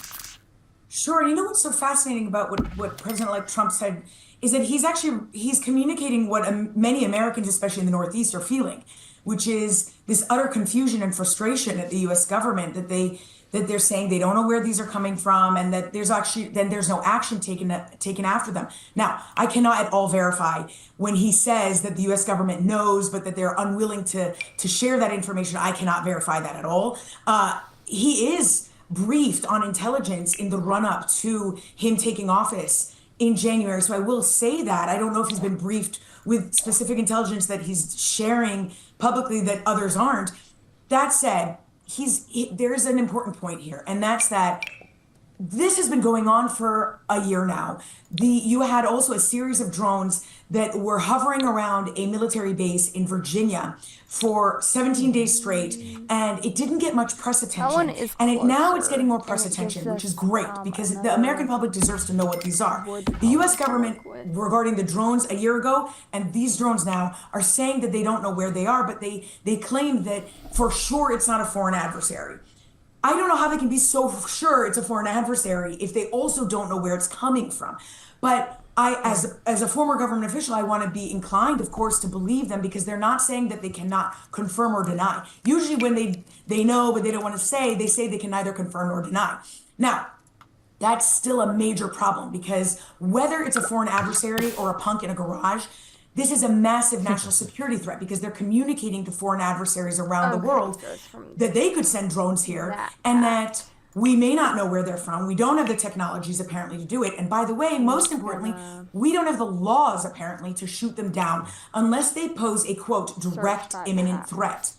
Sure. You know what's so fascinating about what President-elect Trump said is that he's communicating what many Americans, especially in the Northeast, are feeling, which is this utter confusion and frustration at the U.S. government that they're saying they don't know where these are coming from, and that there's no action taken after them. Now, I cannot at all verify when he says that the U.S. government knows, but that they're unwilling to share that information. I cannot verify that at all. He is briefed on intelligence in the run-up to him taking office in January. So I will say that. I don't know if he's been briefed with specific intelligence that he's sharing publicly that others aren't. That said, there's an important point here, and that's that this has been going on for a year now. You had also a series of drones that were hovering around a military base in Virginia for 17 days straight, and it didn't get much press attention. Now it's getting more press attention, which is great, because the American public deserves to know what these are. The U.S. government, regarding the drones a year ago, and these drones now, are saying that they don't know where they are, but they claim that for sure it's not a foreign adversary. I don't know how they can be so sure it's a foreign adversary if they also don't know where it's coming from. But as a former government official, I want to be inclined, of course, to believe them, because they're not saying that they cannot confirm or deny. Usually when they know but they don't want to say, they say they can neither confirm nor deny. Now, that's still a major problem, because whether it's a foreign adversary or a punk in a garage, this is a massive national security threat, because they're communicating to foreign adversaries around the world that they could send drones here, and that we may not know where they're from. We don't have the technologies apparently to do it. And by the way, most importantly, we don't have the laws apparently to shoot them down unless they pose a, quote, direct imminent threat.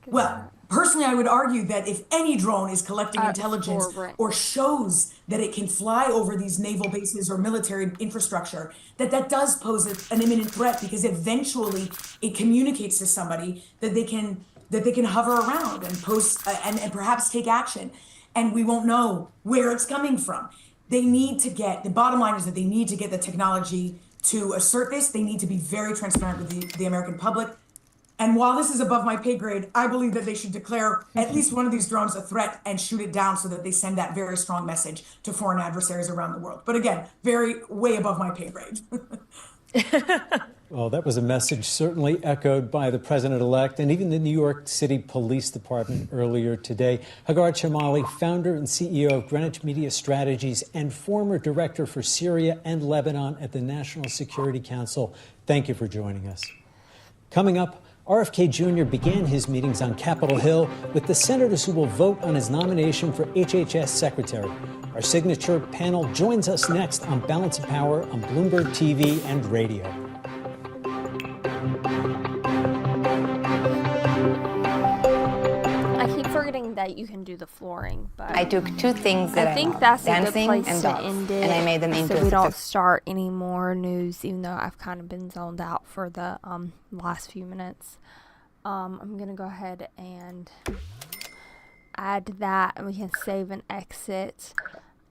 Well, personally, I would argue that if any drone is collecting intelligence or shows that it can fly over these naval bases or military infrastructure, that does pose an imminent threat, because eventually it communicates to somebody that they can hover around and post and perhaps take action. And we won't know where it's coming from. The bottom line is that they need to get the technology to assert this. They need to be very transparent with the American public. And while this is above my pay grade, I believe that they should declare at least one of these drones a threat and shoot it down, so that they send that very strong message to foreign adversaries around the world. But again, way above my pay grade. Well, that was a message certainly echoed by the president-elect and even the New York City Police Department earlier today. Hagar Chamali, founder and CEO of Greenwich Media Strategies and former director for Syria and Lebanon at the National Security Council. Thank you for joining us. Coming up, RFK Jr. began his meetings on Capitol Hill with the senators who will vote on his nomination for HHS Secretary. Our signature panel joins us next on Balance of Power on Bloomberg TV and radio. I keep forgetting that you can do the flooring, but I took two things that I think love, that's a good dancing place and to dogs, end it, and I made them into so we a don't success. start any more news, even though I've kind of been zoned out for the last few minutes. I'm gonna go ahead and add that, and we can save and exit.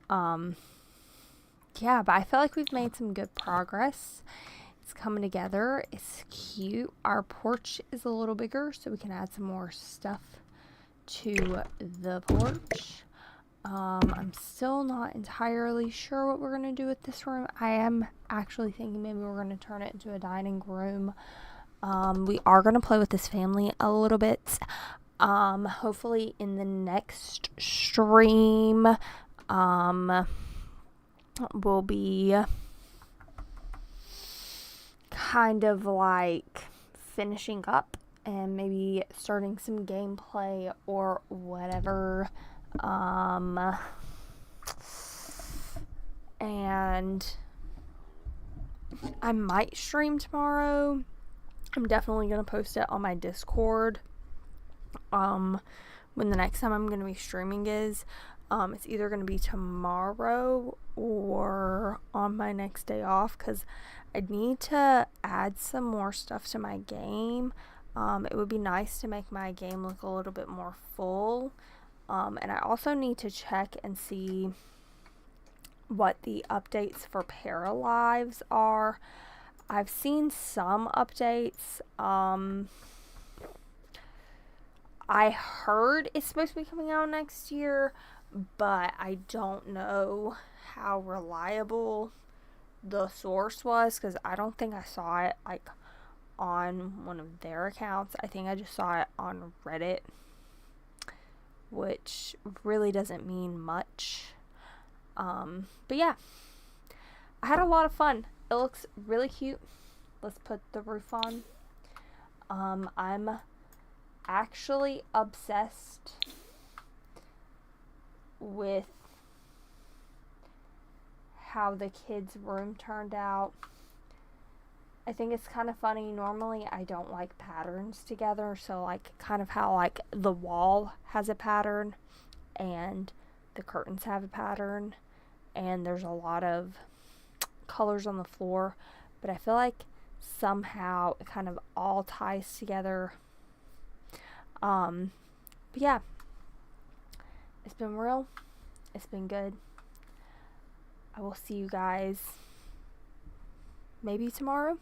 Yeah, but I feel like we've made some good progress. It's coming together. It's cute. Our porch is a little bigger, so we can add some more stuff to the porch. I'm still not entirely sure what we're going to do with this room. I am actually thinking maybe we're going to turn it into a dining room. We are going to play with this family a little bit. Hopefully in the next stream, will be kind of like finishing up and maybe starting some gameplay or whatever. And I might stream tomorrow. I'm definitely going to post it on my Discord when the next time I'm going to be streaming is. It's either going to be tomorrow or on my next day off, because I need to add some more stuff to my game. It would be nice to make my game look a little bit more full. And I also need to check and see what the updates for Paralives are. I've seen some updates. I heard it's supposed to be coming out next year, but I don't know how reliable the source was, because I don't think I saw it like on one of their accounts. I think I just saw it on Reddit, which really doesn't mean much. But yeah, I had a lot of fun. It looks really cute. Let's put the roof on. I'm actually obsessed with how the kids' room turned out. I think it's kind of funny. Normally I don't like patterns together, so like kind of how like the wall has a pattern and the curtains have a pattern and there's a lot of colors on the floor, but I feel like somehow it kind of all ties together. But yeah, it's been real. It's been good. I will see you guys maybe tomorrow.